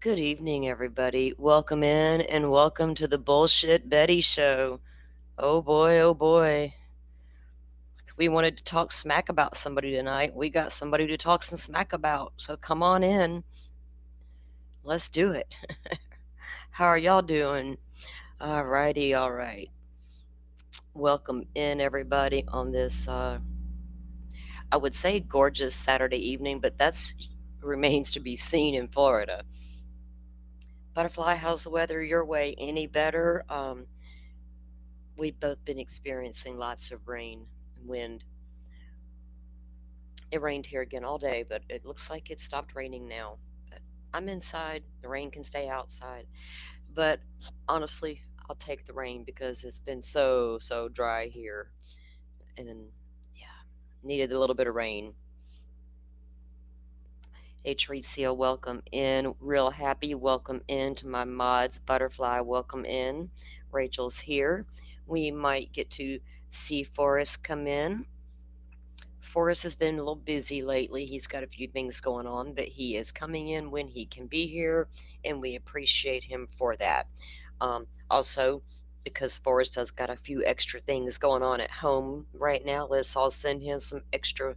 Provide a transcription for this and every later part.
Good evening, everybody. Welcome in and welcome to the Bullshit Betty Show. Oh boy, oh boy. We wanted to talk smack about somebody tonight. We got somebody to talk some smack about. So come on in. Let's do it. How are y'all doing? Alrighty, alright. Welcome in, everybody, on this, I would say gorgeous Saturday evening, but that's remains to be seen in Florida. Butterfly, how's the weather your way? Any better? We've both been experiencing lots of rain and wind. It rained here again all day, but it looks like it stopped raining now. But I'm inside. The rain can stay outside. But honestly, I'll take the rain because it's been so dry here. And yeah, needed a little bit of rain. Hey, Tricia, welcome in. Real happy. Welcome in to my mods. Butterfly, welcome in. Rachel's here. We might get to see Forrest come in. Forrest has been a little busy lately. He's got a few things going on, but he is coming in when he can be here, and we appreciate him for that. Also, because Forrest has got a few extra things going on at home right now, let's all send him some extra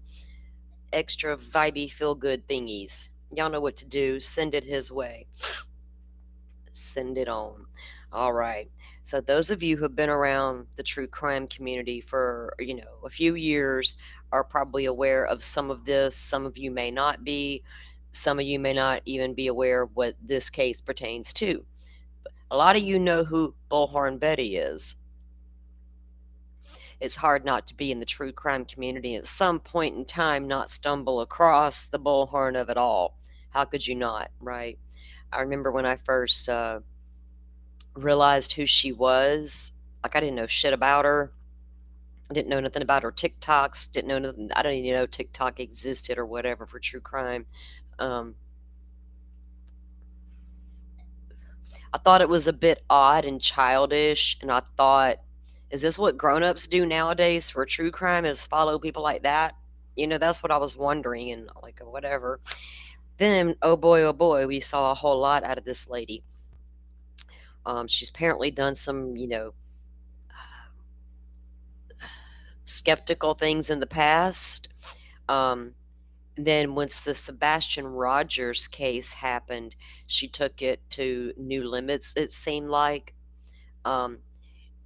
vibey feel good thingies. Y'all know what to do. Send it his way. Send it on. All right. So those of you who have been around the true crime community for, a few years are probably aware of some of this. Some of you may not be. Some of you may not even be aware of what this case pertains to. But a lot of you know who Bullhorn Betty is. It's hard not to be in the true crime community at some point in time not stumble across the bullhorn of it all. How could you not, right? I remember when I first realized who she was. Like, I didn't know shit about her. I didn't know nothing about her TikToks. Didn't know nothing. I don't even know TikTok existed or whatever for true crime. I thought it was a bit odd and childish, and I thought, is this what grown-ups do nowadays for true crime, is follow people like that? That's what I was wondering, and like, whatever. Then, oh boy, we saw a whole lot out of this lady. She's apparently done some, skeptical things in the past. Then once the Sebastian Rogers case happened, she took it to new limits, it seemed like.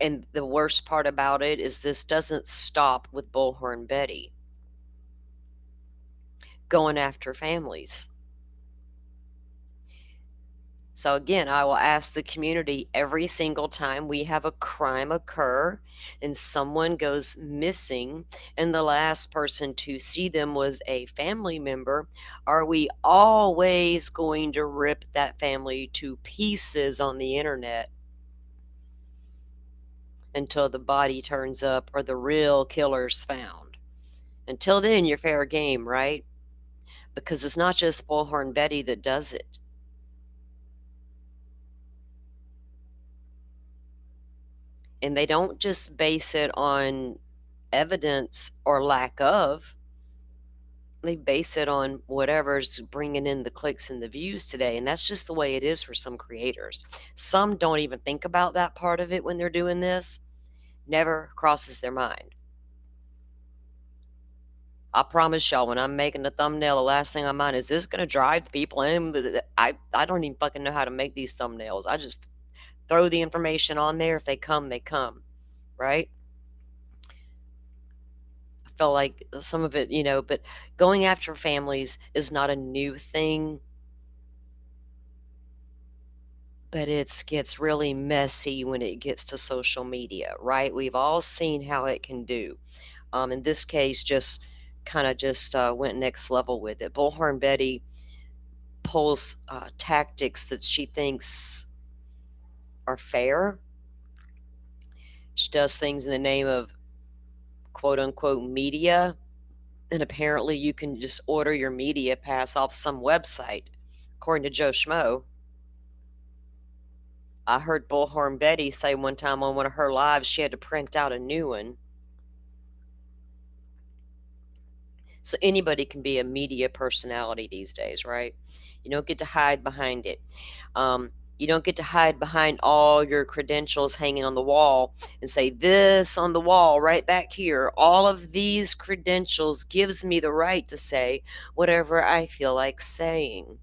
And the worst part about it is this doesn't stop with Bullhorn Betty going after families. So again, I will ask the community every single time we have a crime occur and someone goes missing and the last person to see them was a family member, are we always going to rip that family to pieces on the internet until the body turns up or the real killer's found? Until then, you're fair game, right? Because it's not just Bullhorn Betty that does it. And they don't just base it on evidence or lack of. They base it on whatever's bringing in the clicks and the views today. And that's just the way it is for some creators. Some don't even think about that part of it when they're doing this. Never crosses their mind. I promise y'all, when I'm making the thumbnail, the last thing on mind is this going to drive people in? I don't even fucking know how to make these thumbnails. I just throw the information on there. If they come, they come, right? I feel like some of it, but going after families is not a new thing. But it gets really messy when it gets to social media, right? We've all seen how it can do. In this case, just went next level with it. Bullhorn Betty pulls tactics that she thinks are fair. She does things in the name of quote unquote media, and apparently you can just order your media pass off some website, according to Joe Schmo. I heard Bullhorn Betty say one time on one of her lives she had to print out a new one. So anybody can be a media personality these days, right? You don't get to hide behind it. You don't get to hide behind all your credentials hanging on the wall and say, this on the wall right back here, all of these credentials gives me the right to say whatever I feel like saying.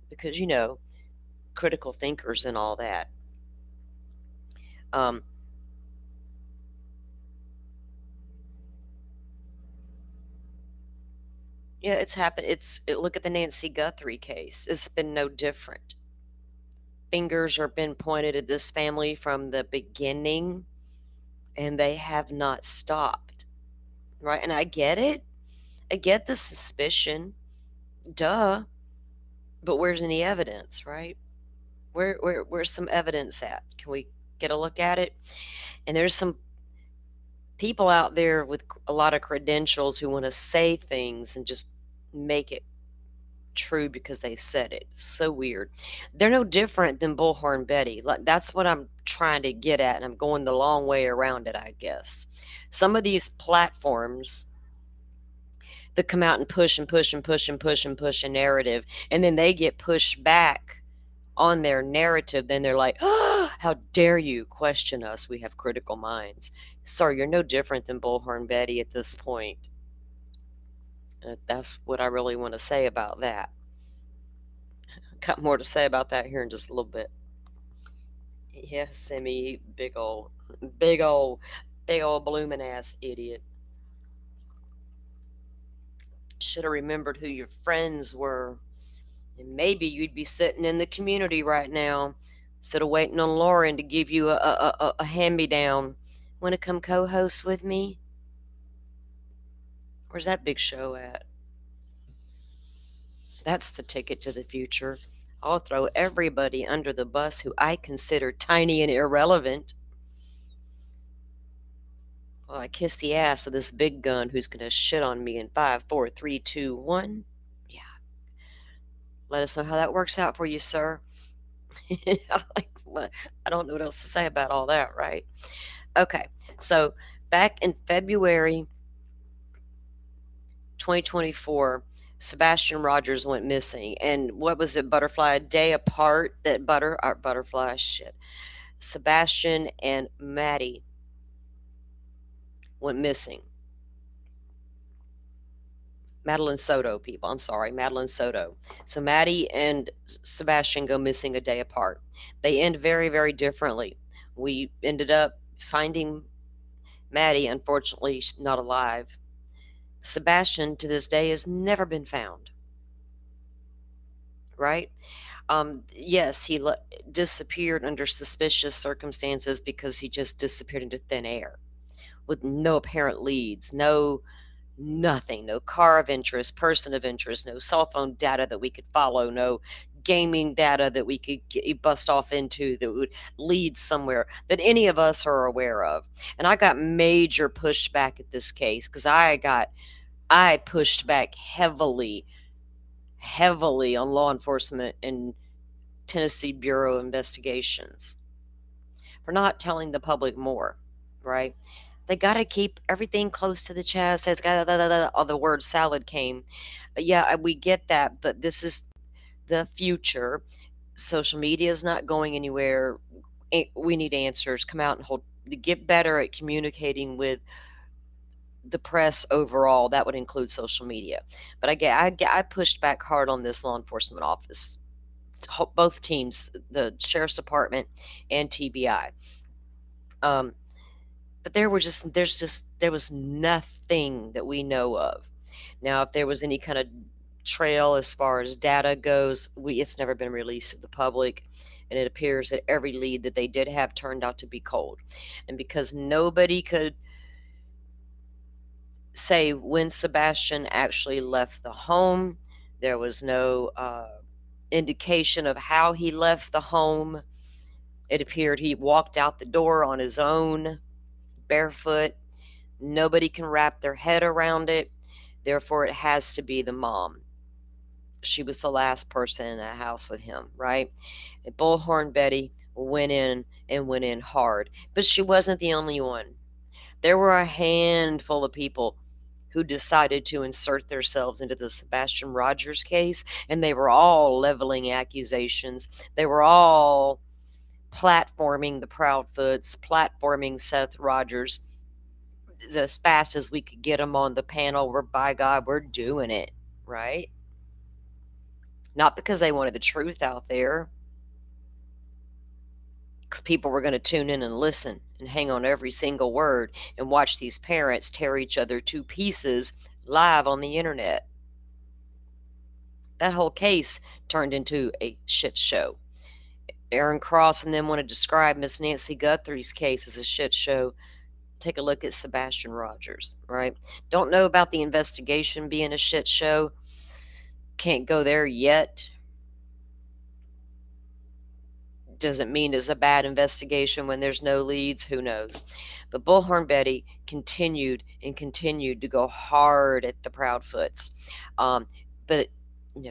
Because, critical thinkers and all that. Um, yeah, it's happened. Look at the Nancy Guthrie case. It's been no different. Fingers are been pointed at this family from the beginning, and they have not stopped. Right? And I get it. I get the suspicion. Duh. But where's any evidence, right? Where's some evidence at? Can we get a look at it? And there's some people out there with a lot of credentials who want to say things and just make it true because they said it. It's so weird. They're no different than Bullhorn Betty. That's what I'm trying to get at, and I'm going the long way around it, I guess. Some of these platforms that come out and push and push and push and push and push a narrative, and then they get pushed back on their narrative, then they're like, oh, how dare you question us? We have critical minds. Sorry, you're no different than Bullhorn Betty at this point. That's what I really want to say about that. Got more to say about that here in just a little bit. Yeah, Simi, big old, big old blooming ass idiot. Should have remembered who your friends were. And maybe you'd be sitting in the community right now instead of waiting on Lauren to give you a hand me down. Want to come co host with me? Where's that big show at? That's the ticket to the future. I'll throw everybody under the bus who I consider tiny and irrelevant. Well, I kiss the ass of this big gun who's going to shit on me in 5, 4, 3, 2, 1. Yeah. Let us know how that works out for you, sir. I don't know what else to say about all that, right? Okay. So back in February 2024, Sebastian Rogers went missing. And what was it, Butterfly? A day apart that Butterfly, shit. Sebastian and Maddie went missing. Madeline Soto, people. I'm sorry, Madeline Soto. So Maddie and Sebastian go missing a day apart. They end very, very differently. We ended up finding Maddie, unfortunately, not alive. Sebastian, to this day, has never been found. Right? Yes, he disappeared under suspicious circumstances because he just disappeared into thin air with no apparent leads, nothing, no car of interest, person of interest, no cell phone data that we could follow, no gaming data that we could bust off into that would lead somewhere that any of us are aware of. And I got major pushback at this case because I pushed back heavily on law enforcement and Tennessee Bureau of Investigations for not telling the public more, right? They got to keep everything close to the chest. It's got all the word salad came. Yeah, we get that, but this is the future. Social media is not going anywhere. We need answers. Come out and get better at communicating with the press overall. That would include social media. But I pushed back hard on this law enforcement office, both teams, the sheriff's department and TBI. But there was nothing that we know of. Now, if there was any kind of trail as far as data goes, it's never been released to the public, and it appears that every lead that they did have turned out to be cold. And because nobody could say when Sebastian actually left the home, there was no indication of how he left the home. It appeared he walked out the door on his own, barefoot. Nobody can wrap their head around it. Therefore, it has to be the mom. She was the last person in that house with him, right? And Bullhorn Betty went in hard. But she wasn't the only one. There were a handful of people who decided to insert themselves into the Sebastian Rogers case, and they were all leveling accusations. They were all platforming the Proudfoots, platforming Seth Rogers as fast as we could get them on the panel. We're, by God, we're doing it, right? Not because they wanted the truth out there, because people were going to tune in and listen and hang on every single word and watch these parents tear each other to pieces live on the internet. That whole case turned into a shit show. Aaron Cross and them want to describe Miss Nancy Guthrie's case as a shit show. Take a look at Sebastian Rogers, right? Don't know about the investigation being a shit show. Can't go there yet. Doesn't mean it's a bad investigation when there's no leads. Who knows? But Bullhorn Betty continued and continued to go hard at the Proudfoots. But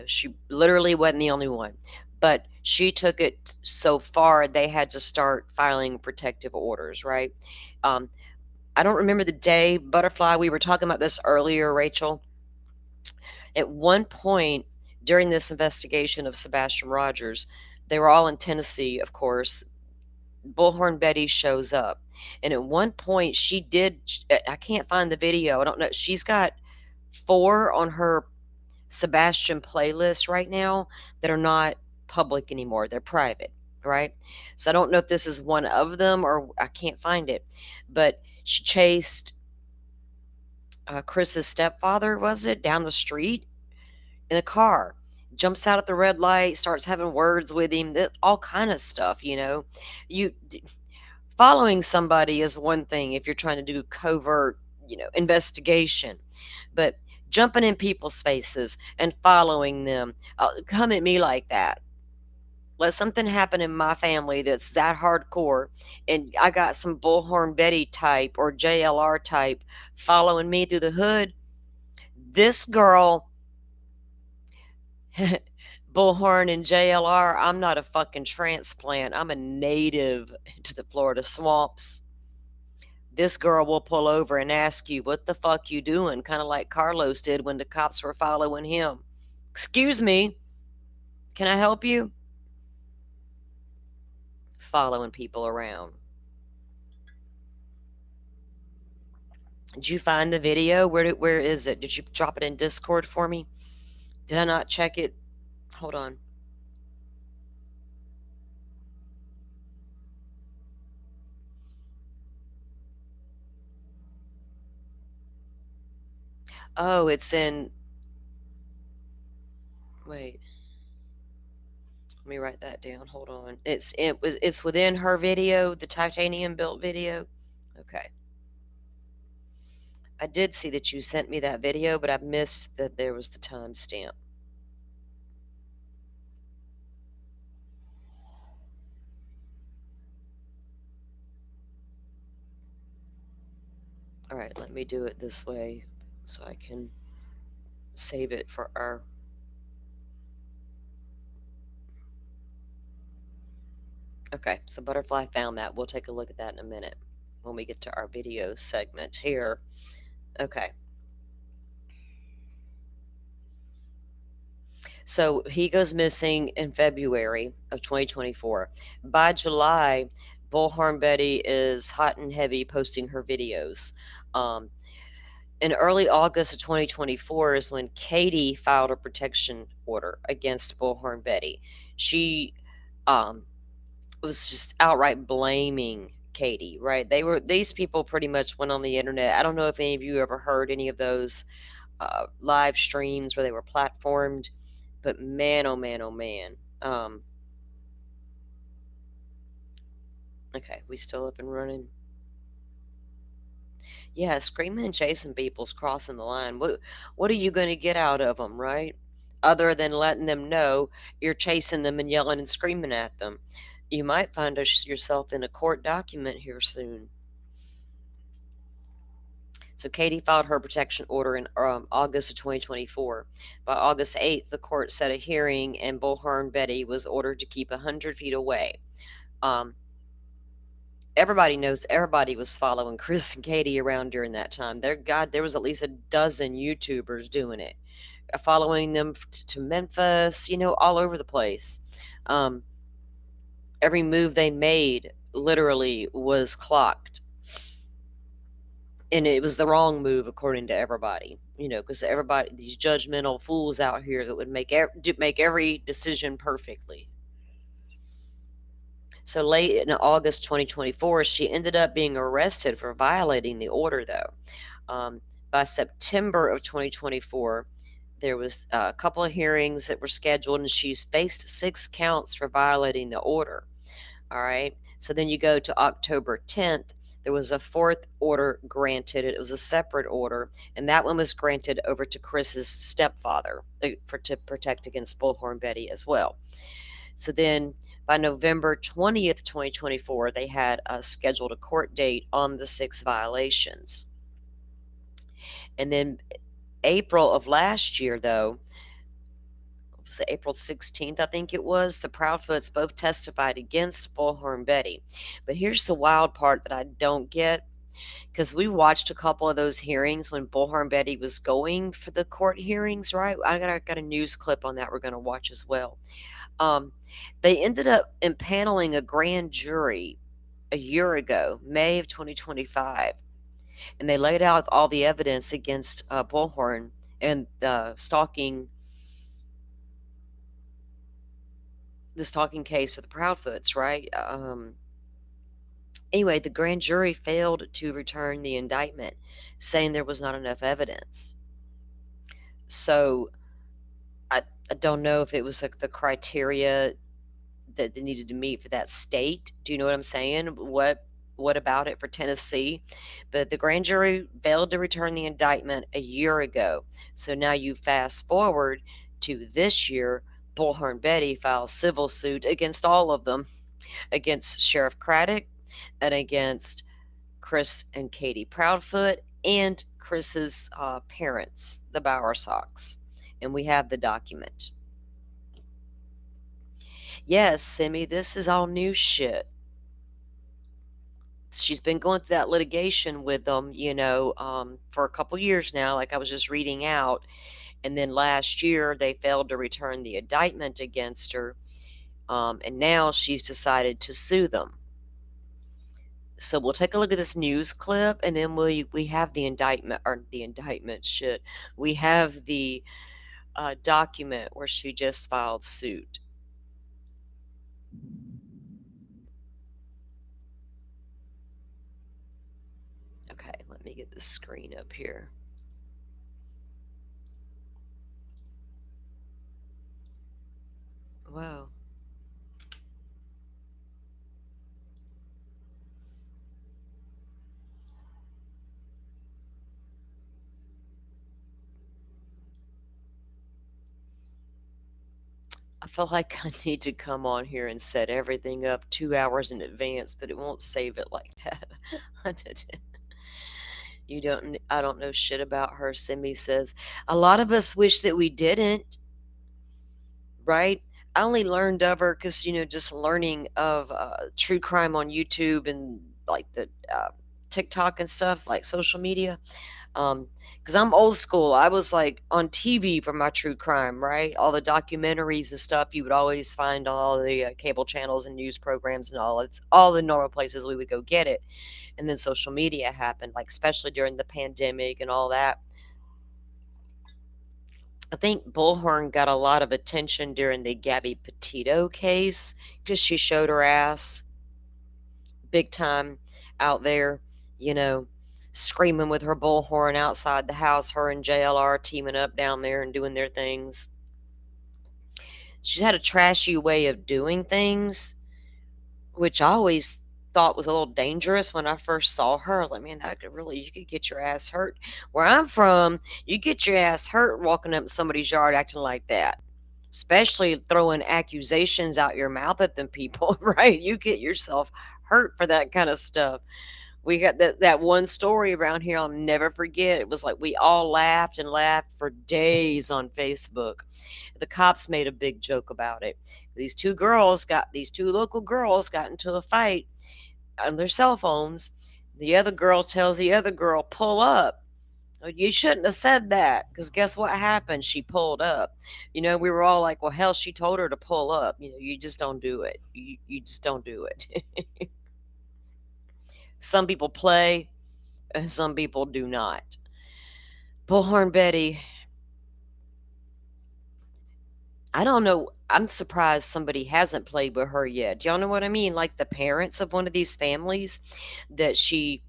she literally wasn't the only one. But she took it so far they had to start filing protective orders, right? I don't remember the day, Butterfly. We were talking about this earlier, Rachel. At one point during this investigation of Sebastian Rogers, they were all in Tennessee, of course. Bullhorn Betty shows up. And at one point, she did, I can't find the video. I don't know. She's got 4 on her Sebastian playlist right now that are not public anymore. They're private, right? So I don't know if this is one of them or I can't find it. But she chased Chris's stepfather, was it, down the street in a car. Jumps out at the red light, starts having words with him, all kind of stuff, Following somebody is one thing if you're trying to do covert, investigation. But jumping in people's faces and following them, come at me like that. Let something happen in my family that's that hardcore, and I got some Bullhorn Betty type or JLR type following me through the hood. This girl, Bullhorn and JLR, I'm not a fucking transplant. I'm a native to the Florida swamps. This girl will pull over and ask you, what the fuck you doing? Kind of like Carlos did when the cops were following him. Excuse me, can I help you? Following people around. Did you find the video? Where is it? Did you drop it in Discord for me? Did I not check it? Hold on. Oh, it's in. Wait. Let me write that down. Hold on. It's within her video, the titanium built video. Okay. I did see that you sent me that video, but I missed that there was the timestamp. All right, let me do it this way so I can save it for our. Okay, so Butterfly found that. We'll take a look at that in a minute when we get to our video segment here. Okay. So he goes missing in February of 2024. By July, Bullhorn Betty is hot and heavy posting her videos. In early August of 2024 is when Katie filed a protection order against Bullhorn Betty. She was just outright blaming Katie, right? These people pretty much went on the internet. I don't know if any of you ever heard any of those live streams where they were platformed, but man, oh man, oh man. Okay, we still up and running? Yeah, screaming and chasing people's crossing the line. What are you going to get out of them, right? Other than letting them know you're chasing them and yelling and screaming at them. You might find yourself in a court document here soon. So Katie filed her protection order in August of 2024. By August 8th, the court set a hearing, and Bullhorn Betty was ordered to keep 100 feet away. everybody knows everybody was following Chris and Katie around during that time. There was at least a dozen YouTubers doing it, following them to Memphis, all over the place. Um, every move they made literally was clocked, and it was the wrong move according to everybody. Because everybody, these judgmental fools out here that would make every decision perfectly. So late in August 2024, she ended up being arrested for violating the order, though. By September of 2024, there was a couple of hearings that were scheduled, and she's faced 6 counts for violating the order. All right. So then you go to October 10th. There was a 4th order granted. It was a separate order, and that one was granted over to Chris's stepfather to protect against Bullhorn Betty as well. So then by November 20th, 2024, they had scheduled a court date on the 6 violations. And then April of last year, though, was it April 16th, I think it was, the Proudfoots both testified against Bullhorn Betty. But here's the wild part that I don't get, because we watched a couple of those hearings when Bullhorn Betty was going for the court hearings, right? I got a news clip on that we're going to watch as well. They ended up impaneling a grand jury a year ago, May of 2025, and they laid out all the evidence against Bullhorn and the stalking case for the Proudfoots, right? Anyway, the grand jury failed to return the indictment, saying there was not enough evidence. So I don't know if it was like the criteria that they needed to meet for that state. Do you know what I'm saying? What about it for Tennessee? But the grand jury failed to return the indictment a year ago. So now you fast forward to this year, Bullhorn Betty files civil suit against all of them, against Sheriff Craddock and against Chris and Katie Proudfoot and Chris's parents, the Bowersocks. And we have the document. Yes, Simi, this is all new shit. She's been going through that litigation with them, for a couple years now, like I was just reading out. And then last year, they failed to return the indictment against her. And now she's decided to sue them. So we'll take a look at this news clip, and then we have the indictment, or the indictment shit. We have the document where she just filed suit. Okay, let me get the screen up here. Whoa. I feel like I need to come on here and set everything up 2 hours in advance, but it won't save it like that. I don't know shit about her. Simi says, a lot of us wish that we didn't, right? I only learned of her because, just learning of true crime on YouTube and like the TikTok and stuff, like social media. Because I'm old school. I was like on TV for my true crime, right? All the documentaries and stuff you would always find on all the cable channels and news programs and all. It's all the normal places we would go get it. And then social media happened, like especially during the pandemic and all that. I think Bullhorn got a lot of attention during the Gabby Petito case because she showed her ass big time out there, screaming with her bullhorn outside the house, her and JLR teaming up down there and doing their things. She's had a trashy way of doing things, which I always thought was a little dangerous when I first saw her. I was like, man, you could get your ass hurt. Where I'm from, you get your ass hurt walking up in somebody's yard acting like that. Especially throwing accusations out your mouth at them people, right? You get yourself hurt for that kind of stuff. We got that one story around here I'll never forget. It was like we all laughed and laughed for days on Facebook. The cops made a big joke about it. These two local girls got into a fight on their cell phones. The other girl tells the other girl, pull up. "Oh, you shouldn't have said that, because guess what happened? She pulled up." We were all like, well, hell, she told her to pull up. You just don't do it. You just don't do it. Some people play, and some people do not. Bullhorn Betty, I don't know. I'm surprised somebody hasn't played with her yet. Do y'all know what I mean? Like the parents of one of these families that she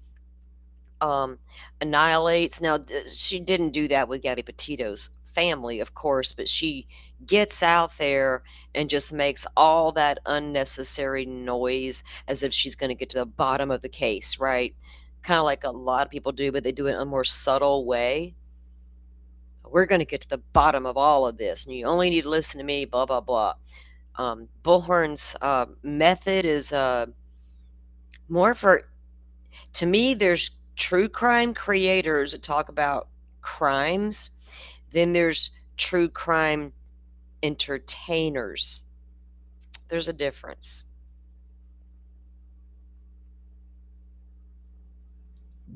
um, annihilates. Now, she didn't do that with Gabby Petito's family, of course, but she gets out there and just makes all that unnecessary noise as if she's going to get to the bottom of the case, right? Kind of like a lot of people do, but they do it in a more subtle way. We're going to get to the bottom of all of this, and you only need to listen to me, blah, blah, blah. Bullhorn's method is more for, to me, there's true crime creators that talk about crimes, then there's true crime entertainers. There's a difference.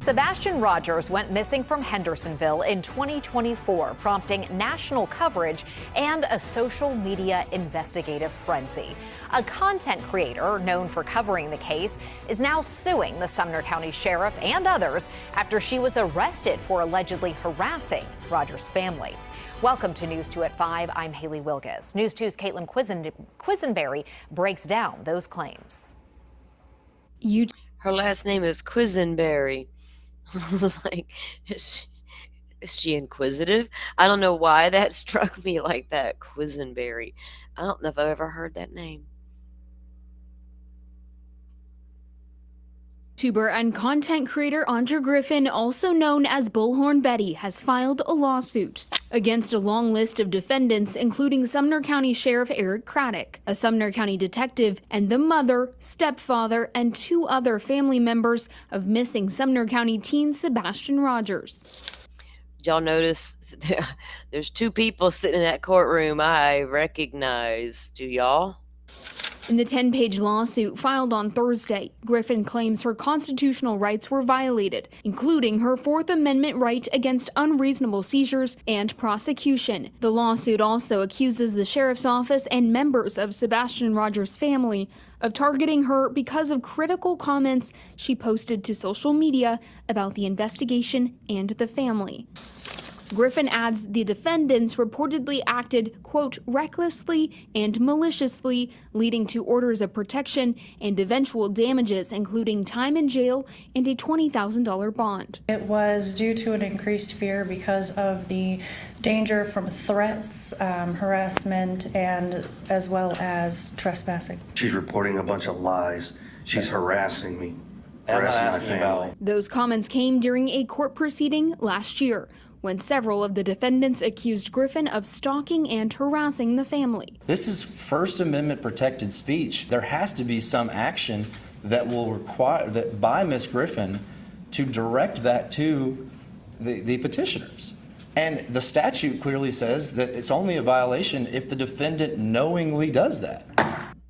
Sebastian Rogers went missing from Hendersonville in 2024, prompting national coverage and a social media investigative frenzy. A content creator known for covering the case is now suing the Sumner County Sheriff and others after she was arrested for allegedly harassing Rogers' family. Welcome to News 2 at 5. I'm Haley Wilgus. News 2's Caitlin Quisenberry breaks down those claims. Her last name is Quisenberry. I was like, is she inquisitive? I don't know why that struck me like that, Quisenberry. I don't know if I've ever heard that name. YouTuber and content creator Andra Griffin, also known as Bullhorn Betty, has filed a lawsuit against a long list of defendants, including Sumner County Sheriff Eric Craddock, a Sumner County detective, and the mother, stepfather, and 2 other family members of missing Sumner County teen Sebastian Rogers. Y'all notice there's 2 people sitting in that courtroom I recognize. Do y'all? In the 10-page lawsuit filed on Thursday, Griffin claims her constitutional rights were violated, including her Fourth Amendment right against unreasonable seizures and prosecution. The lawsuit also accuses the sheriff's office and members of Sebastian Rogers' family of targeting her because of critical comments she posted to social media about the investigation and the family. Griffin adds the defendants reportedly acted, quote, recklessly and maliciously, leading to orders of protection and eventual damages, including time in jail and a $20,000 bond. It was due to an increased fear because of the danger from threats, harassment, and as well as trespassing. She's reporting a bunch of lies. She's harassing me, harassing my family. Those comments came during a court proceeding last year, when several of the defendants accused Griffin of stalking and harassing the family. This is First Amendment protected speech. There has to be some action that will require that by Ms. Griffin to direct that to the petitioners. And the statute clearly says that it's only a violation if the defendant knowingly does that.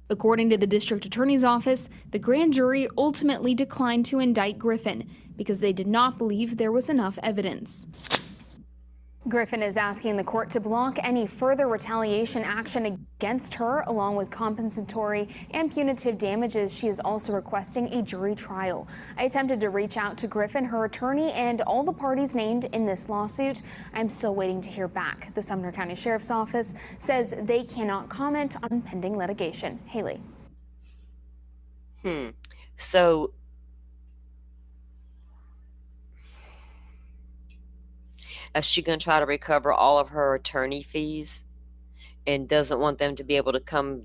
According to the district attorney's office, the grand jury ultimately declined to indict Griffin because they did not believe there was enough evidence. Griffin is asking the court to block any further retaliation action against her, along with compensatory and punitive damages. She is also requesting a jury trial. I attempted to reach out to Griffin, her attorney, and all the parties named in this lawsuit. I'm still waiting to hear back. The Sumner County Sheriff's Office says they cannot comment on pending litigation. Haley. So is she going to try to recover all of her attorney fees and doesn't want them to be able to come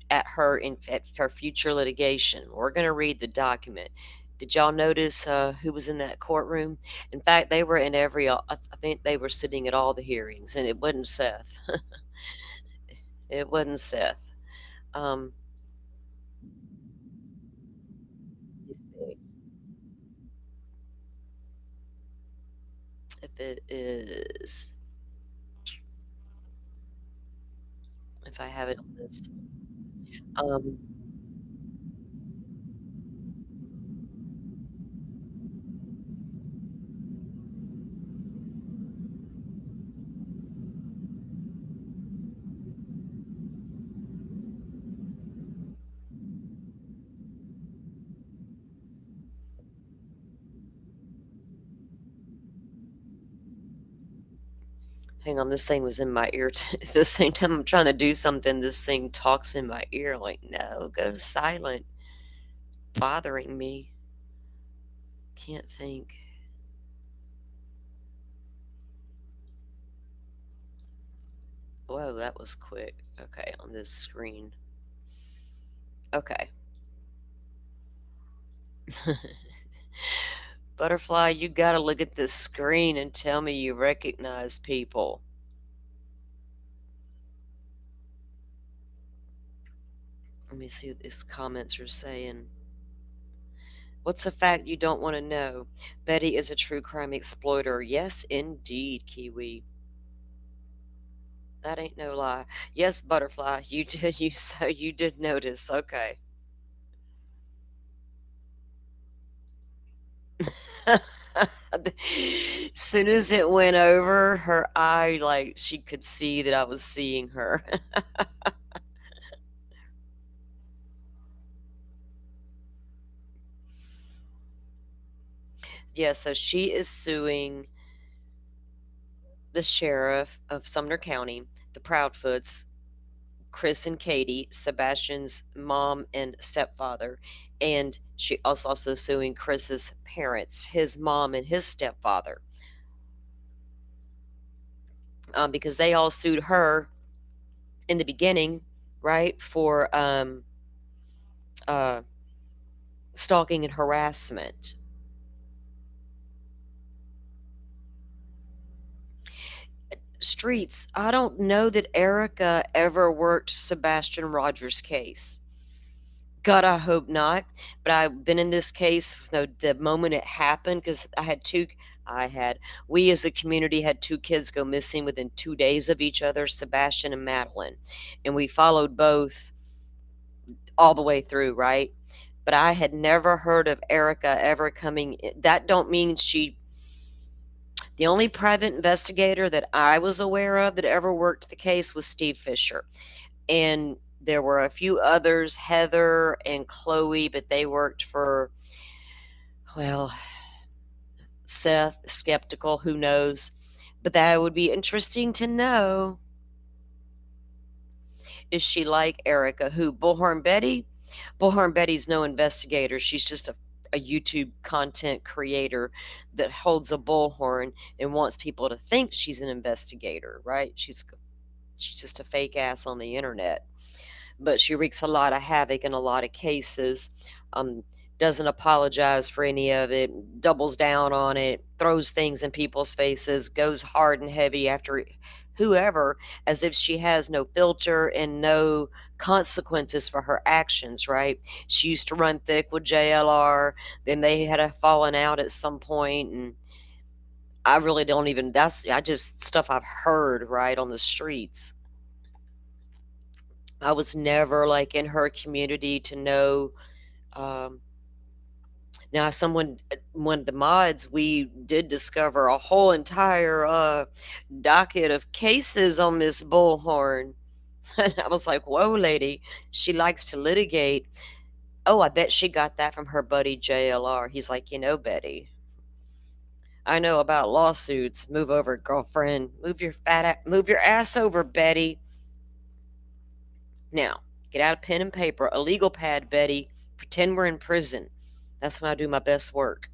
at her at her future litigation? We're going to read the document. Did y'all notice who was in that courtroom? In fact, they were in I think they were sitting at all the hearings, and it wasn't Seth. It wasn't Seth. Let's see. If it is, if I have it on this, Hang on, this thing was in my ear. At the same time I'm trying to do something, this thing talks in my ear. Like, no, go silent. Bothering me. Can't think. Whoa, that was quick. Okay, on this screen. Okay. Butterfly, you gotta look at this screen and tell me you recognize people. Let me see what these comments are saying. What's a fact you don't want to know? Betty is a true crime exploiter. Yes, indeed, Kiwi. That ain't no lie. Yes, Butterfly, you did. You did notice. Okay. Soon as it went over her eye, like she could see that I was seeing her. Yeah, so she is suing the sheriff of Sumner County, the Proudfoots, Chris and Katie, Sebastian's mom and stepfather, and she also suing Chris's parents, his mom and his stepfather, because they all sued her in the beginning, right, for stalking and harassment. Streets, I don't know that Erica ever worked Sebastian Rogers' case. God, I hope not. But I've been in this case the moment it happened, because we as a community had two kids go missing within 2 days of each other, Sebastian and Madeline. And we followed both all the way through, right? But I had never heard of Erica ever coming. That don't mean the only private investigator that I was aware of that ever worked the case was Steve Fisher. And there were a few others, Heather and Chloe, but they worked for, well, Seth, skeptical, who knows. But that would be interesting to know. Is she like Erica? Who? Bullhorn Betty? Bullhorn Betty's no investigator. She's just a YouTube content creator that holds a bullhorn and wants people to think she's an investigator, right? She's just a fake ass on the internet. But she wreaks a lot of havoc in a lot of cases. Doesn't apologize for any of it, doubles down on it, throws things in people's faces, goes hard and heavy after whoever, as if she has no filter and no consequences for her actions, right? She used to run thick with JLR, then they had a falling out at some point, and I really don't even, I just stuff I've heard, right, on the streets. I was never like in her community to know. Now, one of the mods, we did discover a whole entire docket of cases on Miss Bullhorn. And I was like, whoa, lady, she likes to litigate. Oh, I bet she got that from her buddy JLR. He's like, Betty, I know about lawsuits. Move over, girlfriend. Move your ass over, Betty. Now, get out a pen and paper, a legal pad, Betty. Pretend we're in prison. That's when I do my best work.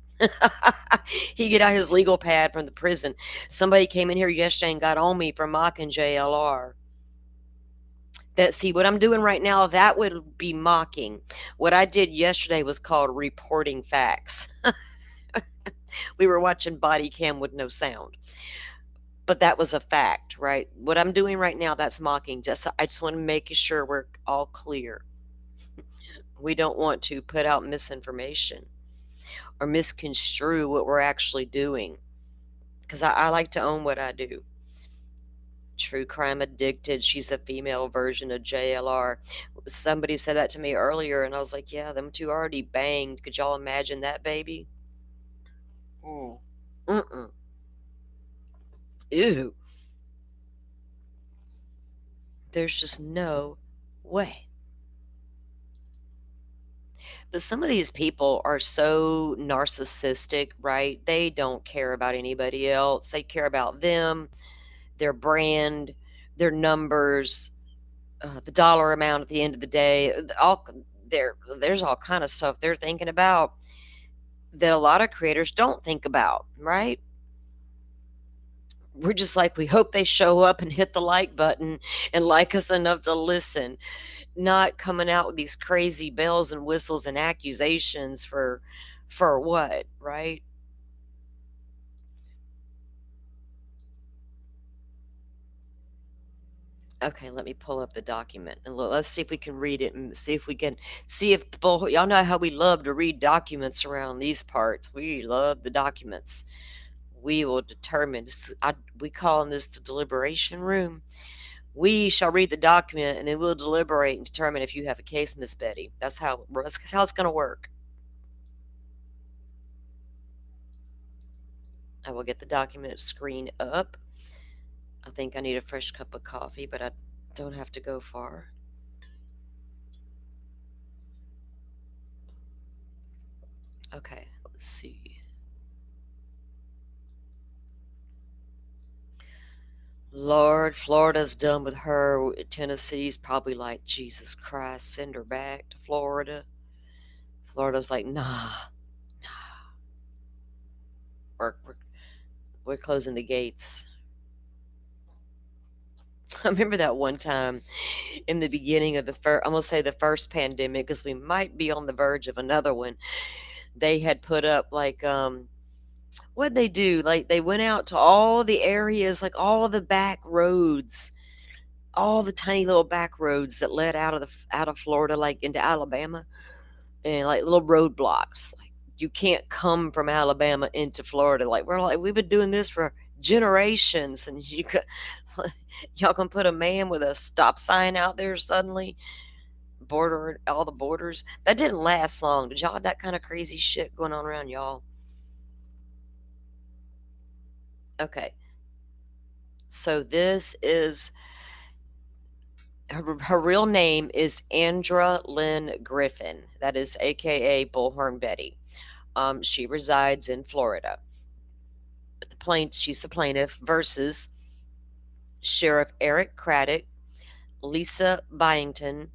He get out his legal pad from the prison. Somebody came in here yesterday and got on me for mocking JLR. See, what I'm doing right now, that would be mocking. What I did yesterday was called reporting facts. We were watching body cam with no sound. But that was a fact, right? What I'm doing right now, that's mocking. I just want to make sure we're all clear. We don't want to put out misinformation or misconstrue what we're actually doing, because I like to own what I do. True crime addicted. She's a female version of JLR. Somebody said that to me earlier, and I was like, yeah, them two already banged. Could y'all imagine that, baby? Mm-mm. Ew. There's just no way. But some of these people are so narcissistic, right? They don't care about anybody else. They care about them. their brand, their numbers, the dollar amount at the end of the day. There's all kind of stuff they're thinking about that a lot of creators don't think about, right? We're just like, we hope they show up and hit the like button and like us enough to listen, not coming out with these crazy bells and whistles and accusations for what, right? Okay, let me pull up the document and let's see if we can read it and see if we can see if y'all know how we love to read documents around these parts. We love the documents. We will determine. We call this the deliberation room. We shall read the document and then we'll deliberate and determine if you have a case, Miss Betty. That's how it's going to work. I will get the document screen up. I think I need a fresh cup of coffee, but I don't have to go far. Okay, let's see. Lord, Florida's done with her. Tennessee's probably like, Jesus Christ, send her back to Florida. Florida's like, nah. We're closing the gates. I remember that one time in the beginning of I'm going to say the first pandemic, because we might be on the verge of another one. They had put up like, what'd they do? Like, they went out to all the areas, like all of the back roads, all the tiny little back roads that led out of Florida, like into Alabama, and like little roadblocks. Like, you can't come from Alabama into Florida. Like, we've been doing this for generations, and y'all can put a man with a stop sign out there suddenly, border all the borders. That didn't last long. Did y'all have that kind of crazy shit going on around y'all? Okay. So this is her real name is Andra Lynn Griffin. That is AKA Bullhorn Betty. She resides in Florida. She's the plaintiff versus Sheriff Eric Craddock, Lisa Byington,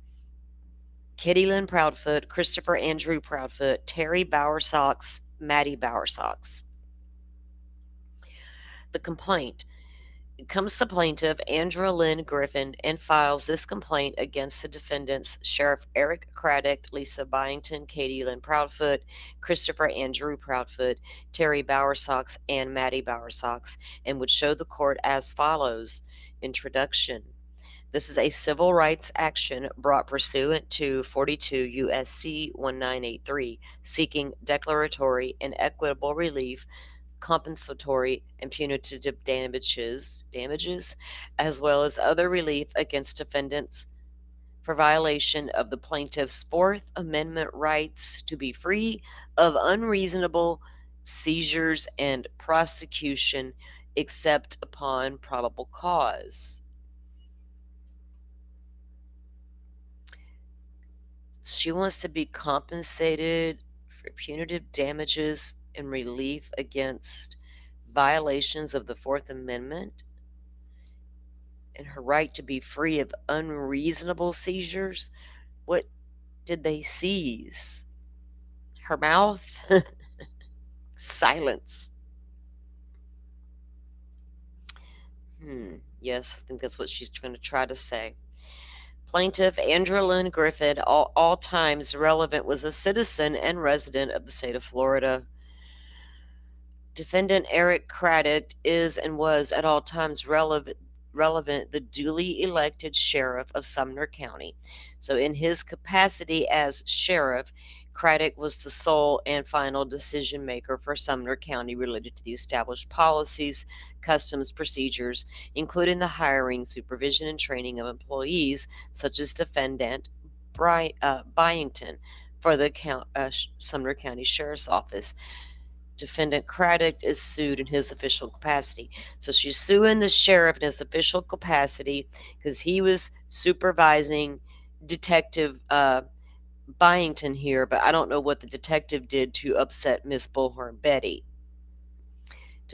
Kitty Lynn Proudfoot, Christopher Andrew Proudfoot, Terry Bowersox, Maddie Bowersox. The complaint comes the plaintiff, Andra Lynn Griffin, and files this complaint against the defendants, Sheriff Eric Craddock, Lisa Byington, Katie Lynn Proudfoot, Christopher Andrew Proudfoot, Terry Bowersox, and Maddie Bowersox, and would show the court as follows. Introduction. This is a civil rights action brought pursuant to 42 U.S.C. 1983, seeking declaratory and equitable relief, compensatory and punitive damages, as well as other relief against defendants for violation of the plaintiff's Fourth Amendment rights to be free of unreasonable seizures and prosecution except upon probable cause. She wants to be compensated for punitive damages and relief against violations of the Fourth Amendment and her right to be free of unreasonable seizures. What did they seize? Her mouth? Silence. Yes, I think that's what she's trying to say. Plaintiff Andra Lynn Griffin, all times relevant, was a citizen and resident of the state of Florida. Defendant Eric Craddock is and was at all times relevant the duly elected sheriff of Sumner County. So in his capacity as sheriff, Craddock was the sole and final decision maker for Sumner County related to the established policies, customs, procedures, including the hiring, supervision, and training of employees, such as defendant Byington for the Sumner County Sheriff's Office. Defendant Craddock is sued in his official capacity. So she's suing the sheriff in his official capacity because he was supervising Detective Byington here, but I don't know what the detective did to upset Miss Bullhorn Betty.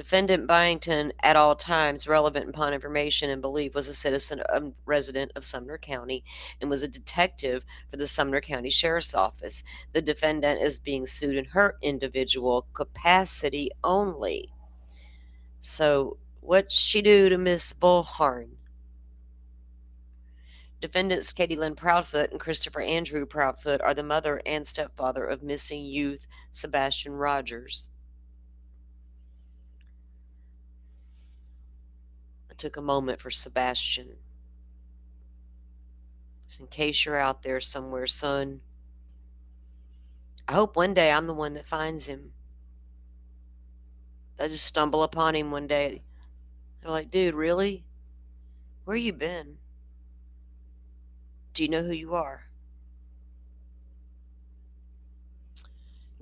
Defendant Byington, at all times relevant upon information and belief, was a citizen and resident of Sumner County and was a detective for the Sumner County Sheriff's Office. The defendant is being sued in her individual capacity only. So, what'd she do to Miss Bullhorn? Defendants Katie Lynn Proudfoot and Christopher Andrew Proudfoot are the mother and stepfather of missing youth Sebastian Rogers. I took a moment for Sebastian. Just in case you're out there somewhere, son. I hope one day I'm the one that finds him. I just stumble upon him one day. They're like, dude, really? Where you been? Do you know who you are?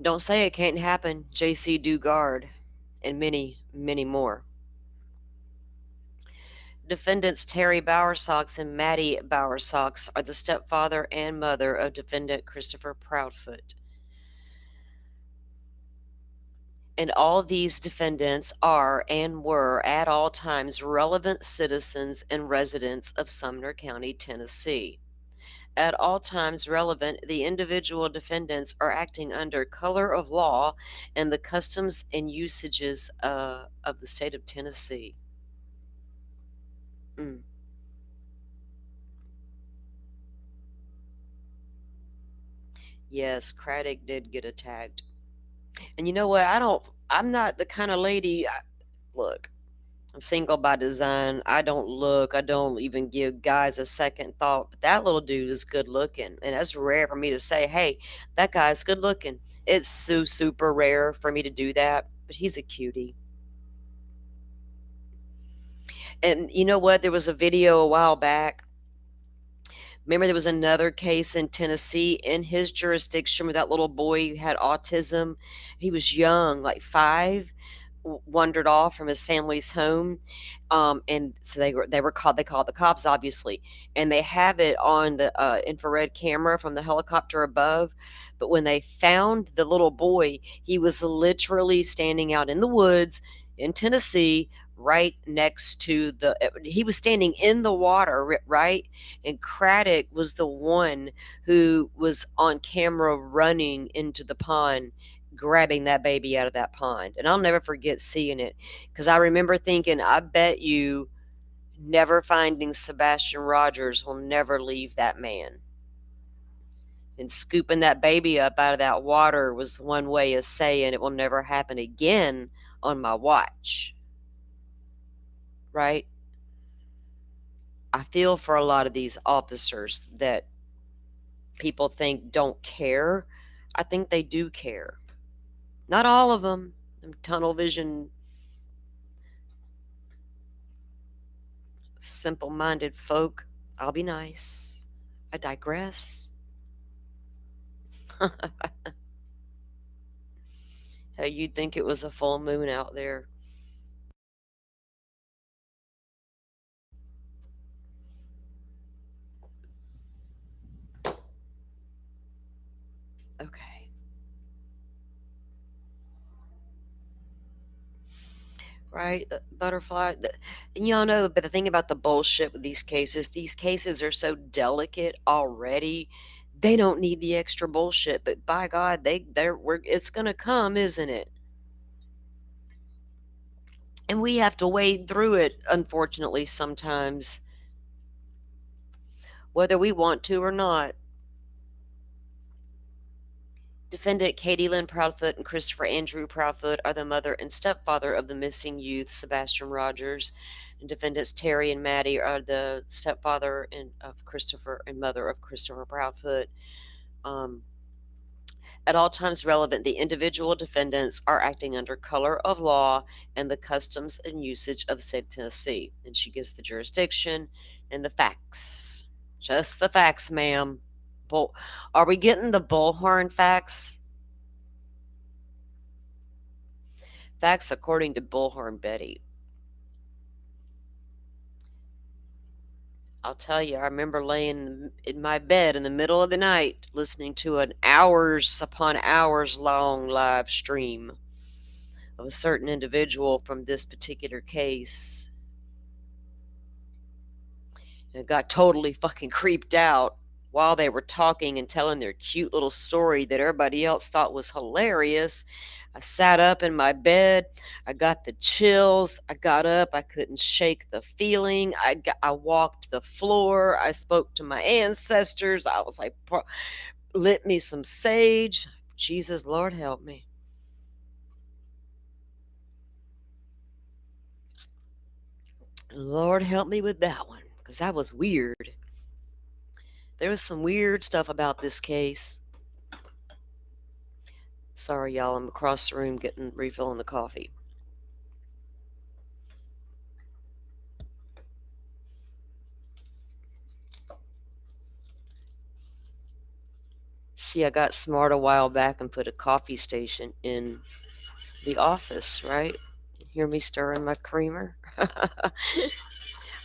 Don't say it can't happen. J.C. Dugard, and many, many more. Defendants Terry Bowersox and Maddie Bowersox are the stepfather and mother of defendant Christopher Proudfoot. And all these defendants are and were at all times relevant citizens and residents of Sumner County, Tennessee. At all times relevant, the individual defendants are acting under color of law and the customs and usages of the state of Tennessee. Yes, Craddock did get attacked. And you know what? I'm not the kind of lady. Look, I'm single by design. I don't even give guys a second thought. But that little dude is good looking. And that's rare for me to say, hey, that guy's good looking. It's so super rare for me to do that. But he's a cutie. And you know what? There was a video a while back. Remember, there was another case in Tennessee in his jurisdiction where that little boy who had autism, he was young, like 5, wandered off from his family's home, and so they called the cops, obviously, and they have it on the infrared camera from the helicopter above. But when they found the little boy, he was literally standing out in the woods in Tennessee, right next to he was standing in the water, right? And Craddock was the one who was on camera running into the pond, grabbing that baby out of that pond. And I'll never forget seeing it, because I remember thinking, I bet you never finding Sebastian Rogers will never leave that man. And scooping that baby up out of that water was one way of saying it will never happen again on my watch. Right? I feel for a lot of these officers that people think don't care. I think they do care. Not all of them. Tunnel vision, simple-minded folk. I'll be nice. I digress. Hey, you'd think it was a full moon out there. Okay. Right? Butterfly. And y'all know, but the thing about the bullshit with these cases are so delicate already. They don't need the extra bullshit, but by God, it's going to come, isn't it? And we have to wade through it, unfortunately, sometimes, whether we want to or not. Defendant Katie Lynn Proudfoot and Christopher Andrew Proudfoot are the mother and stepfather of the missing youth, Sebastian Rogers. And defendants Terry and Maddie are the stepfather of Christopher and mother of Christopher Proudfoot. At all times relevant, the individual defendants are acting under color of law and the customs and usage of the state of Tennessee. And she gives the jurisdiction and the facts. Just the facts, ma'am. Are we getting the Bullhorn facts? Facts according to Bullhorn Betty. I'll tell you, I remember laying in my bed in the middle of the night listening to an hours upon hours long live stream of a certain individual from this particular case. And got totally fucking creeped out while they were talking and telling their cute little story that everybody else thought was hilarious. I sat up in my bed. I got the chills. I got up. I couldn't shake the feeling. I walked the floor. I spoke to my ancestors. I was like, lit me some sage. Jesus, Lord, help me. Lord, help me with that one, because that was weird. There was some weird stuff about this case. Sorry, y'all, I'm across the room refilling the coffee. See, I got smart a while back and put a coffee station in the office, right? You hear me stirring my creamer?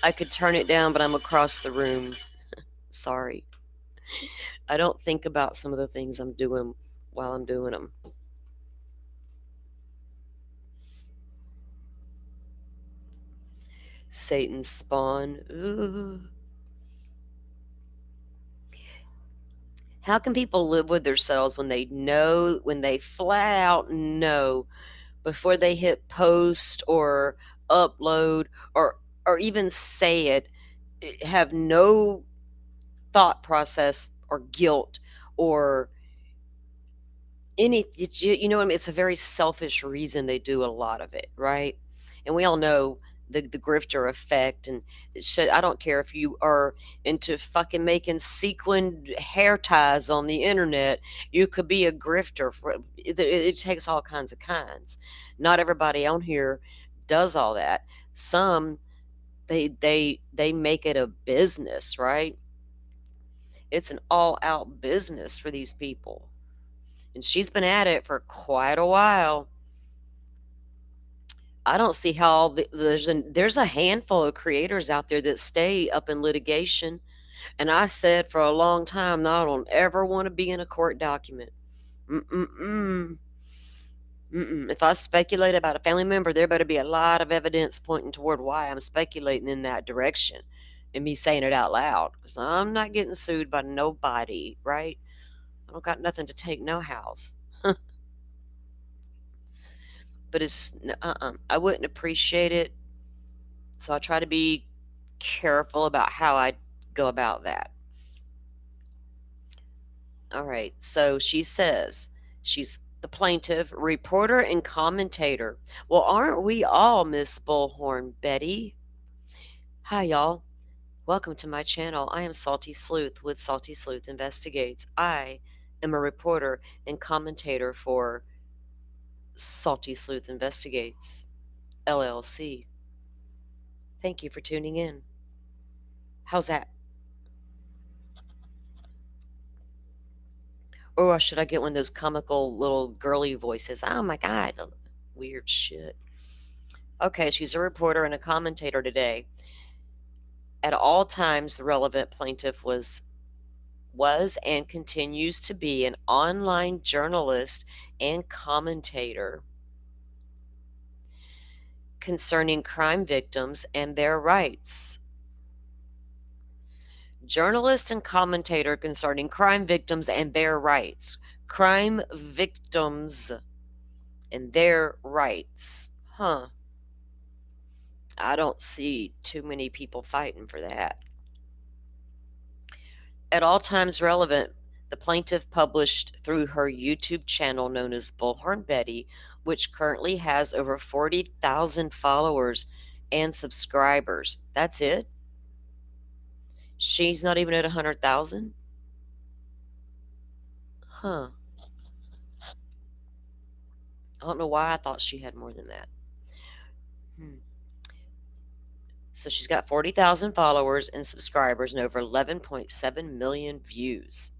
I could turn it down, but I'm across the room. Sorry. I don't think about some of the things I'm doing while I'm doing them. Satan's spawn. Ooh. How can people live with themselves when they flat out know before they hit post or upload or even say it, have no thought process or guilt or any, you know what I mean? It's a very selfish reason they do a lot of it, right? And we all know the grifter effect. And I don't care if you are into fucking making sequined hair ties on the internet, you could be a grifter. It takes all kinds of kinds. Not everybody on here does all that. Some they make it a business, right? It's an all out business for these people. And she's been at it for quite a while. I don't see how there's a handful of creators out there that stay up in litigation. And I said for a long time, no, I don't ever want to be in a court document. Mm-mm-mm. Mm-mm. If I speculate about a family member, there better be a lot of evidence pointing toward why I'm speculating in that direction and me saying it out loud. Because I'm not getting sued by nobody, right? I don't got nothing to take no house. But it's I wouldn't appreciate it, so I try to be careful about how I go about that. All right, so she says she's the plaintiff, reporter, and commentator. Well, aren't we all, Miss Bullhorn Betty? Hi, y'all. Welcome to my channel. I am Salty Sleuth with Salty Sleuth Investigates. I am a reporter and commentator for Salty Sleuth Investigates, LLC. Thank you for tuning in. How's that? Or should I get one of those comical little girly voices? Oh my God, weird shit. Okay, she's a reporter and a commentator today. At all times, the relevant plaintiff was and continues to be an online journalist and commentator concerning crime victims and their rights. Journalist and commentator concerning crime victims and their rights. Crime victims and their rights. Huh. I don't see too many people fighting for that. At all times relevant, the plaintiff published through her YouTube channel known as Bullhorn Betty, which currently has over 40,000 followers and subscribers. That's it? She's not even at 100,000? Huh. I don't know why I thought she had more than that. So she's got 40,000 followers and subscribers and over 11.7 million views.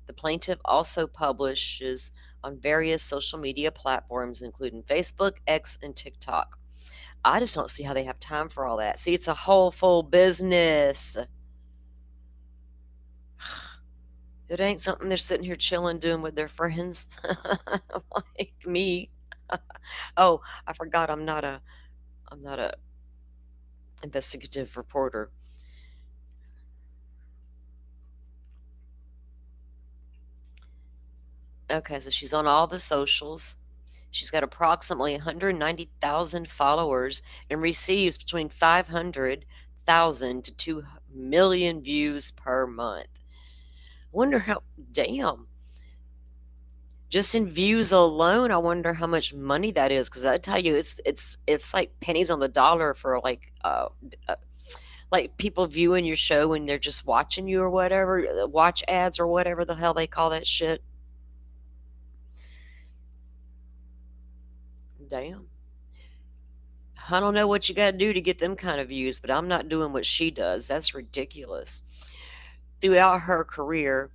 The plaintiff also publishes on various social media platforms, including Facebook, X, and TikTok. I just don't see how they have time for all that. See, it's a whole full business. It ain't something they're sitting here chilling doing with their friends like me. Oh, I forgot I'm not a investigative reporter. Okay, so she's on all the socials. She's got approximately 190,000 followers and receives between 500,000 to 2 million views per month. Wonder how, damn. Just in views alone, I wonder how much money that is, because I tell you, it's like pennies on the dollar for like people viewing your show when they're just watching you or whatever, watch ads or whatever the hell they call that shit. Damn. I don't know what you got to do to get them kind of views, but I'm not doing what she does. That's ridiculous. Throughout her career,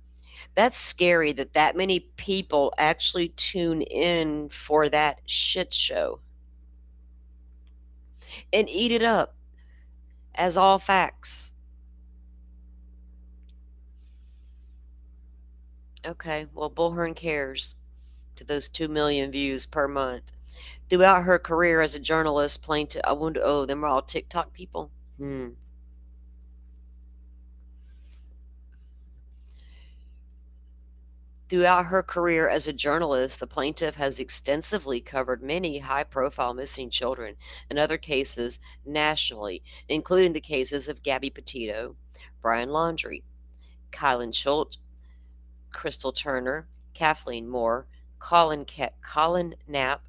that's scary that that many people actually tune in for that shit show and eat it up as all facts. Okay, well, Bullhorn cares to those 2 million views per month. Throughout her career as a journalist, plaintiff, I wonder, oh, them are all TikTok people? Throughout her career as a journalist, the plaintiff has extensively covered many high profile missing children and other cases nationally, including the cases of Gabby Petito, Brian Laundrie, Kylan Schultz, Crystal Turner, Kathleen Moore, Colin Knapp,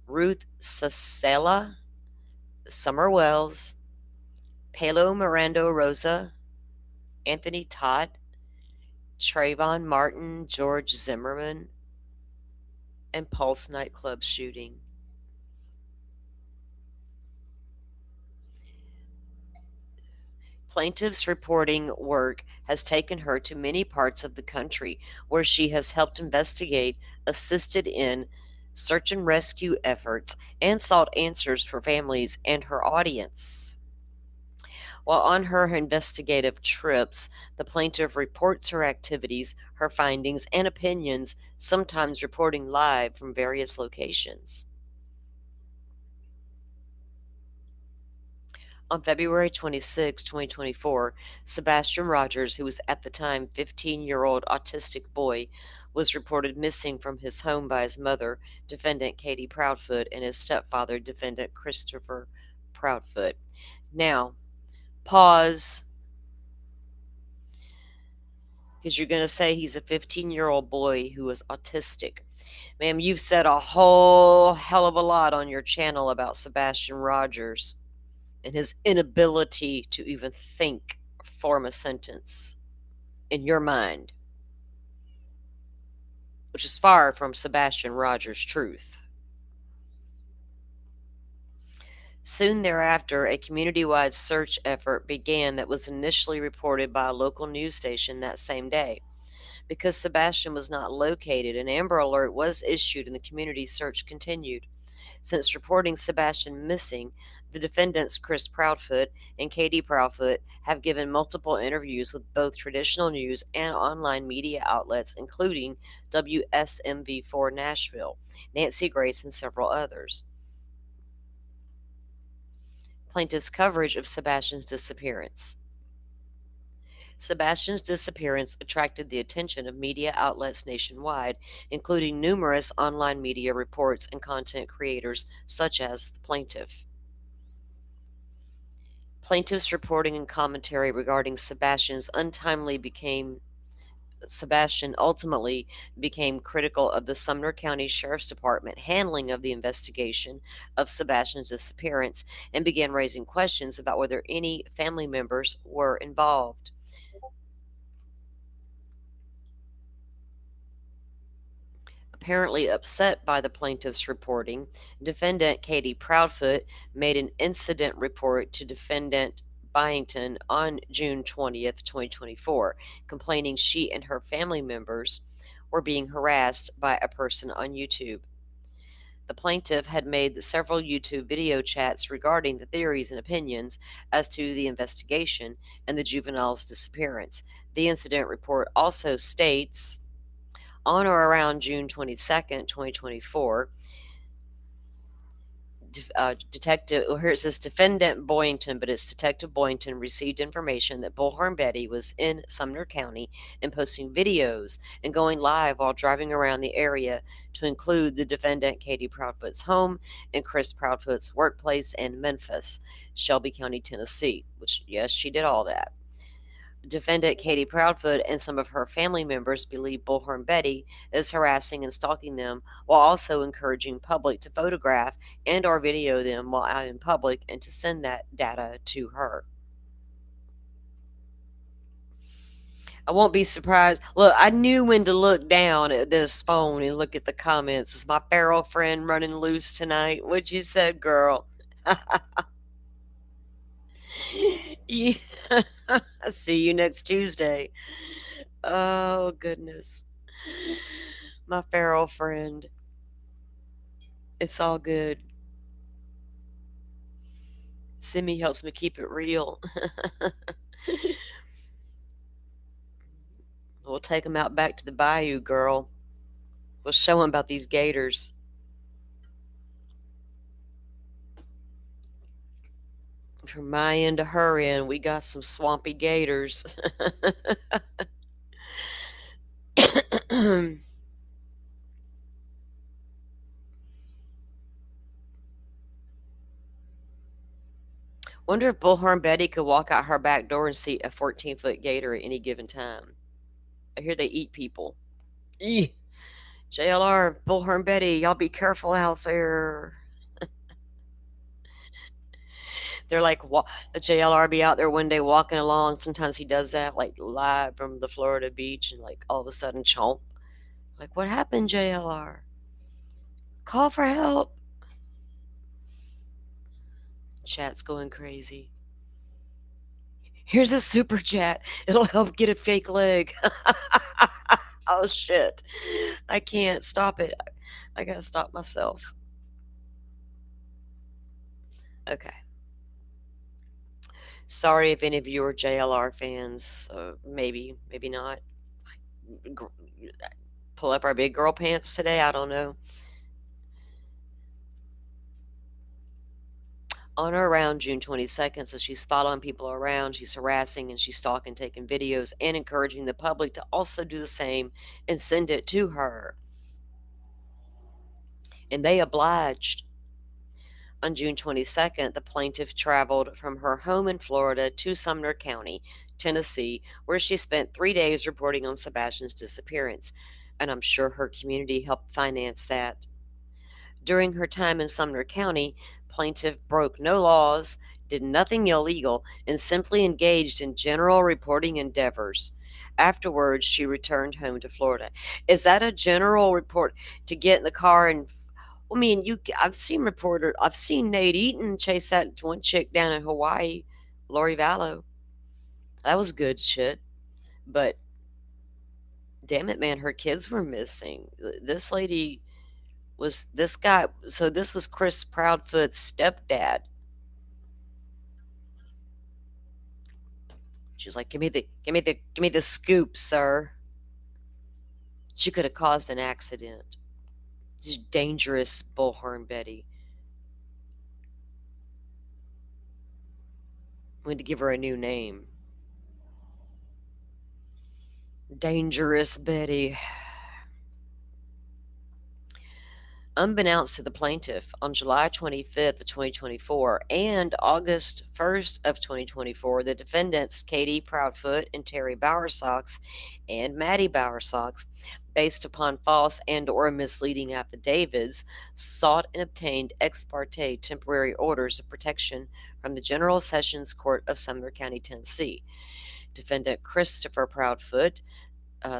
Ruth Sasela, Summer Wells, Palo Mirando Rosa, Anthony Todd, Trayvon Martin, George Zimmerman, and Pulse nightclub shooting. Plaintiff's reporting work has taken her to many parts of the country where she has helped investigate, assisted in search and rescue efforts, and sought answers for families and her audience. While on her investigative trips, the plaintiff reports her activities, her findings, and opinions, sometimes reporting live from various locations. On February 26, 2024, Sebastian Rogers, who was at the time 15-year-old autistic boy, was reported missing from his home by his mother, defendant Katie Proudfoot, and his stepfather, defendant Christopher Proudfoot. Now, pause, because you're going to say he's a 15-year-old boy who is autistic. Ma'am, you've said a whole hell of a lot on your channel about Sebastian Rogers and his inability to even think or form a sentence in your mind, which is far from Sebastian Rogers' truth. Soon thereafter, a community-wide search effort began that was initially reported by a local news station that same day. Because Sebastian was not located, an Amber Alert was issued and the community search continued. Since reporting Sebastian missing, the defendants Chris Proudfoot and Katie Proudfoot have given multiple interviews with both traditional news and online media outlets, including WSMV4 Nashville, Nancy Grace, and several others. Plaintiff's coverage of Sebastian's disappearance. Sebastian's disappearance attracted the attention of media outlets nationwide, including numerous online media reports and content creators such as the plaintiff. Plaintiff's reporting and commentary regarding Sebastian ultimately became critical of the Sumner County Sheriff's Department handling of the investigation of Sebastian's disappearance and began raising questions about whether any family members were involved. Apparently upset by the plaintiff's reporting, defendant Katie Proudfoot made an incident report to defendant Byington on June 20th, 2024, complaining she and her family members were being harassed by a person on YouTube. The plaintiff had made several YouTube video chats regarding the theories and opinions as to the investigation and the juvenile's disappearance. The incident report also states, on or around June 22nd, 2024, Detective, here it says Defendant Boynton, but it's Detective Boynton received information that Bullhorn Betty was in Sumner County and posting videos and going live while driving around the area, to include the defendant Katie Proudfoot's home and Chris Proudfoot's workplace in Memphis, Shelby County, Tennessee, which, yes, she did all that. Defendant Katie Proudfoot and some of her family members believe Bullhorn Betty is harassing and stalking them, while also encouraging public to photograph and or video them while out in public and to send that data to her. I won't be surprised. Look, I knew when to look down at this phone and look at the comments. Is my feral friend running loose tonight? What you said, girl? Yeah. See you next Tuesday. Oh, goodness. My feral friend. It's all good. Simi helps me keep it real. We'll take him out back to the bayou, girl. We'll show him about these gators. From my end to her end, we got some swampy gators. Wonder if Bullhorn Betty could walk out her back door and see a 14-foot gator at any given time. I hear they eat people. Eeh. JLR, Bullhorn Betty, y'all be careful out there. They're like, the JLR be out there one day walking along. Sometimes he does that, like live from the Florida beach, and like all of a sudden, chomp. Like, what happened, JLR? Call for help. Chat's going crazy. Here's a super chat. It'll help get a fake leg. Oh, shit. I can't stop it. I gotta stop myself. Okay. Sorry if any of you are JLR fans. Maybe not. Pull up our big girl pants today. I don't know. On or around June 22nd, so she's following people around, she's harassing and she's stalking, taking videos, and encouraging the public to also do the same and send it to her. And they obliged. On June 22nd, the plaintiff traveled from her home in Florida to Sumner County, Tennessee, where she spent 3 days reporting on Sebastian's disappearance. And I'm sure her community helped finance that. During her time in Sumner County, plaintiff broke no laws, did nothing illegal, and simply engaged in general reporting endeavors. Afterwards, she returned home to Florida. Is that a general report to get in the car and? I mean, I've seen Nate Eaton chase that one chick down in Hawaii, Lori Vallow. That was good shit. But damn it, man, her kids were missing. This lady was this guy. So this was Chris Proudfoot's stepdad. She's like, give me the scoop, sir. She could have caused an accident. She's dangerous, Bullhorn Betty. We had to give her a new name. Dangerous Betty. Unbeknownst to the plaintiff, on July 25th of 2024 and August 1st of 2024, the defendants Katie Proudfoot and Terry Bowersox and Maddie Bowersox, based upon false and or misleading affidavits, sought and obtained ex parte temporary orders of protection from the General Sessions Court of Sumner County, Tennessee. Defendant Christopher Proudfoot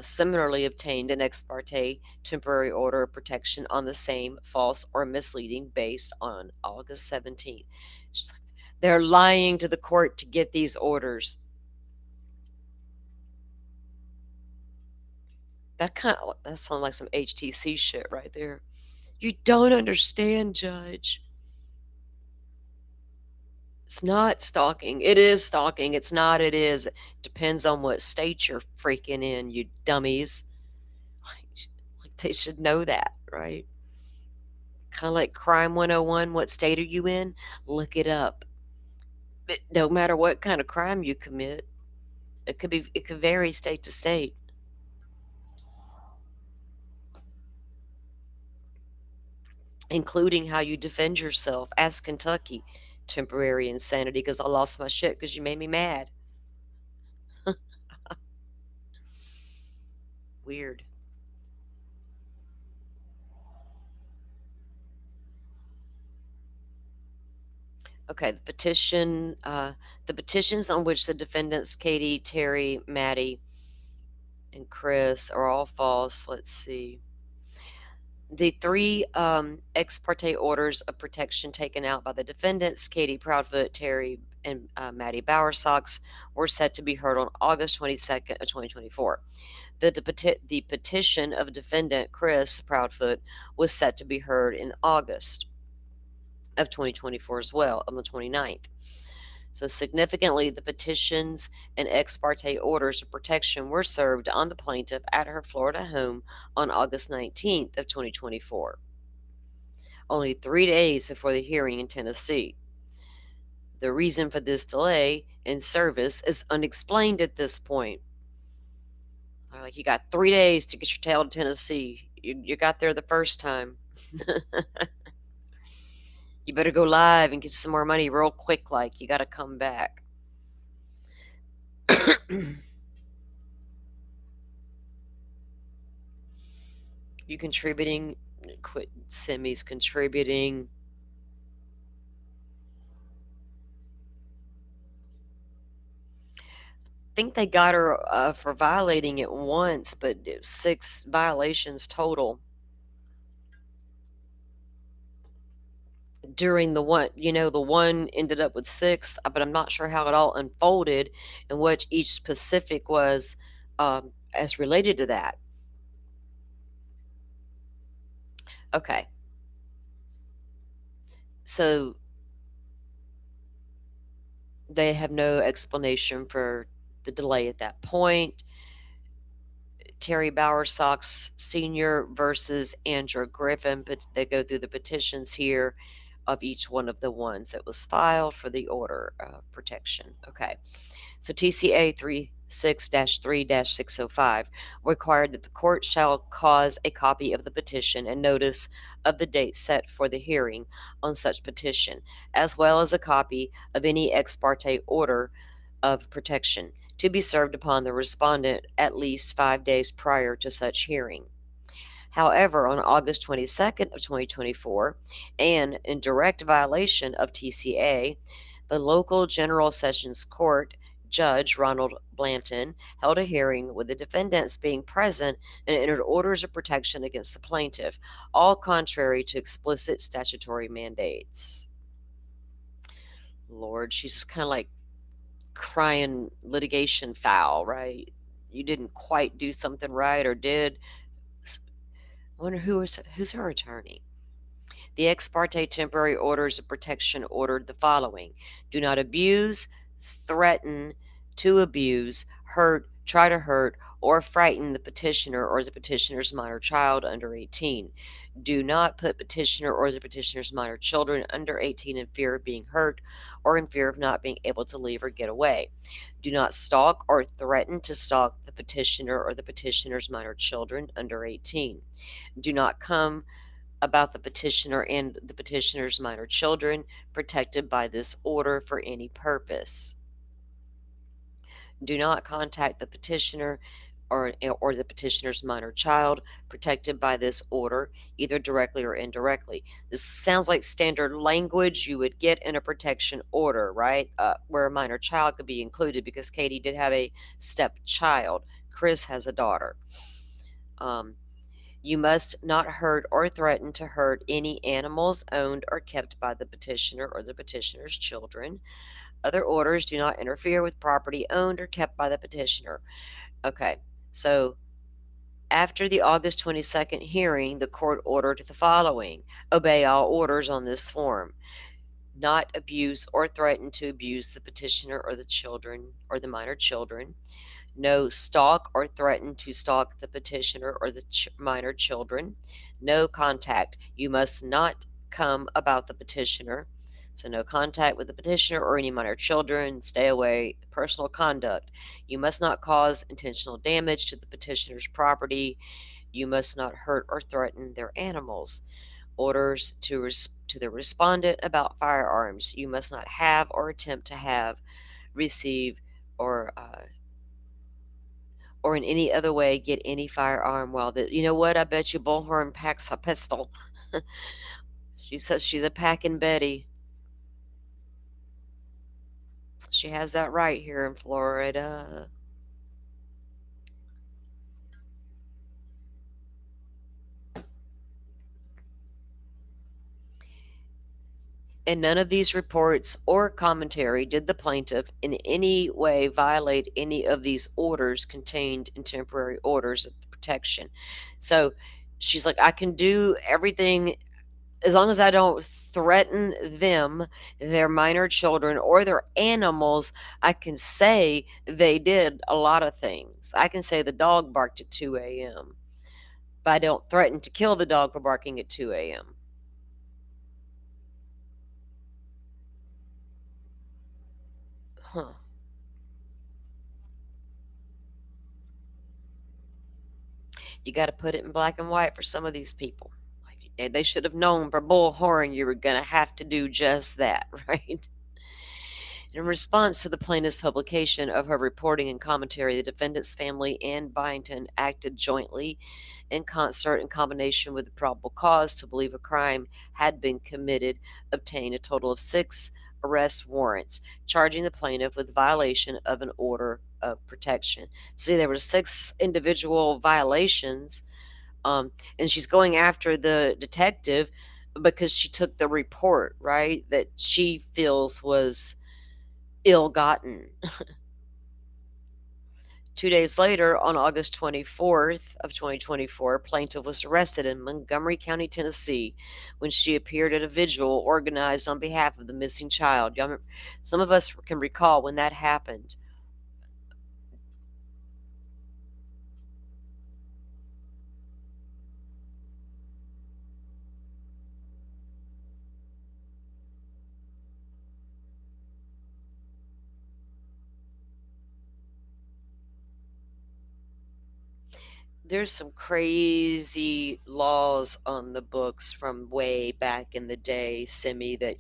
similarly obtained an ex parte temporary order of protection on the same false or misleading based on August 17th. She's like, they're lying to the court to get these orders. That sounds like some HTC shit right there. You don't understand, Judge. It's not stalking. It is stalking. It's not. It is. Depends on what state you're freaking in, you dummies. Like they should know that, right? Kind of like Crime 101, what state are you in? Look it up. No matter what kind of crime you commit, it could vary state to state. Including how you defend yourself. Ask Kentucky. Temporary insanity because I lost my shit because you made me mad. Weird. Okay, the petitions on which the defendants, Katie, Terry, Maddie, and Chris, are all false. Let's see. The three ex parte orders of protection taken out by the defendants, Katie Proudfoot, Terry, and Maddie Bowersox, were set to be heard on August 22nd of 2024. The petition of defendant Chris Proudfoot was set to be heard in August of 2024 as well, on the 29th. So significantly, the petitions and ex parte orders of protection were served on the plaintiff at her Florida home on August 19th of 2024, only 3 days before the hearing in Tennessee. The reason for this delay in service is unexplained at this point. Like, you got 3 days to get your tail to Tennessee. You got there the first time. You better go live and get some more money real quick, like, you got to come back. You contributing? Quit Simi's contributing. I think they got her for violating it once, but 6 violations total. During the one, the one ended up with 6, but I'm not sure how it all unfolded and what each specific was as related to that. Okay. So they have no explanation for the delay at that point. Terry Bowersox Sr. versus Andrew Griffin, but they go through the petitions here of each one of the ones that was filed for the order of protection. Okay. So TCA 36-3-605 required that the court shall cause a copy of the petition and notice of the date set for the hearing on such petition, as well as a copy of any ex parte order of protection to be served upon the respondent at least 5 days prior to such hearing. However, on August 22nd of 2024, and in direct violation of TCA, the local General Sessions Court Judge Ronald Blanton held a hearing with the defendants being present and entered orders of protection against the plaintiff, all contrary to explicit statutory mandates. Lord, she's just kind of like crying litigation foul, right? You didn't quite do something right, or did. I wonder who's her attorney. The ex parte temporary orders of protection ordered the following: do not abuse, threaten to abuse, hurt, try to hurt, or frighten the petitioner or the petitioner's minor child under 18. Do not put petitioner or the petitioner's minor children under 18 in fear of being hurt or in fear of not being able to leave or get away. Do not stalk or threaten to stalk the petitioner or the petitioner's minor children under 18. Do not come about the petitioner and the petitioner's minor children protected by this order for any purpose. Do not contact the petitioner or the petitioner's minor child protected by this order, either directly or indirectly. This sounds like standard language you would get in a protection order, right? Where a minor child could be included, because Katie did have a stepchild. Chris has a daughter. You must not hurt or threaten to hurt any animals owned or kept by the petitioner or the petitioner's children. Other orders do not interfere with property owned or kept by the petitioner. Okay, so after the August 22nd hearing, the court ordered the following: obey all orders on this form. not abuse or threaten to abuse the petitioner or the children or the minor children. No stalk or threaten to stalk the petitioner or the minor children. No contact. You must not come about the petitioner. So, no contact with the petitioner or any minor children. Stay away. Personal conduct. You must not cause intentional damage to the petitioner's property. You must not hurt or threaten their animals. Orders to the respondent about firearms. You must not have or attempt to have, receive, or in any other way get any firearm while you know what? I bet you Bullhorn packs a pistol. She says she's a packing Betty. She has that right here in Florida. In none of these reports or commentary did the plaintiff in any way violate any of these orders contained in temporary orders of protection. So she's like, I can do everything as long as I don't threaten them, their minor children, or their animals. I can say they did a lot of things. I can say the dog barked at 2 a.m., but I don't threaten to kill the dog for barking at 2 a.m. Huh. You got to put it in black and white for some of these people. Like, they should have known for Bullhorn you were going to have to do just that, right? In response to the plaintiff's publication of her reporting and commentary, the defendant's family and Byington acted jointly, in concert, in combination with the probable cause to believe a crime had been committed, obtained a total of 6 arrest warrants, charging the plaintiff with violation of an order of protection. See, there were 6 individual violations, and she's going after the detective because she took the report, right, that she feels was ill-gotten. 2 days later, on August 24th of 2024, plaintiff was arrested in Montgomery County, Tennessee, when she appeared at a vigil organized on behalf of the missing child. Some of us can recall when that happened. There's some crazy laws on the books from way back in the day, Simi, that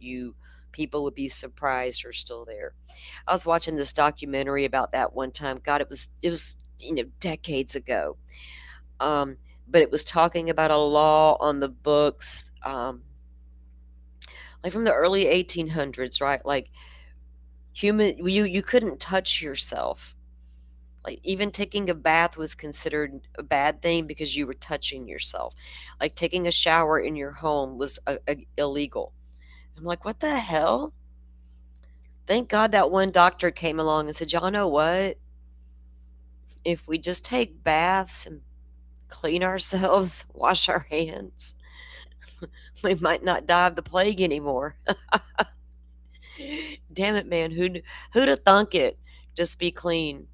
people would be surprised are still there. I was watching this documentary about that one time. God, it was decades ago. But it was talking about a law on the books, like from the early 1800s, right? Like you couldn't touch yourself. Like, even taking a bath was considered a bad thing because you were touching yourself. Like, taking a shower in your home was illegal. I'm like, what the hell? Thank God that one doctor came along and said, y'all know what? If we just take baths and clean ourselves, wash our hands, we might not die of the plague anymore. Damn it, man. Who'd have thunk it? Just be clean.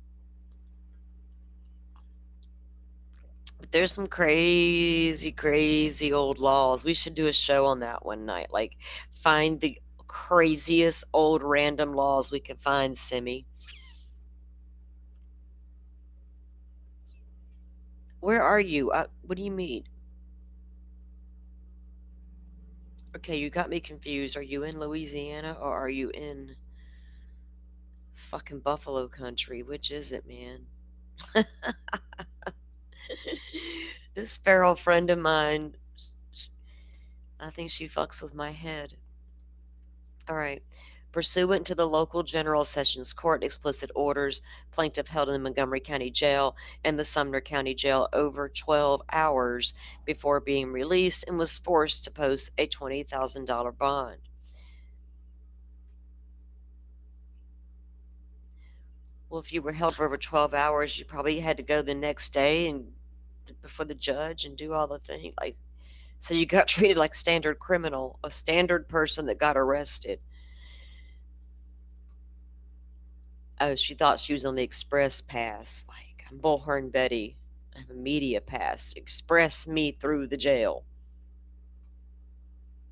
There's some crazy, crazy old laws. We should do a show on that one night. Like, find the craziest old random laws we can find, Simi. Where are you? What do you mean? Okay, you got me confused. Are you in Louisiana or are you in fucking Buffalo country? Which is it, man? This feral friend of mine, I think she fucks with my head. All right. Pursuant to the local General Sessions Court explicit orders, plaintiff held in the Montgomery County Jail and the Sumner County Jail over 12 hours before being released and was forced to post a $20,000 bond. Well, if you were held for over 12 hours, you probably had to go the next day and before the judge and do all the things. Like, so you got treated like a standard criminal, a standard person that got arrested. Oh, she thought she was on the express pass. Like, I'm Bullhorn Betty. I have a media pass. Express me through the jail.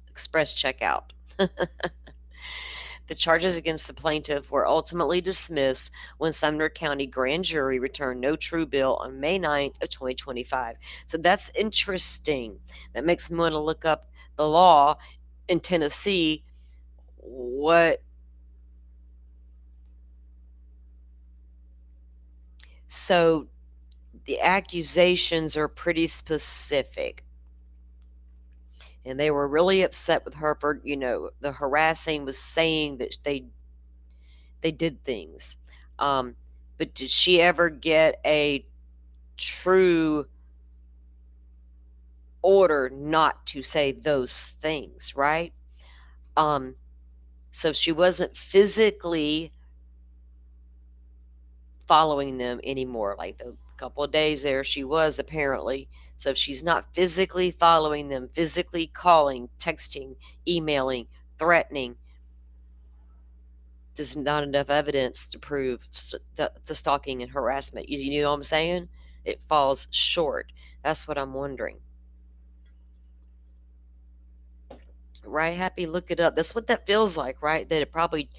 Express checkout. The charges against the plaintiff were ultimately dismissed when Sumner County grand jury returned no true bill on May 9th of 2025. So that's interesting. That makes me want to look up the law in Tennessee. What? So the accusations are pretty specific. And they were really upset with her for, the harassing was saying that they did things. But did she ever get a true order not to say those things, right? So she wasn't physically following them anymore. Like the couple of days there, she was apparently. So if she's not physically following them, physically calling, texting, emailing, threatening, there's not enough evidence to prove the stalking and harassment. You know what I'm saying? It falls short. That's what I'm wondering. Right, Happy? Look it up. That's what that feels like, right? That it probably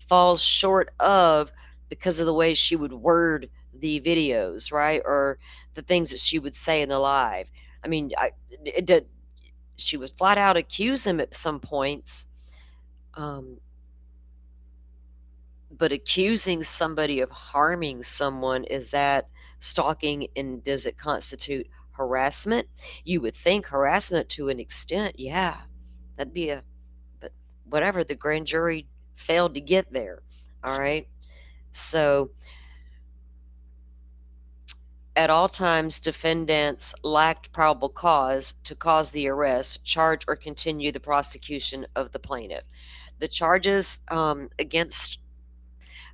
falls short of because of the way she would word the videos, right? Or the things that she would say in the live. I mean, it did. She would flat out accuse him at some points. But accusing somebody of harming someone, is that stalking, and does it constitute harassment? You would think harassment to an extent, yeah. That'd be but whatever, the grand jury failed to get there. All right. So at all times, defendants lacked probable cause to cause the arrest, charge, or continue the prosecution of the plaintiff. The charges against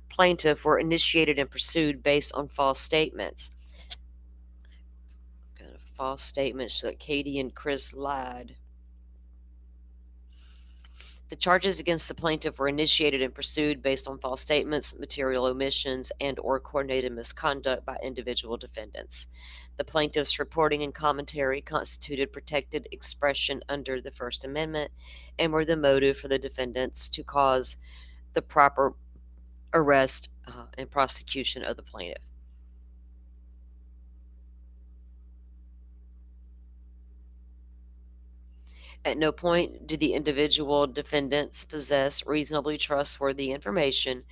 plaintiff were initiated and pursued based on false statements. False statements that Katie and Chris lied. The charges against the plaintiff were initiated and pursued based on false statements, material omissions, and/or coordinated misconduct by individual defendants. The plaintiff's reporting and commentary constituted protected expression under the First Amendment and were the motive for the defendants to cause the proper arrest and prosecution of the plaintiff. At no point did the individual defendants possess reasonably trustworthy information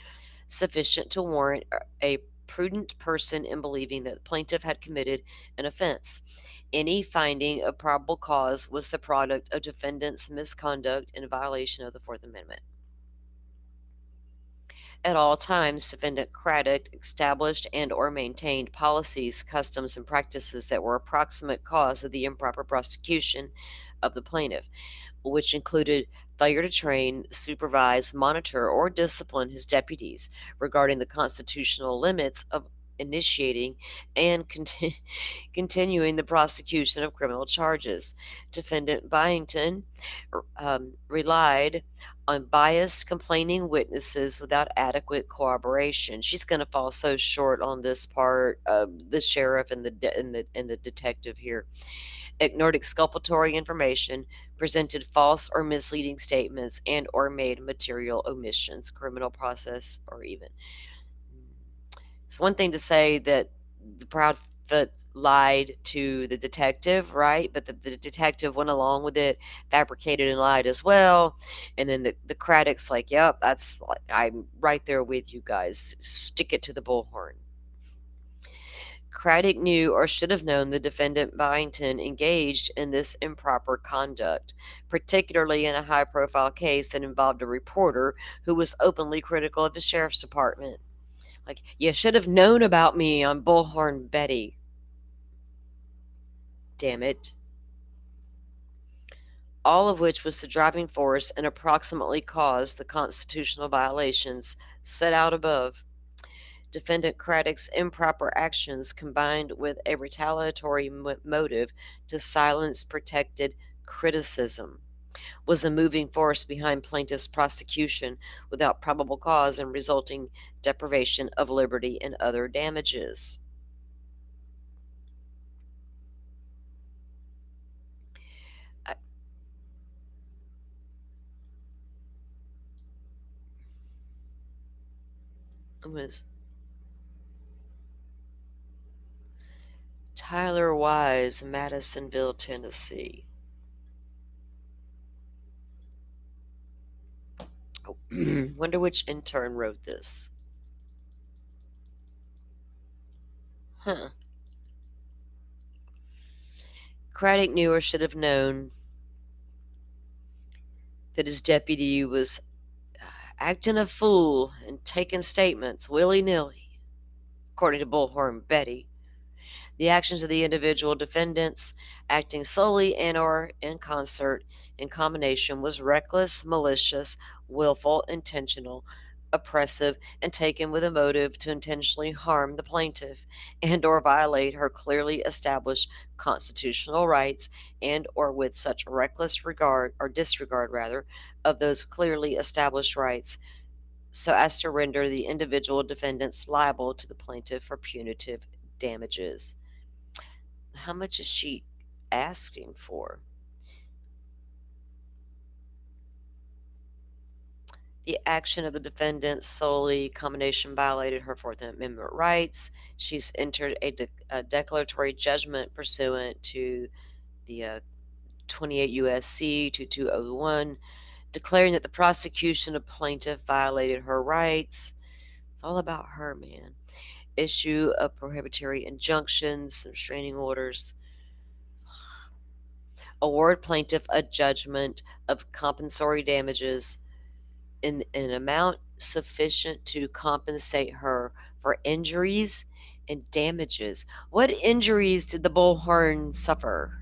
sufficient to warrant a prudent person in believing that the plaintiff had committed an offense. Any finding of probable cause was the product of defendant's misconduct in violation of the Fourth Amendment. At all times, defendant Craddock established and/or maintained policies, customs, and practices that were a proximate cause of the improper prosecution of the plaintiff, which included failure to train, supervise, monitor, or discipline his deputies regarding the constitutional limits of initiating and continuing the prosecution of criminal charges. Defendant Byington relied on biased, complaining witnesses without adequate corroboration. She's going to fall so short on this part. The sheriff and the detective here ignored exculpatory information, presented false or misleading statements, and/or made material omissions, criminal process, or even. It's one thing to say that the Proudfoot lied to the detective, right? But the detective went along with it, fabricated and lied as well. And then the Craddock's like, yep, that's like, I'm right there with you guys. Stick it to the bullhorn. Craddock knew or should have known the defendant Byington engaged in this improper conduct, particularly in a high-profile case that involved a reporter who was openly critical of the sheriff's department. Like, you should have known about me on Bullhorn Betty. Damn it. All of which was the driving force and approximately caused the constitutional violations set out above. Defendant Craddock's improper actions combined with a retaliatory motive to silence protected criticism. was a moving force behind plaintiff's prosecution without probable cause and resulting deprivation of liberty and other damages. It was Tyler Wise, Madisonville, Tennessee. Oh, wonder which intern wrote this. Huh. Craddock knew or should have known that his deputy was acting a fool and taking statements willy-nilly, according to Bullhorn Betty. The actions of the individual defendants, acting solely and or in concert, in combination, was reckless, malicious, willful, intentional, oppressive, and taken with a motive to intentionally harm the plaintiff and or violate her clearly established constitutional rights, and or with such reckless regard or disregard rather of those clearly established rights so as to render the individual defendants liable to the plaintiff for punitive damages. How much is she asking for? The action of the defendant solely combination violated her Fourth Amendment rights. She's entered a declaratory judgment pursuant to the 28 U.S.C. 2201, declaring that the prosecution of plaintiff violated her rights. It's all about her, man. Issue of prohibitory injunctions, restraining orders. Award plaintiff a judgment of compensatory damages in an amount sufficient to compensate her for injuries and damages. What injuries did the Bullhorn suffer?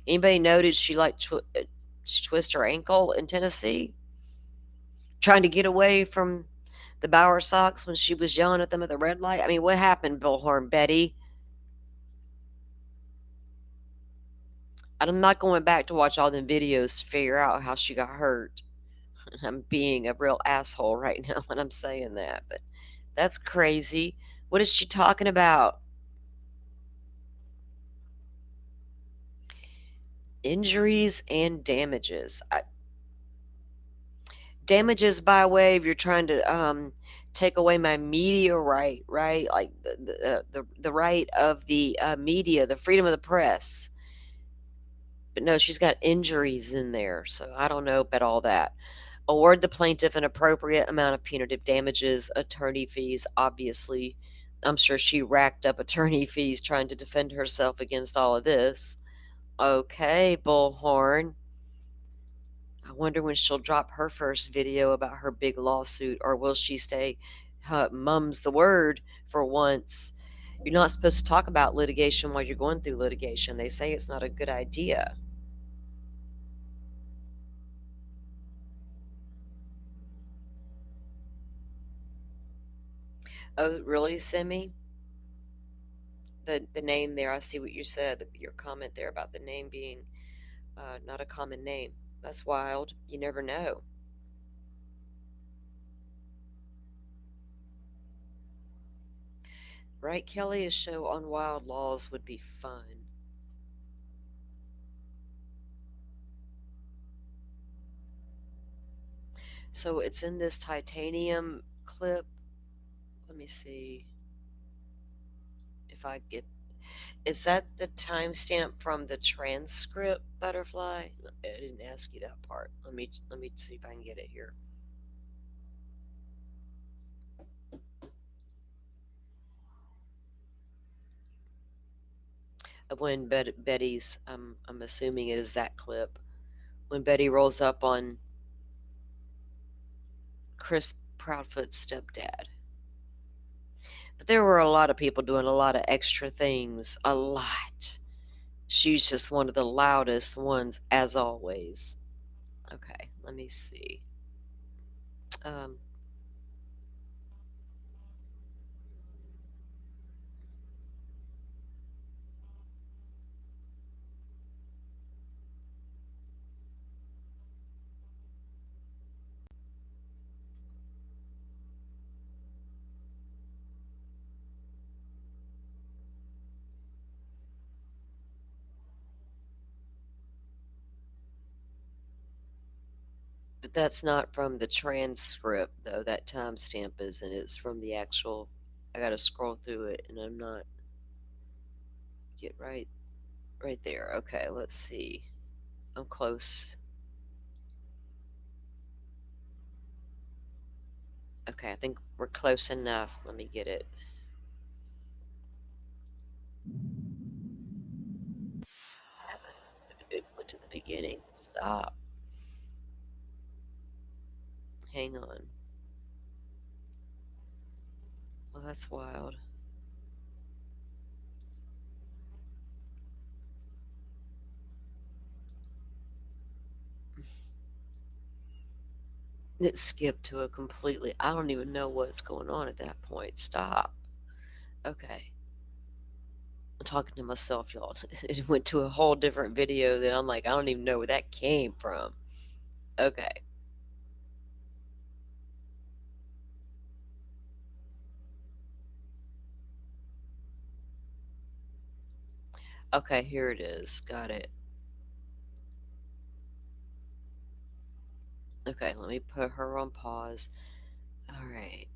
Anybody noticed she twist her ankle in Tennessee, trying to get away from the Bower Sox when she was yelling at them at the red light? I mean, what happened, Bullhorn Betty? I'm not going back to watch all them videos to figure out how she got hurt. I'm being a real asshole right now when I'm saying that, but that's crazy. What is she talking about? Injuries and damages. Damages by way of you're trying to take away my media right? Like the right of the media, the freedom of the press. But no, she's got injuries in there, so I don't know about all that. Award the plaintiff an appropriate amount of punitive damages, attorney fees, obviously. I'm sure she racked up attorney fees trying to defend herself against all of this. Okay, Bullhorn. I wonder when she'll drop her first video about her big lawsuit, or will she stay mum's the word for once? You're not supposed to talk about litigation while you're going through litigation. They say it's not a good idea. Oh, really, Simi? The name there, I see what you said, your comment there about the name being not a common name. That's wild. You never know. Right, Kelly? A show on wild laws would be fun. So it's in this titanium clip. Let me see if I get. Is that the timestamp from the transcript, Butterfly? I didn't ask you that part. Let me see if I can get it here. When Betty's, I'm assuming it is that clip. When Betty rolls up on Chris Proudfoot's stepdad. But there were a lot of people doing a lot of extra things. A lot. She's just one of the loudest ones, as always. Okay, let me see. Um, But that's not from the transcript, though. That timestamp isn't. It's from the actual. I gotta scroll through it, and I'm not. Get right there. Okay, let's see. I'm close. Okay, I think we're close enough. Let me get it. It went to the beginning. Stop. Hang on. Well, that's wild. It skipped to a completely. I don't even know what's going on at that point. Stop. Okay. I'm talking to myself, y'all. It went to a whole different video that I'm like, I don't even know where that came from. Okay. Okay, here it is. Got it. Okay, let me put her on pause. All right.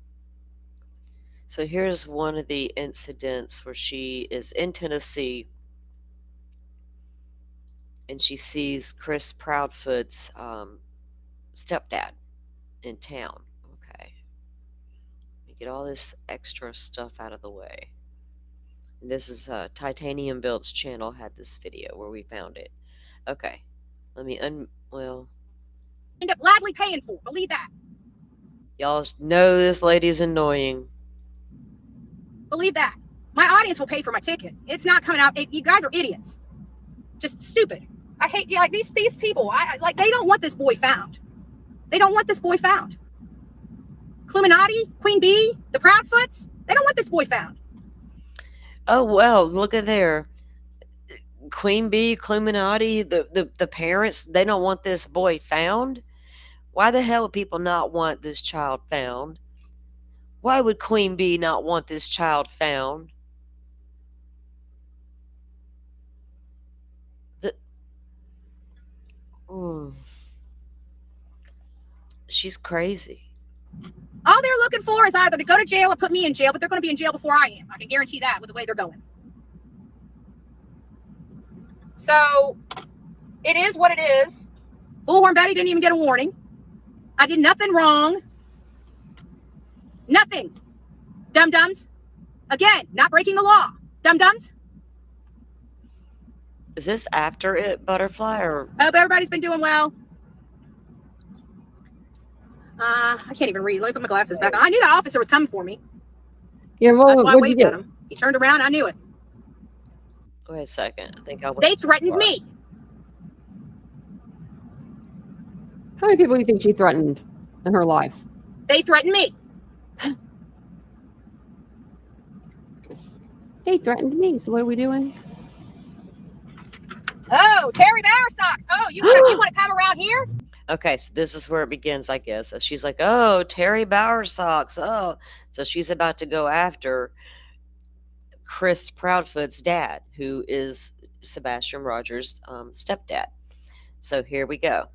So here's one of the incidents where she is in Tennessee and she sees Chris Proudfoot's stepdad in town. Okay. Let me get all this extra stuff out of the way. And this is Titanium Built's channel had this video where we found it. Okay. Let me well. End up gladly paying for. Believe that. Y'all know this lady's annoying. Believe that. My audience will pay for my ticket. It's not coming out. You guys are idiots. Just stupid. I hate like these people. Like they don't want this boy found. They don't want this boy found. Cluminati, Queen Bee, the Proudfoots. They don't want this boy found. Oh well, look at there. Queen Bee, Cluminati, the parents, they don't want this boy found. Why the hell would people not want this child found? Why would Queen Bee not want this child found? She's crazy. All they're looking for is either to go to jail or put me in jail, but they're going to be in jail before I am. I can guarantee that with the way they're going. So it is what it is. Bullhorn Betty didn't even get a warning. I did nothing wrong. Nothing. Dum-dums. Again, not breaking the law. Dum-dums. Is this after it, Butterfly, or? Hope everybody's been doing well. I can't even read. Let me put my glasses back on. I knew that officer was coming for me. Yeah, well, that's why I what'd you waved at get? him. He turned around. I knew it. Wait a second. I think I went They too threatened far. me. How many people do you think she threatened in her life? They threatened me. They threatened me. So what are we doing? Oh, Terry Bowersox. Oh, you want to come around here? Okay, so this is where it begins, I guess. So she's like, oh, Terry Bowersox. Oh, so she's about to go after Chris Proudfoot's dad, who is Sebastian Rogers' stepdad. So here we go.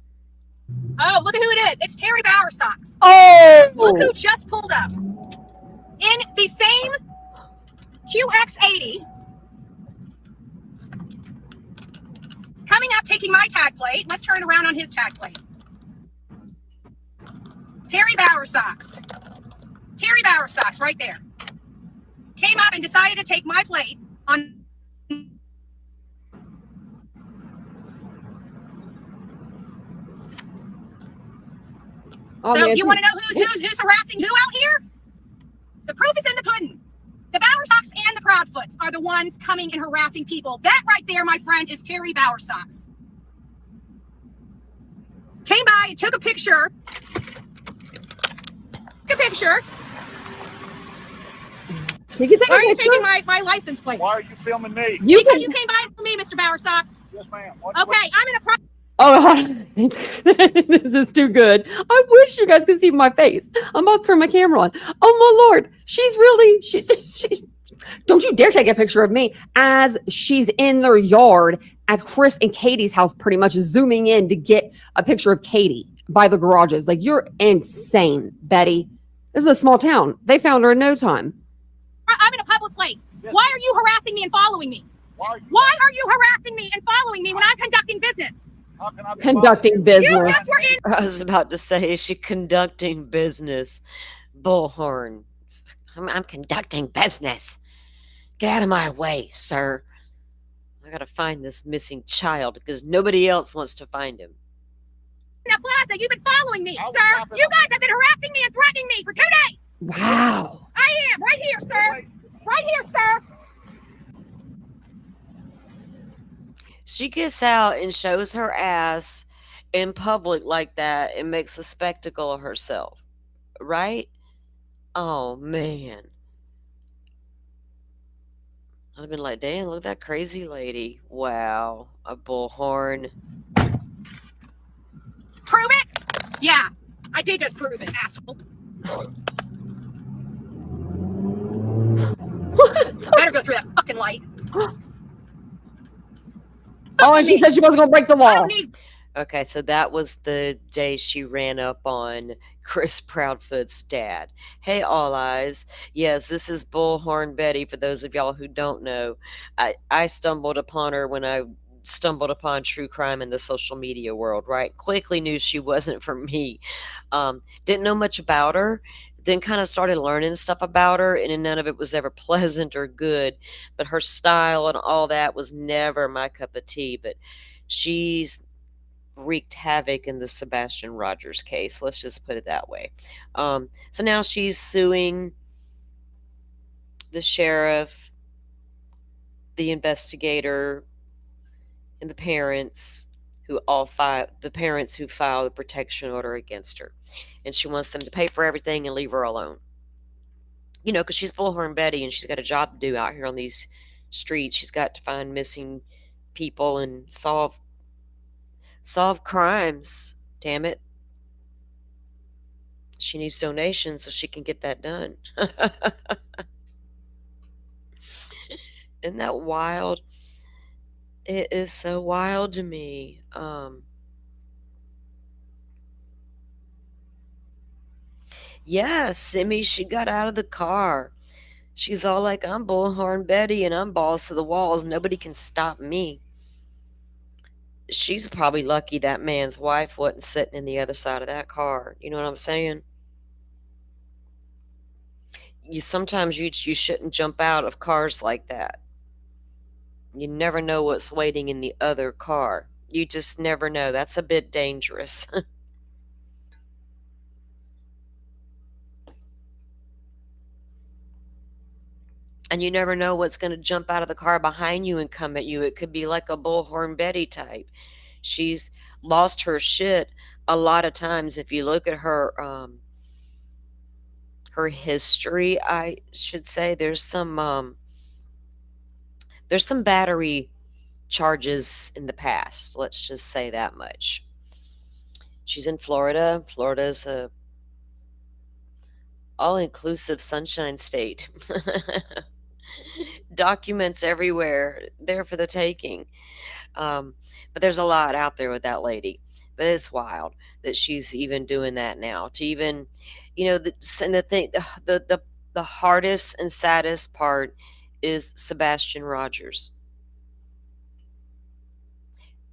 Oh, look at who it is. It's Terry Bowersox. Oh! Look who just pulled up. In the same QX80. Coming up, taking my tag plate. Let's turn around on his tag plate. Terry Bowersox. Terry Bowersox right there. Came up and decided to take my plate on. Oh, So man, you want to know who's harassing who out here? The proof is in the pudding. The Bowersox and the Proudfoots are the ones coming and harassing people. That right there, my friend, is Terry Bowersox. Came by and took a picture. Why are you taking my license plate? Why are you filming me? Because you came by for me, Mr. Bowersox. Yes, ma'am. Okay, I'm in a Oh, this is too good. I wish you guys could see my face. I'm about to turn my camera on. Oh my Lord. She's don't you dare take a picture of me as she's in their yard at Chris and Katie's house, pretty much zooming in to get a picture of Katie. by the garages. Like, you're insane, Betty. This is a small town. They found her in no time. I'm in a public place. Why are you harassing me and following me? Why are you harassing me and following me when I'm conducting business? Conducting You business. just were in. I was about to say, is she conducting business? Bullhorn. I'm conducting business. Get out of my way, sir. I gotta find this missing child because nobody else wants to find him. In the plaza, you've been following me, sir. You guys have been harassing me and threatening me for 2 days. Wow. I am right here, sir. Right here, sir. She gets out and shows her ass in public like that and makes a spectacle of herself, right? Oh, man. I'd have been like, damn, look at that crazy lady. Wow, a bullhorn. Prove it? Yeah, I did just prove it, asshole. Better go through that fucking light. Oh, and she said she wasn't going to break the I wall. don't need. Okay, so that was the day she ran up on Chris Proudfoot's dad. Hey, all eyes. Yes, this is Bullhorn Betty, for those of y'all who don't know. I stumbled upon her when I stumbled upon true crime in the social media world, right? Quickly knew she wasn't for me. Didn't know much about her. Then kind of started learning stuff about her, and none of it was ever pleasant or good. But her style and all that was never my cup of tea. But she's wreaked havoc in the Sebastian Rogers case. Let's just put it that way. So now she's suing the sheriff, the investigator, and the parents who filed the protection order against her. And she wants them to pay for everything and leave her alone. You know, because she's Bullhorn Betty and she's got a job to do out here on these streets. She's got to find missing people and solve crimes. Damn it. She needs donations so she can get that done. Isn't that wild? It is so wild to me. Yeah, Simi, she got out of the car. She's all like, I'm Bullhorn Betty and I'm boss of the walls. Nobody can stop me. She's probably lucky that man's wife wasn't sitting in the other side of that car. You know what I'm saying? Sometimes you shouldn't jump out of cars like that. You never know what's waiting in the other car. You just never know. That's a bit dangerous. And you never know what's going to jump out of the car behind you and come at you. It could be like a Bullhorn Betty type. She's lost her shit a lot of times. If you look at her history, I should say, there's some battery charges in the past. Let's just say that much. She's in Florida. Florida's a all-inclusive sunshine state. Documents everywhere, there for the taking. But there's a lot out there with that lady. But it's wild that she's even doing that now. To even, the hardest and saddest part is Sebastian Rogers.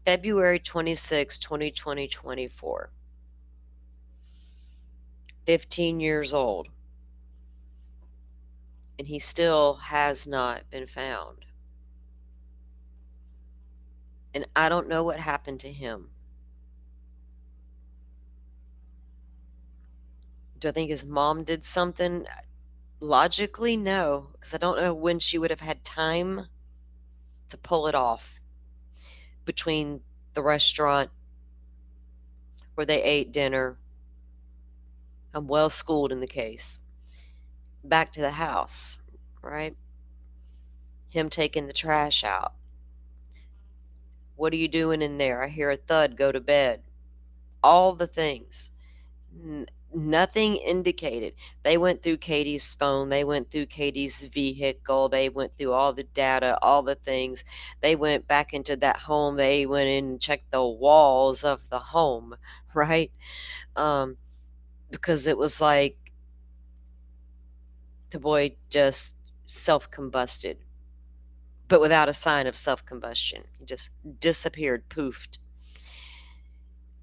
February 26, 2024. 15 years old. And he still has not been found. And I don't know what happened to him. Do I think his mom did something? Logically, no, because I don't know when she would have had time to pull it off between the restaurant where they ate dinner. I'm well schooled in the case. Back to the house, right? Him taking the trash out. What are you doing in there? I hear a thud, go to bed. All the things. Nothing indicated. They went through Katie's phone. They went through Katie's vehicle. They went through all the data, all the things. They went back into that home. They went in and checked the walls of the home, right? Because it was like the boy just self-combusted, but without a sign of self-combustion. He just disappeared, poofed.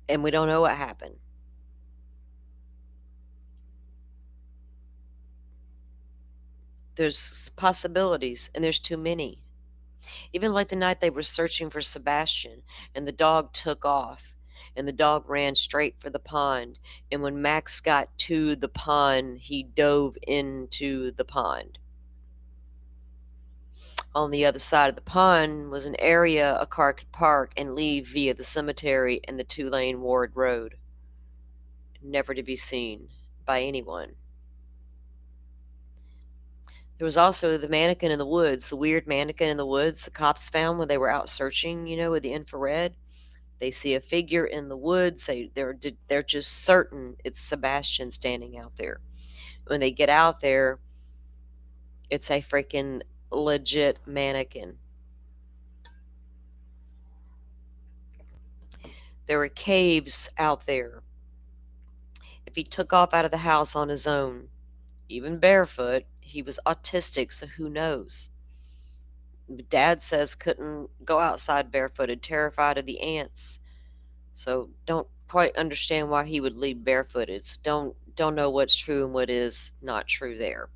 And we don't know what happened. There's possibilities, and there's too many. Even like the night they were searching for Sebastian, and the dog took off, and the dog ran straight for the pond. And when Max got to the pond, he dove into the pond. On the other side of the pond was an area a car could park and leave via the cemetery and the 2-lane Ward Road, never to be seen by anyone. There was also the mannequin in the woods, the weird mannequin in the woods the cops found when they were out searching, with the infrared. They see a figure in the woods. They're just certain it's Sebastian standing out there. When they get out there, it's a freaking legit mannequin. There were caves out there. If he took off out of the house on his own, even barefoot, he was autistic, so who knows? Dad says couldn't go outside barefooted, terrified of the ants. So don't quite understand why he would leave barefooted. So don't know what's true and what is not true there.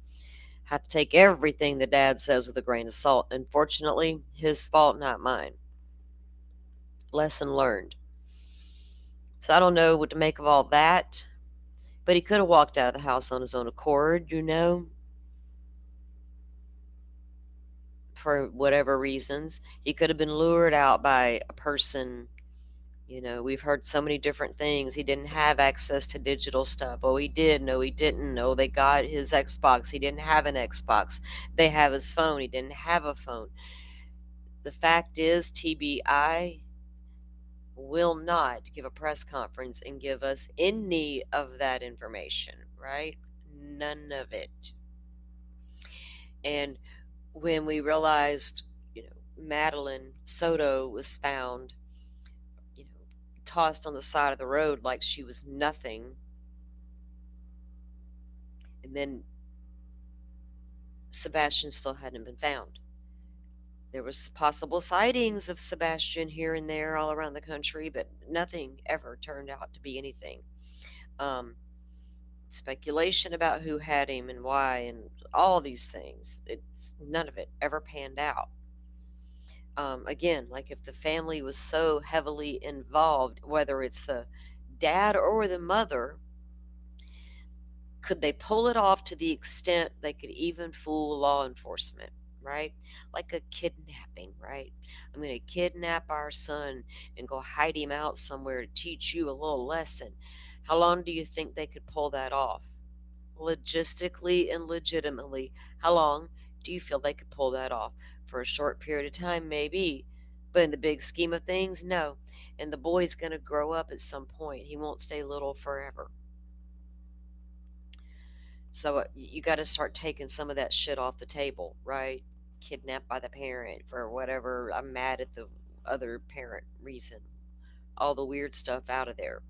Have to take everything the dad says with a grain of salt. Unfortunately, his fault, not mine. Lesson learned. So I don't know what to make of all that. But he could have walked out of the house on his own accord, for whatever reasons. He could have been lured out by a person. We've heard so many different things. He didn't have access to digital stuff. Oh, he did. No, he didn't. No, they got his Xbox. He didn't have an Xbox. They have his phone. He didn't have a phone. The fact is, TBI will not give a press conference and give us any of that information, right? None of it. And when we realized, Madeline Soto was found, tossed on the side of the road like she was nothing, and then Sebastian still hadn't been found. There was possible sightings of Sebastian here and there all around the country, but nothing ever turned out to be anything. Speculation about who had him and why and all these things, none of it ever panned out. Again, like if the family was so heavily involved, whether it's the dad or the mother, could they pull it off to the extent they could even fool law enforcement, right? Like a kidnapping, right? I'm going to kidnap our son and go hide him out somewhere to teach you a little lesson. How long do you think they could pull that off? Logistically and legitimately, how long do you feel they could pull that off? For a short period of time, maybe. But in the big scheme of things, no. And the boy's going to grow up at some point. He won't stay little forever. So you got to start taking some of that shit off the table, right? Kidnapped by the parent for whatever, I'm mad at the other parent reason. All the weird stuff out of there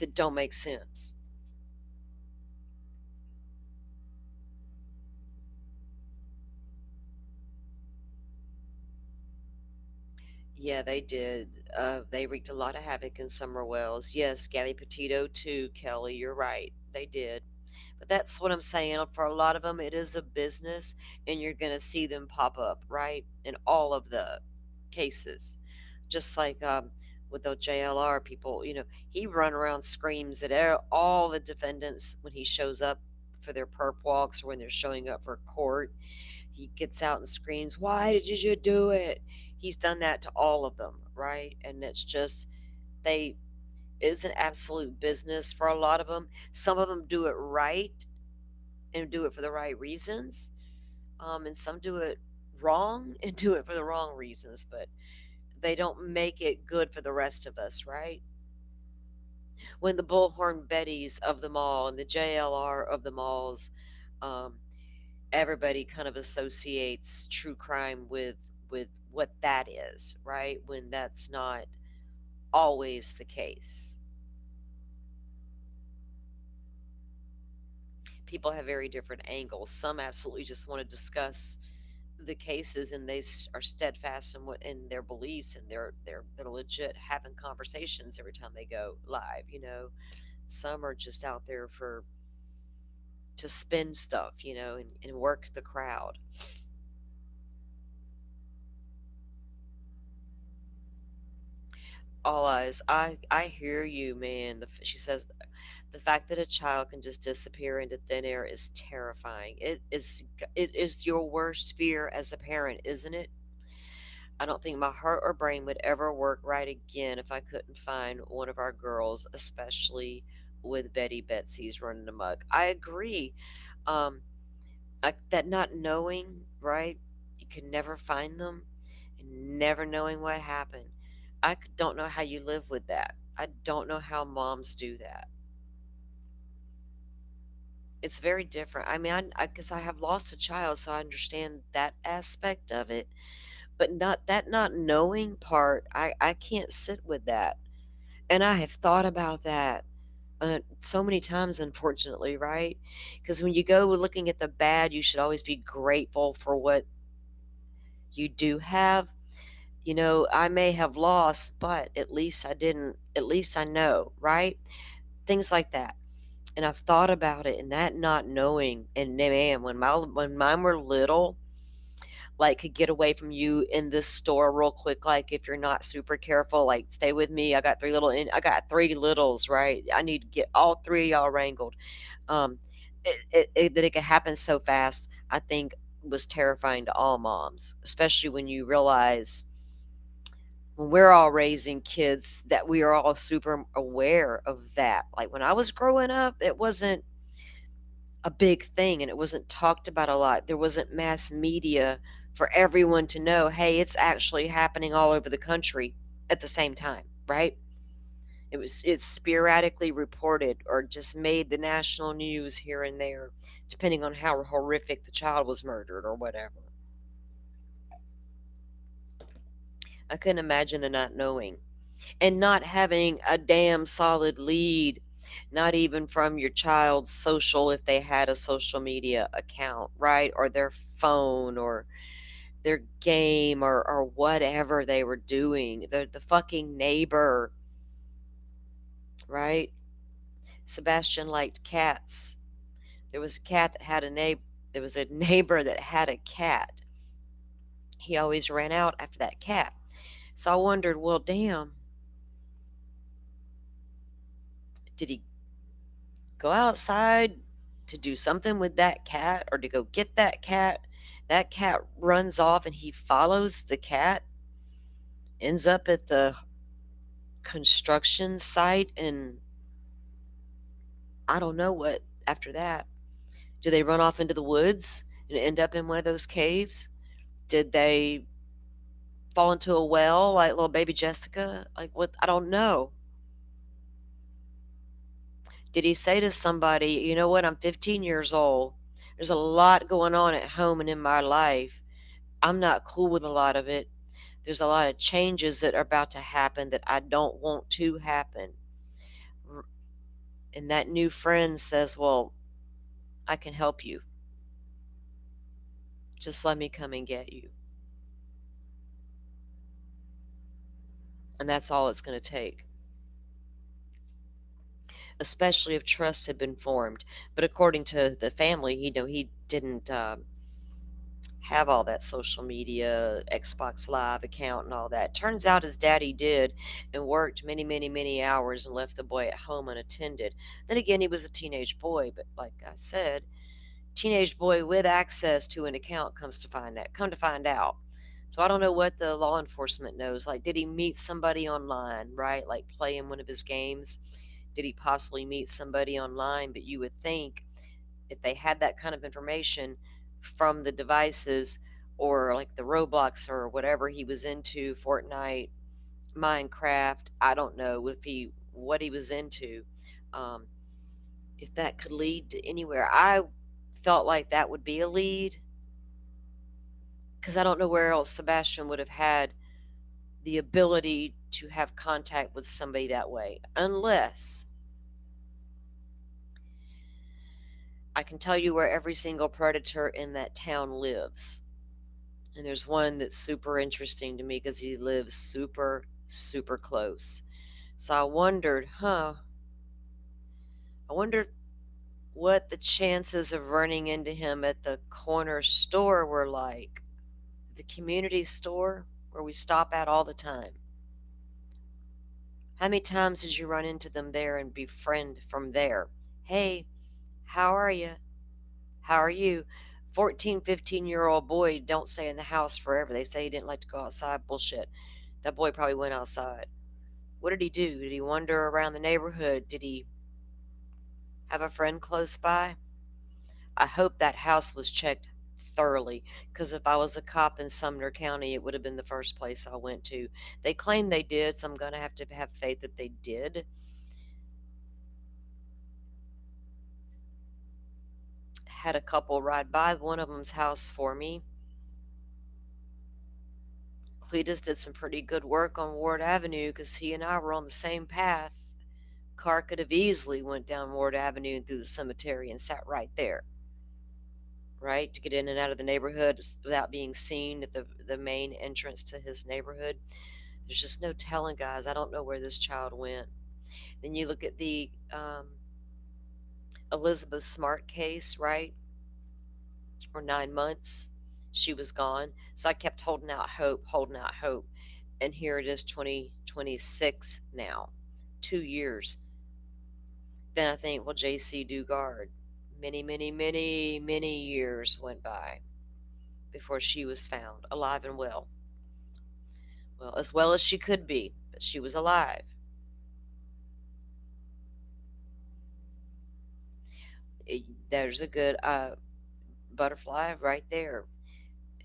that don't make sense. Yeah, they did. They wreaked a lot of havoc in Summer Wells. Yes, Gabby Petito too, Kelly. You're right. They did. But that's what I'm saying. For a lot of them, it is a business, and you're going to see them pop up, right? In all of the cases. Just like with the JLR people, he run around, screams at all the defendants when he shows up for their perp walks or when they're showing up for court. He gets out and screams, "Why did you do it?" He's done that to all of them, right? And it's just, it is an absolute business for a lot of them. Some of them do it right and do it for the right reasons. And some do it wrong and do it for the wrong reasons, but they don't make it good for the rest of us, right? when the Bullhorn Bettys of them all and the JLR of them alls, um, everybody kind of associates true crime with what that is, right? When that's not always the case. People have very different angles. Some absolutely just want to discuss the cases, and they are steadfast in their beliefs, and they're legit having conversations every time they go live. Some are just out there to spin stuff, and work the crowd. All eyes, I hear you, man. She says the fact that a child can just disappear into thin air is terrifying. It is your worst fear as a parent, isn't it? I don't think my heart or brain would ever work right again if I couldn't find one of our girls, especially with Betty Betsy's running amok. I agree. Um, that not knowing, right? You can never find them, and never knowing what happened. Don't know how you live with that. I don't know how moms do that. It's very different. I mean, I guess I have lost a child, so I understand that aspect of it, but not knowing part. I can't sit with that, and I have thought about that so many times, unfortunately, right? Because when you go looking at the bad, you should always be grateful for what you do have. I may have lost, but at least I didn't. At least I know, right? Things like that. And I've thought about it, and that not knowing, and man, when mine were little, like could get away from you in this store real quick, like if you're not super careful, like stay with me. I got three littles, right? I need to get all three of y'all wrangled. Um, that it could happen so fast, I think was terrifying to all moms, especially when you realize when we're all raising kids that we are all super aware of that. Like when I was growing up, it wasn't a big thing and it wasn't talked about a lot. There wasn't mass media for everyone to know, hey, it's actually happening all over the country at the same time, right? It's sporadically reported or just made the national news here and there, depending on how horrific the child was murdered or whatever. I couldn't imagine the not knowing and not having a damn solid lead, not even from your child's social, if they had a social media account, right? Or their phone or their game or whatever they were doing. The fucking neighbor, right? Sebastian liked cats. There was a cat that had a neighbor. There was a neighbor that had a cat. He always ran out after that cat. So I wondered, well, damn, did he go outside to do something with that cat or to go get that cat? That cat runs off and he follows the cat, ends up at the construction site, and I don't know what after that. Do they run off into the woods and end up in one of those caves? Did they fall into a well like little baby Jessica? Like what? I don't know. Did he say to somebody, you know what, I'm 15 years old. There's a lot going on at home and in my life. I'm not cool with a lot of it. There's a lot of changes that are about to happen that I don't want to happen. And that new friend says, well, I can help you. Just let me come and get you. And that's all it's going to take. Especially if trust had been formed. But according to the family, he didn't have all that social media, Xbox Live account and all that. Turns out his daddy did and worked many, many, many hours and left the boy at home unattended. Then again, he was a teenage boy, but like I said, teenage boy with access to an account come to find out. So I don't know what the law enforcement knows. Like, did he meet somebody online, right? Like playing one of his games? Did he possibly meet somebody online? But you would think if they had that kind of information from the devices or like the Roblox or whatever he was into, Fortnite, Minecraft, I don't know if he what he was into. If that could lead to anywhere, I felt like that would be a lead, because I don't know where else Sebastian would have had the ability to have contact with somebody that way, unless I can tell you where every single predator in that town lives. And there's one that's super interesting to me because he lives super, super close. So I wondered, I wondered what the chances of running into him at the corner store were like. The community store where we stop at all the time. How many times did you run into them there and befriend from there? Hey, how are you? How are you? 14, 15-year-old boy don't stay in the house forever. They say he didn't like to go outside. Bullshit. That boy probably went outside. What did he do? Did he wander around the neighborhood? Did he have a friend close by? I hope that house was checked thoroughly, because if I was a cop in Sumner County, it would have been the first place I went to. They claim they did, so I'm going to have faith that they did. Had a couple ride by one of them's house for me. Cletus did some pretty good work on Ward Avenue because he and I were on the same path. Car could have easily went down Ward Avenue and through the cemetery and sat right there, right, to get in and out of the neighborhood without being seen at the main entrance to his neighborhood. There's just no telling, guys. I don't know where this child went. Then you look at the Elizabeth Smart case, right? Or 9 months, she was gone. So I kept holding out hope. And here it is, 2026 now, 2 years. Then I think, well, J.C. Dugard, many years went by before she was found, alive and well. Well, as well as she could be, but she was alive. There's a good butterfly right there.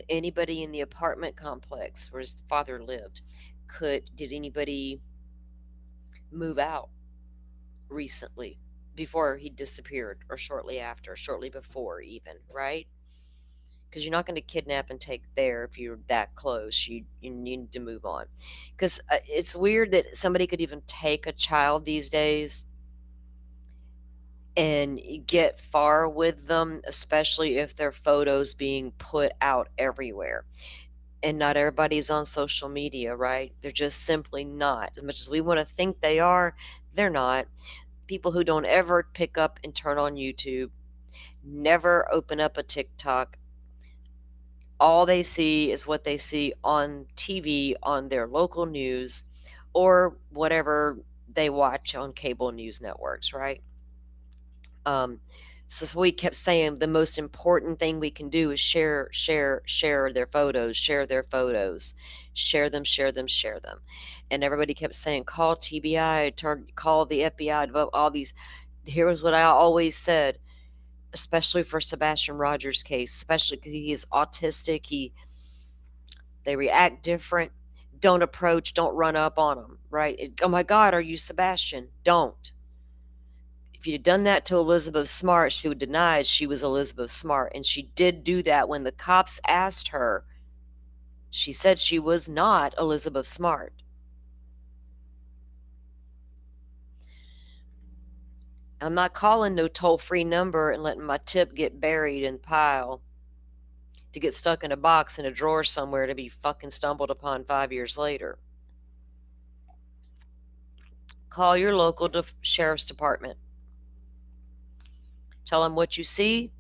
Anybody in the apartment complex where his father lived, did anybody move out recently before he disappeared, or shortly after, shortly before even, right? Because you're not going to kidnap and take there if you're that close. You need to move on. Because it's weird that somebody could even take a child these days and get far with them, especially if their photos being put out everywhere. And not everybody's on social media, right? They're just simply not. As much as we want to think they are, they're not. People who don't ever pick up and turn on YouTube, never open up a TikTok. All they see is what they see on TV, on their local news, or whatever they watch on cable news networks, right? So we kept saying the most important thing we can do is share their photos, share them. And everybody kept saying, call TBI, call the FBI, develop all these. Here's what I always said, especially for Sebastian Rogers' case, especially because he is autistic. They react different. Don't approach, don't run up on them, right? Oh my God, are you Sebastian? Don't. If you'd done that to Elizabeth Smart, she would deny she was Elizabeth Smart. And she did do that when the cops asked her. She said she was not Elizabeth Smart. I'm not calling no toll-free number and letting my tip get buried in the pile to get stuck in a box in a drawer somewhere to be fucking stumbled upon 5 years later. Call your local sheriff's department. Tell them what you see,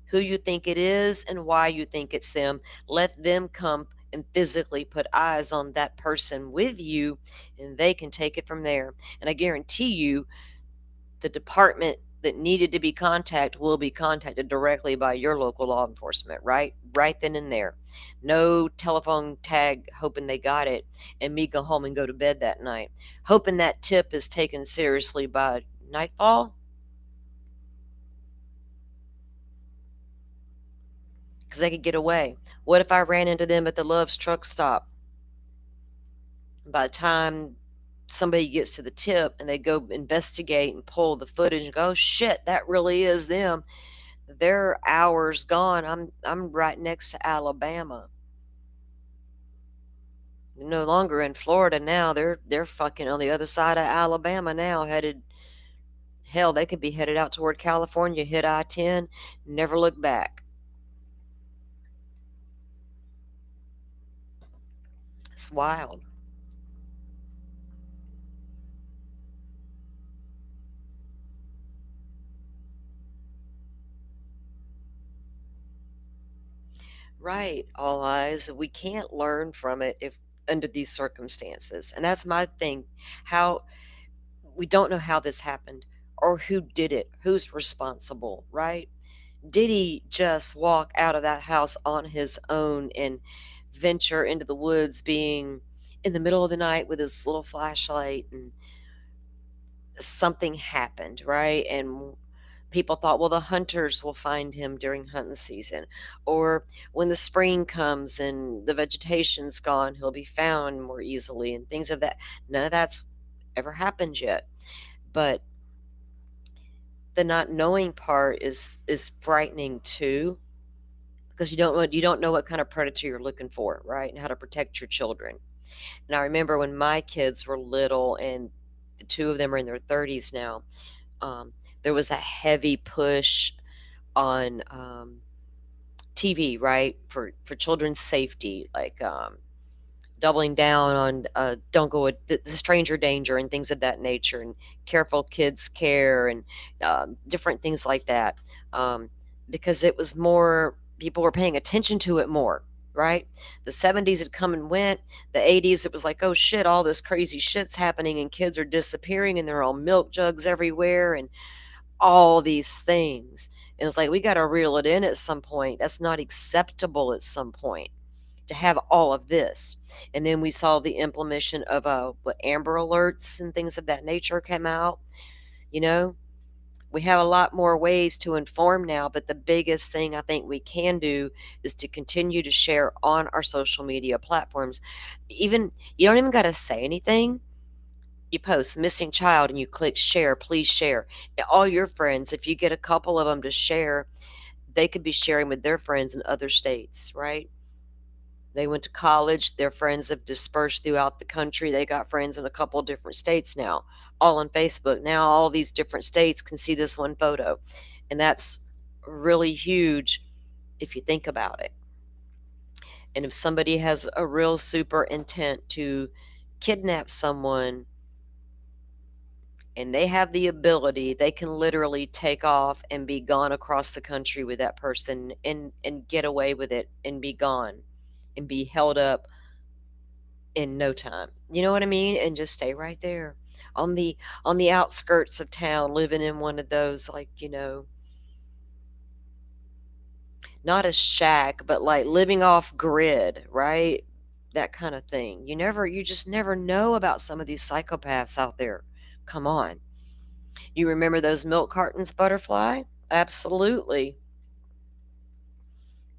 who you think it is, and why you think it's them. Let them come and physically put eyes on that person with you, and they can take it from there. And I guarantee you, the department that needed to be contacted will be contacted directly by your local law enforcement, right then and there. No telephone tag hoping they got it and me go home and go to bed that night hoping that tip is taken seriously by nightfall, because they could get away. What if I ran into them at the Love's truck stop? By the time somebody gets to the tip and they go investigate and pull the footage and go, oh, shit, that really is them. They're hours gone. I'm right next to Alabama. They're no longer in Florida now. They're fucking on the other side of Alabama now, headed. Hell, they could be headed out toward California, hit I-10, never look back. It's wild. Right, all eyes. We can't learn from it if under these circumstances. And that's my thing. How we don't know how this happened or who did it, who's responsible, right? Did he just walk out of that house on his own and venture into the woods being in the middle of the night with his little flashlight and something happened, right? And people thought, well, the hunters will find him during hunting season. Or when the spring comes and the vegetation's gone, he'll be found more easily and things of that. None of that's ever happened yet. But the not knowing part is frightening too, because you don't know what kind of predator you're looking for, right? And how to protect your children. And I remember when my kids were little, and the two of them are in their 30s now, there was a heavy push on TV, right, for children's safety, like doubling down on don't go with the stranger danger and things of that nature, and careful kids care, and different things like that, because it was more, people were paying attention to it more, right? The 70s had come and went. The 80s, it was like, oh shit, all this crazy shit's happening and kids are disappearing and they're all milk jugs everywhere and all these things. And it's like, we got to reel it in at some point. That's not acceptable at some point to have all of this. And then we saw the implementation of what Amber Alerts and things of that nature came out. You know, we have a lot more ways to inform now, but the biggest thing I think we can do is to continue to share on our social media platforms. Even, you don't even got to say anything. You post missing child and you click share, please share. All your friends, if you get a couple of them to share, they could be sharing with their friends in other states, right? They went to college, their friends have dispersed throughout the country. They got friends in a couple different states now, all on Facebook. Now all these different states can see this one photo. And that's really huge if you think about it. And if somebody has a real super intent to kidnap someone, and they have the ability, they can literally take off and be gone across the country with that person and get away with it and be gone and be held up in no time. You know what I mean? And just stay right there on the outskirts of town, living in one of those, like, you know, not a shack, but like living off grid, right? That kind of thing. You just never know about some of these psychopaths out there. Come on. You remember those milk cartons, Butterfly? Absolutely.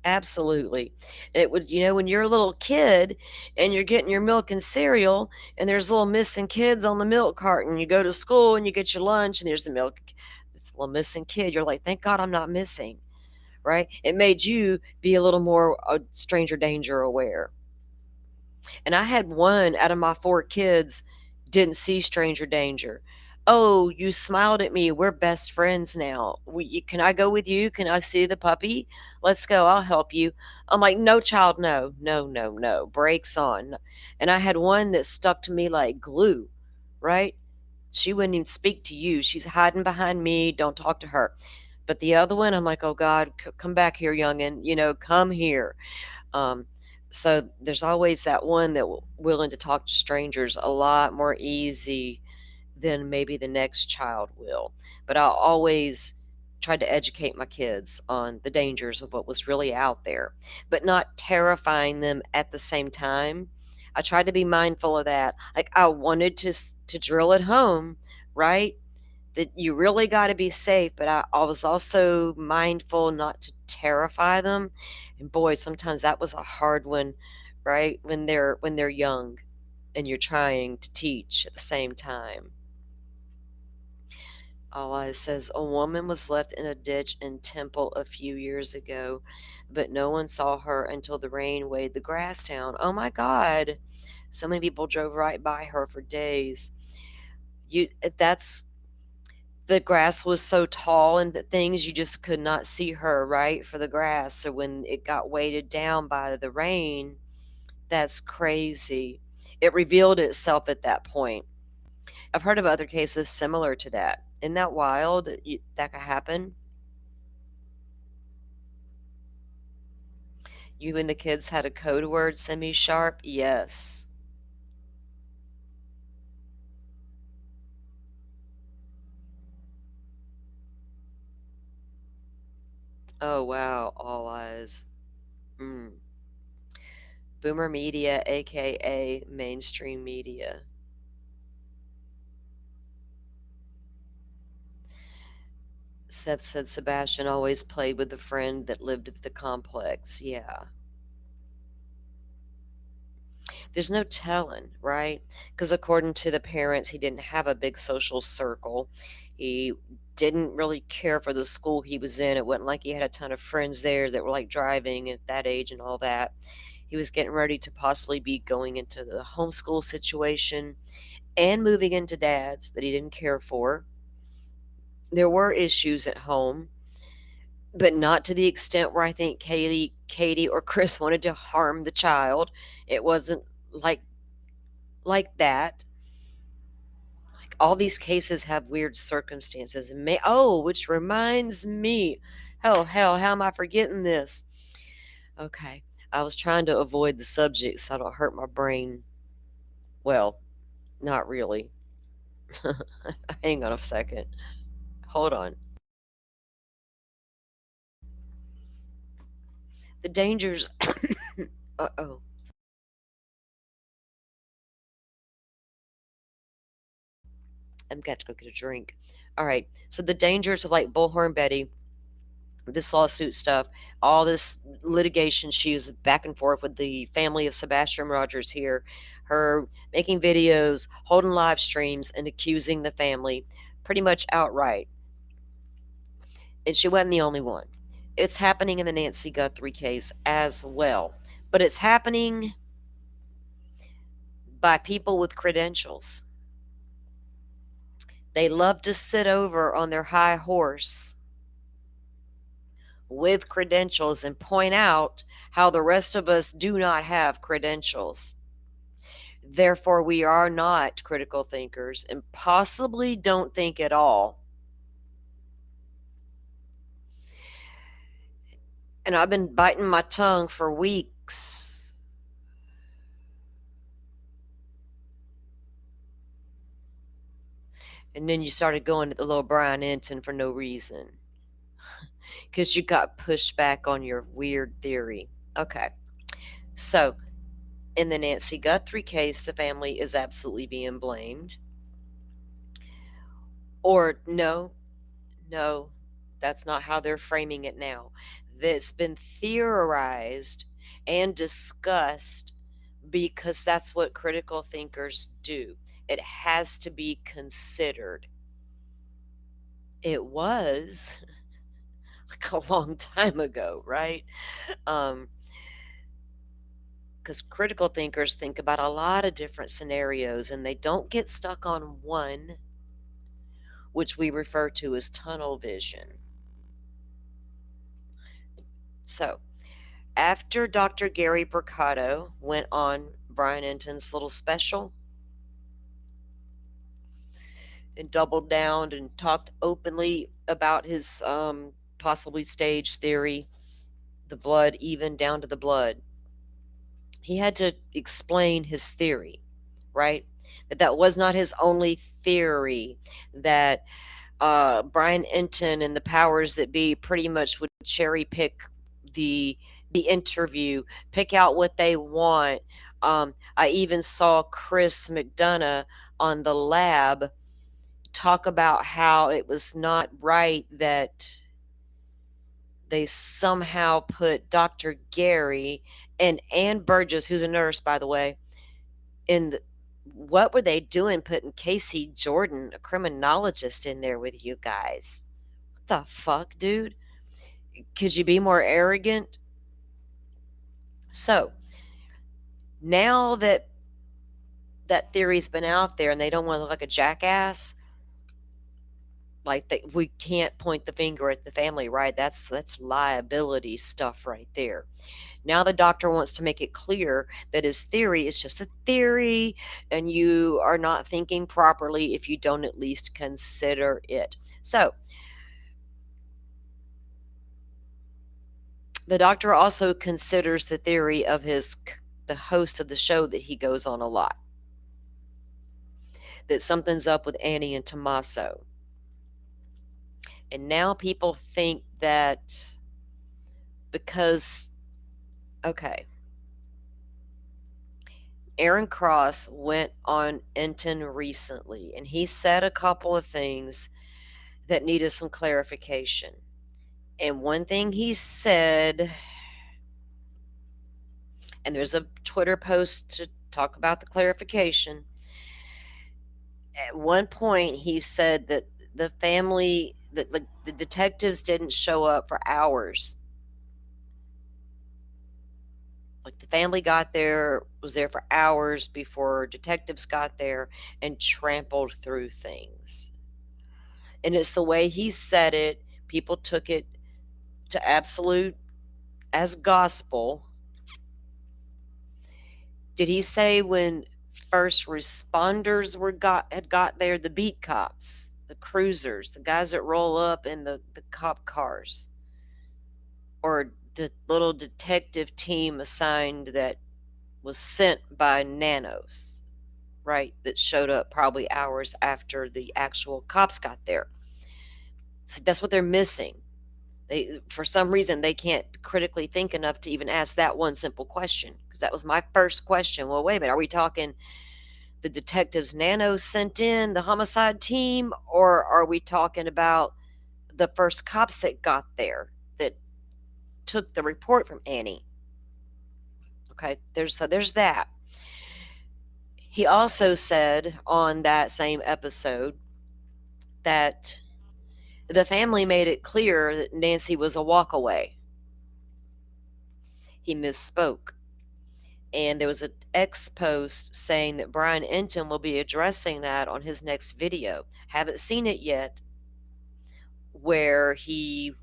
Absolutely. It would, you know, when you're a little kid and you're getting your milk and cereal and there's little missing kids on the milk carton, you go to school and you get your lunch and there's the milk, it's a little missing kid. You're like, thank God I'm not missing, right? It made you be a little more stranger danger aware. And I had one out of my 4 kids didn't see stranger danger. Oh, you smiled at me. We're best friends now. Can I go with you? Can I see the puppy? Let's go. I'll help you. I'm like, no, child, no, no, no, no. Brakes on. And I had one that stuck to me like glue, right? She wouldn't even speak to you. She's hiding behind me. Don't talk to her. But the other one, I'm like, oh God, come back here, youngin'. You know, come here. So there's always that one that willing to talk to strangers a lot more easy than maybe the next child will. But I'll always try to educate my kids on the dangers of what was really out there, but not terrifying them at the same time. I tried to be mindful of that. Like, I wanted to drill it home, right? That you really got to be safe, but I was also mindful not to terrify them. And boy, sometimes that was a hard one, right? When they're young. and you're trying to teach at the same time. Allah says, a woman was left in a ditch in Temple a few years ago, but no one saw her until the rain weighed the grass down. Oh my God. So many people drove right by her for days. That's the grass was so tall and the things you just could not see her, right, for the grass. So when it got weighted down by the rain, that's crazy. It revealed itself at that point. I've heard of other cases similar to that. Isn't that wild that could happen? You and the kids had a code word, semi-sharp? Yes. Oh, wow. All eyes. Boomer media, aka mainstream media. Seth said Sebastian always played with a friend that lived at the complex. Yeah. There's no telling, right? Because according to the parents, he didn't have a big social circle. He didn't really care for the school he was in. It wasn't like he had a ton of friends there that were like driving at that age and all that. He was getting ready to possibly be going into the homeschool situation and moving into dad's that he didn't care for. There were issues at home, but not to the extent where I think Katie or Chris wanted to harm the child. It wasn't like that. Like all these cases have weird circumstances. Which reminds me, hell, how am I forgetting this? Okay, I was trying to avoid the subject so I don't hurt my brain. Well, not really. Hang on a second. Hold on. The dangers. Uh-oh. I've got to go get a drink. All right. So the dangers of like Bullhorn Betty, this lawsuit stuff, all this litigation she was back and forth with the family of Sebastian Rogers here, her making videos, holding live streams, and accusing the family pretty much outright. And she wasn't the only one. It's happening in the Nancy Guthrie case as well. But it's happening by people with credentials. They love to sit over on their high horse with credentials and point out how the rest of us do not have credentials. Therefore, we are not critical thinkers and possibly don't think at all. And I've been biting my tongue for weeks. And then you started going to the little Brian Enton for no reason. Because you got pushed back on your weird theory. Okay. So, in the Nancy Guthrie case, the family is absolutely being blamed. Or no, that's not how they're framing it now. That's been theorized and discussed because that's what critical thinkers do. It has to be considered. It was like a long time ago, right? Because critical thinkers think about a lot of different scenarios and they don't get stuck on one, which we refer to as tunnel vision. So, after Dr. Gary Mercado went on Brian Enton's little special and doubled down and talked openly about his possibly staged theory, the blood, even down to the blood, he had to explain his theory, right? That was not his only theory, that Brian Enton and the powers that be pretty much would cherry pick the interview, pick out what they want. I even saw Chris McDonough on the lab talk about how it was not right that they somehow put Dr. Gary and Ann Burgess, who's a nurse, by the way, in what were they doing putting Casey Jordan, a criminologist, in there with you guys? What the fuck, dude? Could you be more arrogant? So now that that theory's been out there and they don't want to look like a jackass, like we can't point the finger at the family, right? That's liability stuff right there. Now the doctor wants to make it clear that his theory is just a theory and you are not thinking properly if you don't at least consider it. So the doctor also considers the theory of the host of the show that he goes on a lot, that something's up with Annie and Tommaso. And now people think that because, okay, Aaron Cross went on Enton recently, and he said a couple of things that needed some clarification. And one thing he said, and there's a Twitter post to talk about the clarification. At one point, he said that the family, that the detectives didn't show up for hours. Like the family was there for hours before detectives got there and trampled through things. And it's the way he said it. People took it to absolute as gospel. Did he say when first responders had got there, the beat cops, the cruisers, the guys that roll up in the cop cars, or the little detective team assigned that was sent by Nanos, right, that showed up probably hours after the actual cops got there? So that's what they're missing. For some reason, they can't critically think enough to even ask that one simple question, because that was my first question. Well, wait a minute, are we talking the detectives Nanos sent in, the homicide team, or are we talking about the first cops that got there that took the report from Annie? Okay, there's that. He also said on that same episode that the family made it clear that Nancy was a walkaway. He misspoke. And there was an X post saying that Brian Enton will be addressing that on his next video. Haven't seen it yet, where he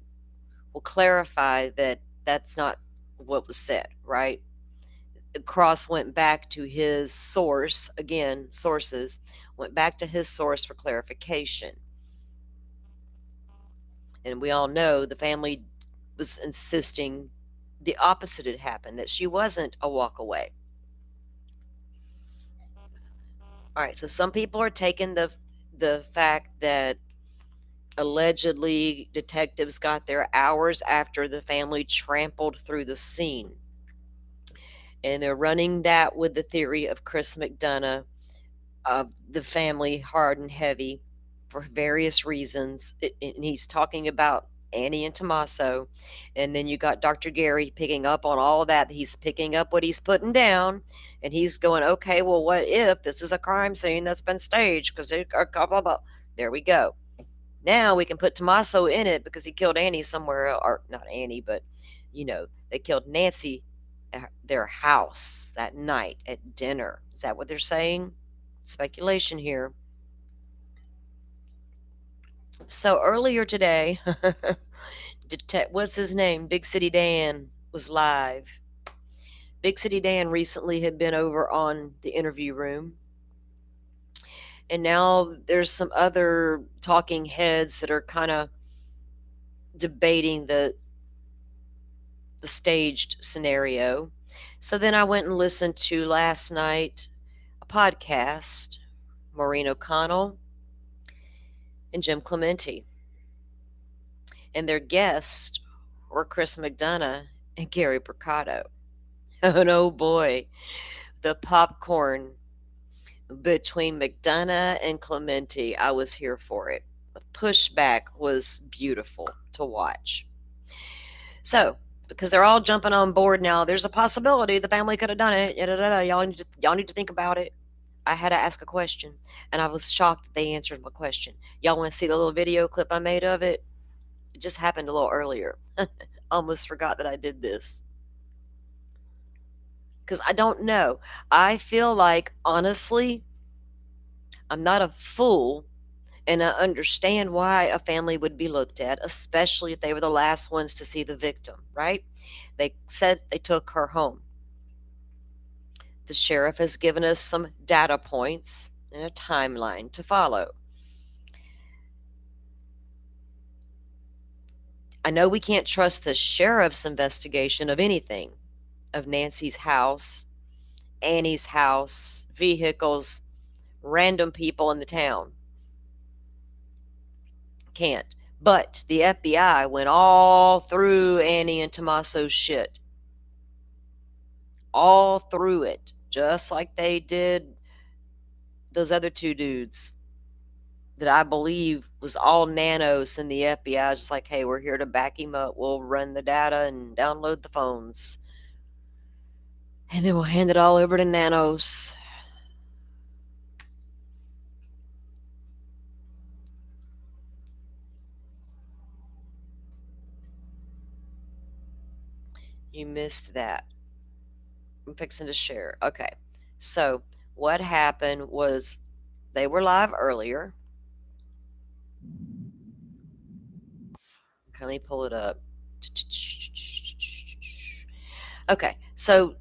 will clarify that that's not what was said, right? Cross went back to his source, again, sources, went back to his source for clarification. And we all know the family was insisting the opposite had happened, that she wasn't a walkaway. All right, so some people are taking the fact that allegedly detectives got there hours after the family trampled through the scene, and they're running that with the theory of Chris McDonough, of the family hard and heavy for various reasons. And he's talking about Annie and Tommaso. And then you got Dr. Gary picking up on all of that. He's picking up what he's putting down, and he's going, okay, well, what if this is a crime scene that's been staged? Because blah, blah, blah. There we go. Now we can put Tommaso in it because he killed Annie somewhere, or not Annie, but, they killed Nancy at their house that night at dinner. Is that what they're saying? Speculation here. So earlier today, what's his name? Big City Dan was live. Big City Dan recently had been over on the Interview Room. And now there's some other talking heads that are kind of debating the staged scenario. So then I went and listened to last night a podcast, Maureen O'Connell and Jim Clemente. And their guests were Chris McDonough and Gary Bricado. And oh boy, the popcorn between McDonough and Clemente, I was here for it. The pushback was beautiful to watch. So, because they're all jumping on board now, there's a possibility the family could have done it. Y'all need to think about it. I had to ask a question, and I was shocked that they answered my question. Y'all want to see the little video clip I made of it? It just happened a little earlier. Almost forgot that I did this. Because I don't know. I feel like, honestly, I'm not a fool, and I understand why a family would be looked at, especially if they were the last ones to see the victim, right? They said they took her home. The sheriff has given us some data points and a timeline to follow. I know we can't trust the sheriff's investigation of anything, of Nancy's house, Annie's house, vehicles, random people in the town. Can't. But the FBI went all through Annie and Tommaso's shit. All through it. Just like they did those other two dudes that I believe was all nanos, and the FBI is just like, hey, we're here to back him up. We'll run the data and download the phones. And then we'll hand it all over to nanos. You missed that. I'm fixing to share. Okay. So what happened was they were live earlier. Okay, let me pull it up. Okay, so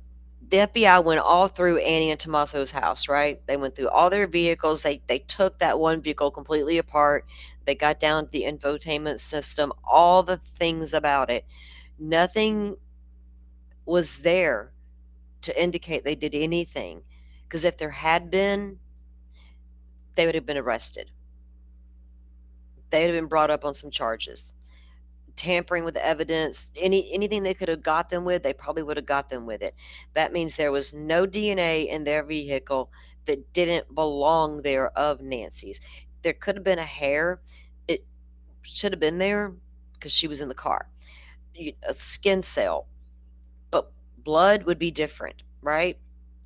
the FBI went all through Annie and Tommaso's house, right? They went through all their vehicles. They took that one vehicle completely apart. They got down to the infotainment system, all the things about it. Nothing was there to indicate they did anything. Because if there had been, they would have been arrested. They would have been brought up on some charges. Tampering with the evidence, anything they could have got them with, they probably would have got them with it. That means there was no DNA in their vehicle that didn't belong there of Nancy's. There could have been a hair. It should have been there because she was in the car. A skin cell. But blood would be different, right?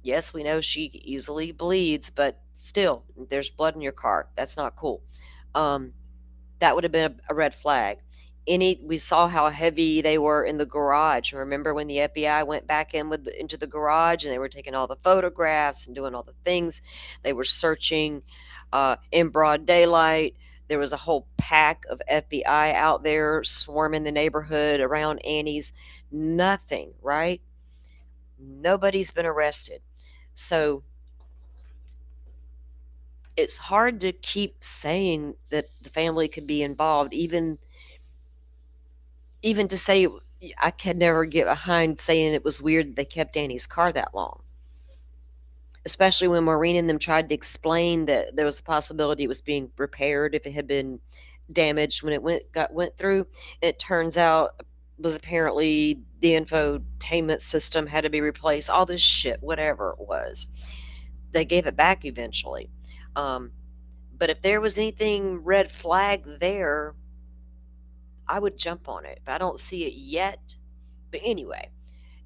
Yes, we know she easily bleeds, but still, there's blood in your car. That's not cool. That would have been a red flag. We saw how heavy they were in the garage. Remember when the FBI went back into the garage and they were taking all the photographs and doing all the things? They were searching in broad daylight. There was a whole pack of FBI out there swarming the neighborhood around Annie's. Nothing, right? Nobody's been arrested. So it's hard to keep saying that the family could be involved, even to say, I could never get behind saying it was weird that they kept Annie's car that long. Especially when Maureen and them tried to explain that there was a possibility it was being repaired if it had been damaged when it went through. It turns out it was apparently the infotainment system had to be replaced. All this shit, whatever it was. They gave it back eventually. But if there was anything red flag there, I would jump on it, but I don't see it yet. But anyway,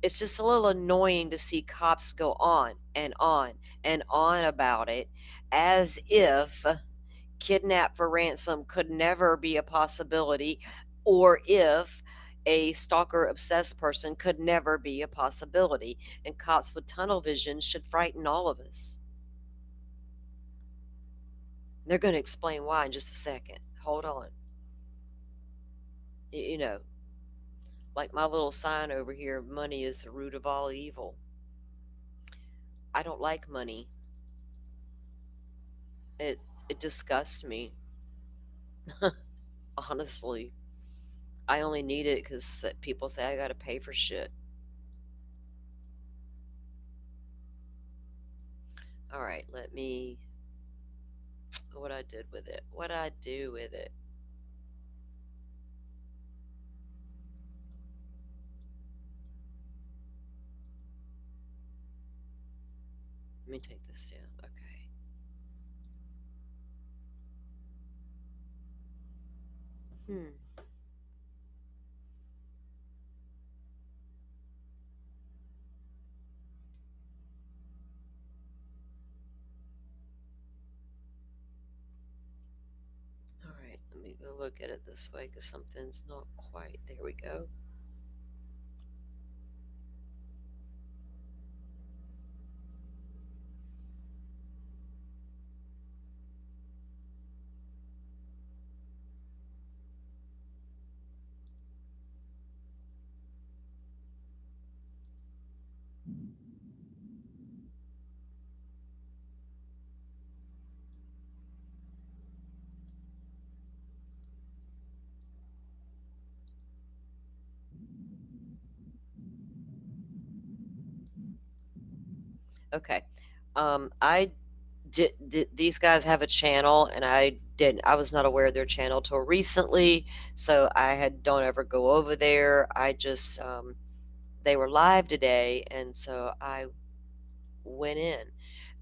it's just a little annoying to see cops go on and on and on about it as if kidnap for ransom could never be a possibility, or if a stalker obsessed person could never be a possibility. And cops with tunnel vision should frighten all of us. They're going to explain why in just a second. Hold on. You know, like my little sign over here, money is the root of all evil. I don't like money. It disgusts me. Honestly. I only need it because people say I gotta pay for shit. Alright, let me... What I did with it. What I do with it. Let me take this down. Okay. me go look at it this way because something's not quite. There we go. Okay. I these guys have a channel, and I was not aware of their channel till recently, so don't ever go over there. I just they were live today, and so I went in,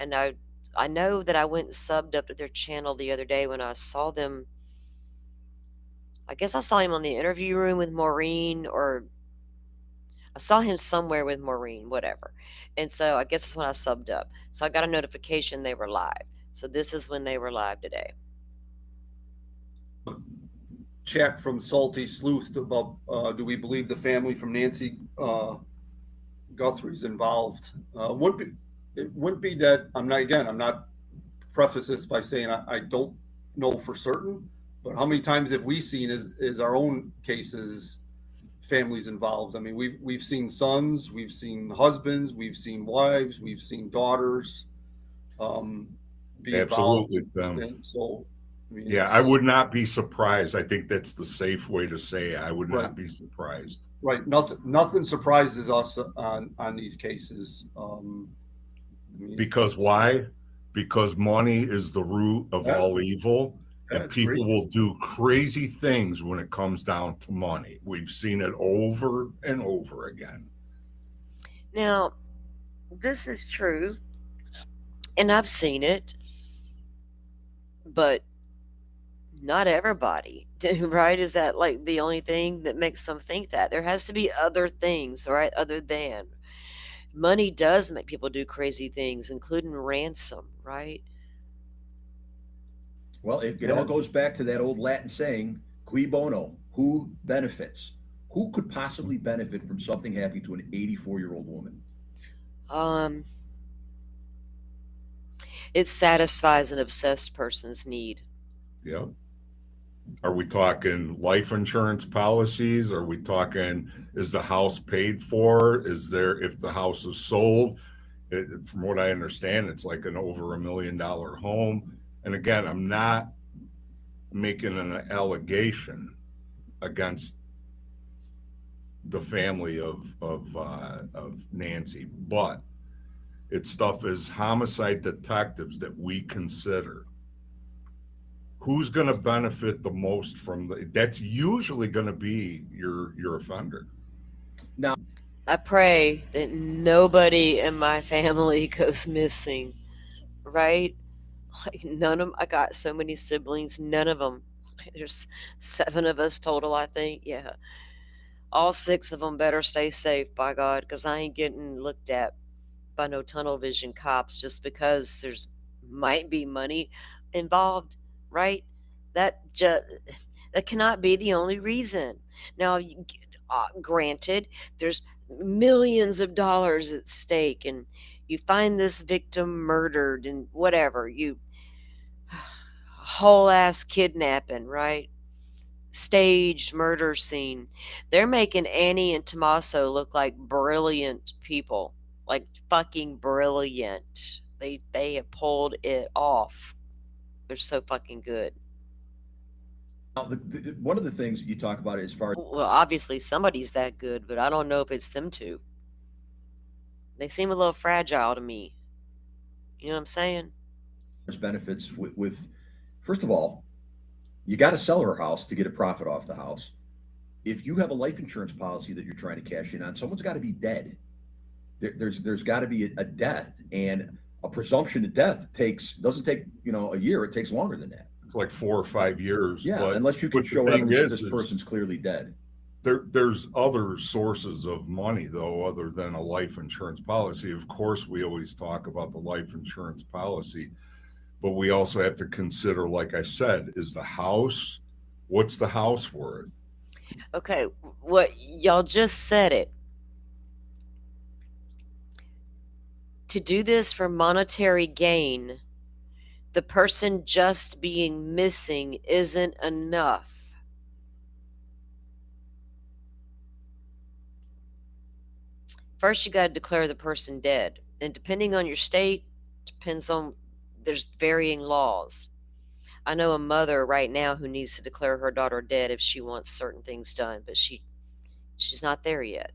and I know that I went and subbed up to their channel the other day when I saw them. I guess I saw him on the interview room with Maureen, or I saw him somewhere with Maureen, whatever. And so I guess that's when I subbed up. So I got a notification they were live. So this is when they were live today. Chat from Salty Sleuth about do we believe the family from Nancy Guthrie's involved? It wouldn't be that I'm not preface this by saying I don't know for certain, but how many times have we seen is our own cases families involved? I mean, we've seen sons, we've seen husbands, we've seen wives, we've seen daughters be Absolutely, involved. So I mean, yeah, I would not be surprised. I think that's the safe way to say it. I would not be surprised. Right. Nothing surprises us on these cases. Because why? Because money is the root of all evil, and people will do crazy things when it comes down to money. We've seen it over and over again. Now, this is true, and I've seen it, but not everybody, right? Is that like the only thing that makes them think that? There has to be other things, right? Other than money does make people do crazy things, including ransom, right? Well, it all goes back to that old Latin saying, cui bono, who benefits? Who could possibly benefit from something happening to an 84-year-old woman? It satisfies an obsessed person's need. Yeah. Are we talking life insurance policies? Are we talking, is the house paid for? Is there, if the house is sold, from what I understand, it's like an over $1 million home. And again, I'm not making an allegation against the family of Nancy, but it's stuff as homicide detectives that we consider. Who's going to benefit the most from that's usually going to be your offender. Now, I pray that nobody in my family goes missing, right? Like none of them. I got so many siblings, none of them. There's 7 of us total, I think. Yeah. All 6 of them better stay safe, by God, because I ain't getting looked at by no tunnel vision cops just because there's might be money involved, right? That cannot be the only reason. Now, granted, there's millions of dollars at stake, and you find this victim murdered and whatever, you whole ass kidnapping, right? Staged murder scene. They're making Annie and Tommaso look like brilliant people, like fucking brilliant. They have pulled it off. They're so fucking good. Now, one of the things you talk about as far as, well, obviously somebody's that good, but I don't know if it's them two. They seem a little fragile to me. You know what I'm saying? benefits with first of all, you got to sell her house to get a profit off the house. If you have a life insurance policy that you're trying to cash in on, someone's got to be dead. There's got to be a death, and a presumption of death doesn't take a year. It takes longer than that. It's like 4 or 5 years. Yeah, but, unless you can show evidence this person's clearly dead. There's other sources of money, though, other than a life insurance policy. Of course, we always talk about the life insurance policy, but we also have to consider, like I said, is the house What's the house worth? Okay, what y'all just said it. To do this for monetary gain, the person just being missing isn't enough. First, you got to declare the person dead. And depending on your state, depends on, there's varying laws. I know a mother right now who needs to declare her daughter dead if she wants certain things done, but she's not there yet.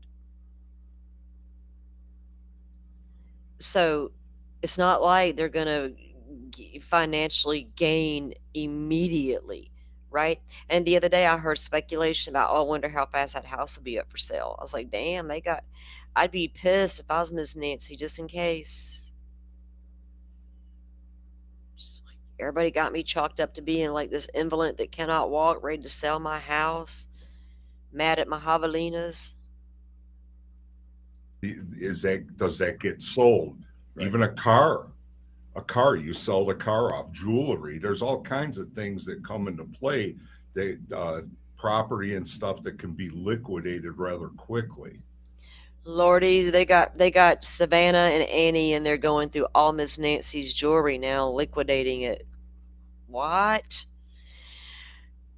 So it's not like they're going to financially gain immediately, right? And the other day I heard speculation about, oh, I wonder how fast that house will be up for sale. I was like, damn, I'd be pissed if I was Miss Nancy, just in case. Just like, everybody got me chalked up to being like this invalid that cannot walk, ready to sell my house, mad at my javelinas. Does that get sold? Right. Even a car, you sell the car off. Jewelry, there's all kinds of things that come into play. Property and stuff that can be liquidated rather quickly. Lordy, they got Savannah and Annie, and they're going through all Miss Nancy's jewelry now, liquidating it. What?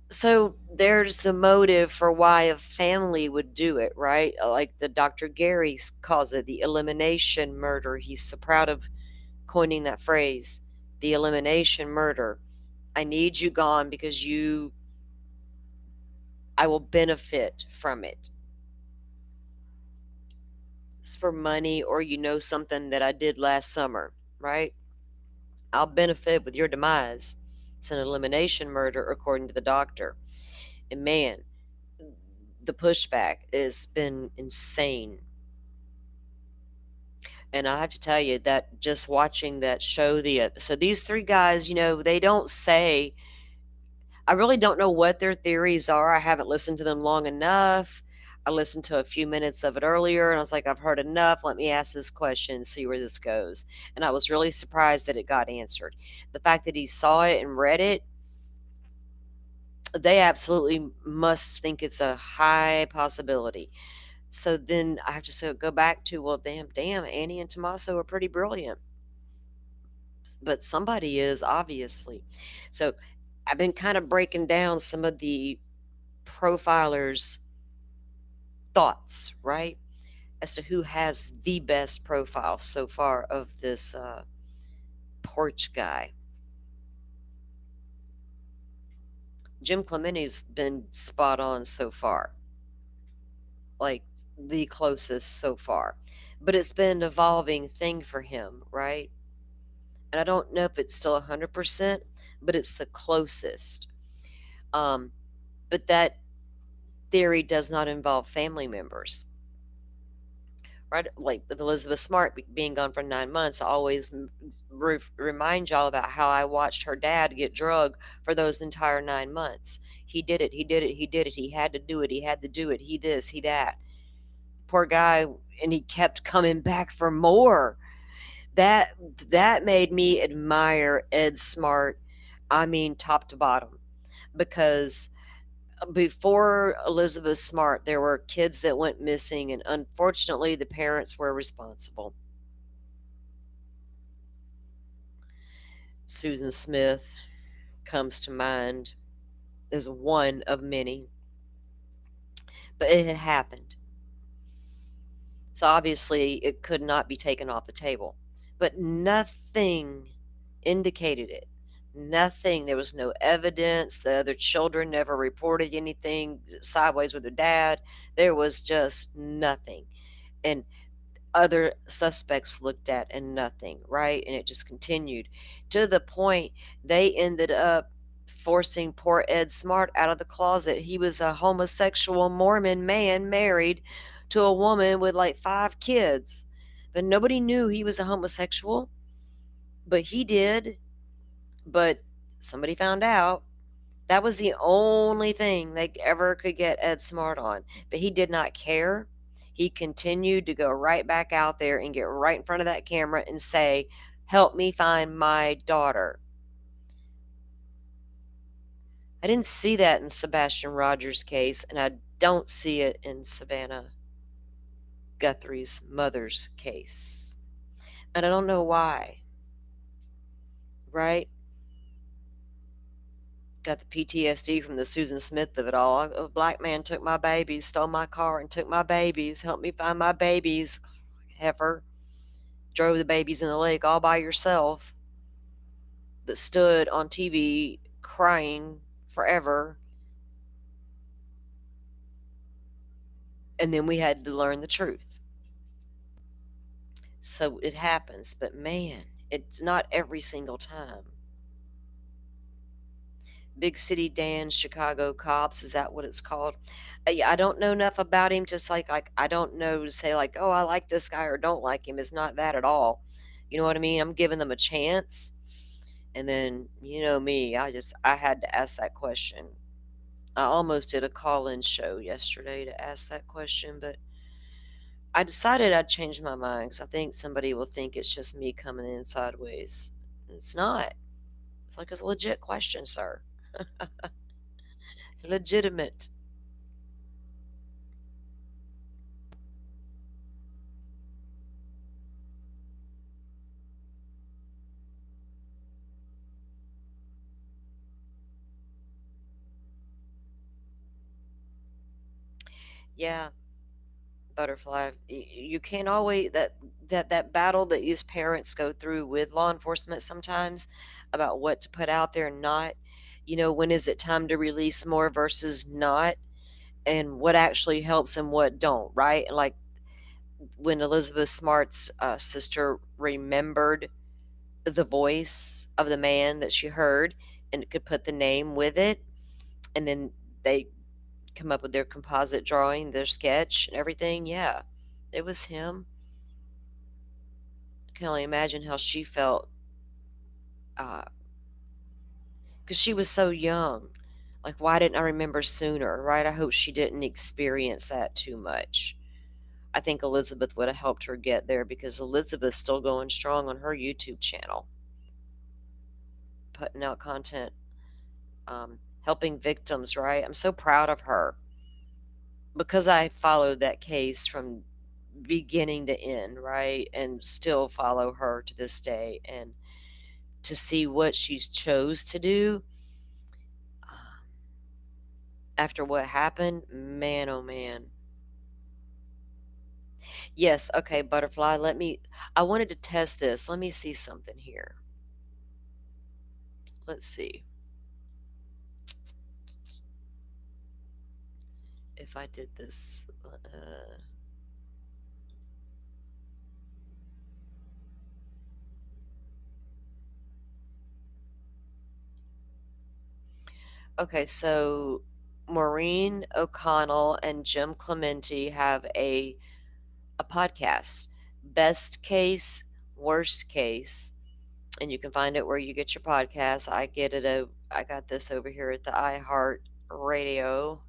So there's the motive for why a family would do it, right? Like the Dr. Gary calls it, the elimination murder. He's so proud of coining that phrase, the elimination murder. I need you gone because I will benefit from it. It's for money, or something that I did last summer, right? I'll benefit with your demise. It's an elimination murder, according to the doctor. And man, the pushback has been insane. And I have to tell you that just watching that show, so these three guys, they don't say, I really don't know what their theories are. I haven't listened to them long enough. I listened to a few minutes of it earlier, and I was like, I've heard enough. Let me ask this question and see where this goes. And I was really surprised that it got answered. The fact that he saw it and read it, they absolutely must think it's a high possibility. So then I have to go back to, well, damn, Annie and Tommaso are pretty brilliant. But somebody is, obviously. So I've been kind of breaking down some of the profilers' thoughts, right, as to who has the best profile so far of this porch guy. Jim Clementi's been spot on so far, like the closest so far, but it's been an evolving thing for him, right? And I don't know if it's still 100%, but it's the closest. But that theory does not involve family members, right? Like with Elizabeth Smart being gone for 9 months, I always remind y'all about how I watched her dad get drugged for those entire 9 months. He did it. He had to do it. He had to do it. He this, he that. Poor guy, and he kept coming back for more. That made me admire Ed Smart, I mean top to bottom, because before Elizabeth Smart, there were kids that went missing, and unfortunately, the parents were responsible. Susan Smith comes to mind as one of many, but it had happened. So obviously, it could not be taken off the table, but nothing indicated it. Nothing. There was no evidence. The other children never reported anything sideways with their dad. There was just nothing. And other suspects looked at and nothing, right? And it just continued to the point they ended up forcing poor Ed Smart out of the closet. He was a homosexual Mormon man married to a woman with like 5 kids. But nobody knew he was a homosexual. But he did. But somebody found out. That was the only thing they ever could get Ed Smart on. But he did not care. He continued to go right back out there and get right in front of that camera and say, help me find my daughter. I didn't see that in Sebastian Rogers' case, and I don't see it in Savannah Guthrie's mother's case. And I don't know why, right? Got the PTSD from the Susan Smith of it all. A black man took my babies, stole my car, and took my babies, helped me find my babies. Heifer. Drove the babies in the lake all by yourself, but stood on TV crying forever. And then we had to learn the truth. So it happens, but man, it's not every single time. Big City Dan's Chicago Cops, is that what it's called? Yeah, I don't know enough about him to say, like, I don't know to say, like, oh, I like this guy or don't like him. It's not that at all. You know what I mean? I'm giving them a chance. And then, you know me, I had to ask that question. I almost did a call-in show yesterday to ask that question, but I decided I'd change my mind because I think somebody will think it's just me coming in sideways. It's not. It's like it's a legit question, sir. Legitimate. Yeah, butterfly. You can't always that battle that these parents go through with law enforcement sometimes about what to put out there and not. You know, when is it time to release more versus not, and what actually helps and what don't, right? Like when Elizabeth Smart's sister remembered the voice of the man that she heard and could put the name with it, and then they come up with their composite drawing, their sketch and everything. Yeah, it was him. I can only imagine how she felt because she was so young. Like, why didn't I remember sooner, right? I hope she didn't experience that too much. I think Elizabeth would have helped her get there because Elizabeth's still going strong on her YouTube channel, putting out content, helping victims, right? I'm so proud of her because I followed that case from beginning to end, right? And still follow her to this day. And to see what she's chose to do after what happened, man, oh man. Yes, okay, butterfly, I wanted to test this. Let me see something here. Let's see. If I did this, okay, so Maureen O'Connell and Jim Clementi have a podcast, Best Case, Worst Case, and you can find it where you get your podcasts. I got this over here at the iHeart Radio.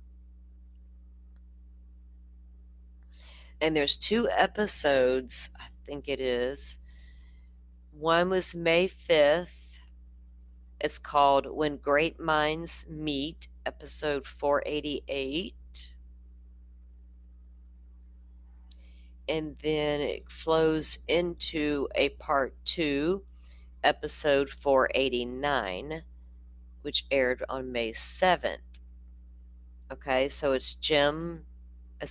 And there's 2 episodes, I think it is. One was May 5th. It's called When Great Minds Meet, episode 488. And then it flows into a part 2, episode 489, which aired on May 7th. Okay, so it's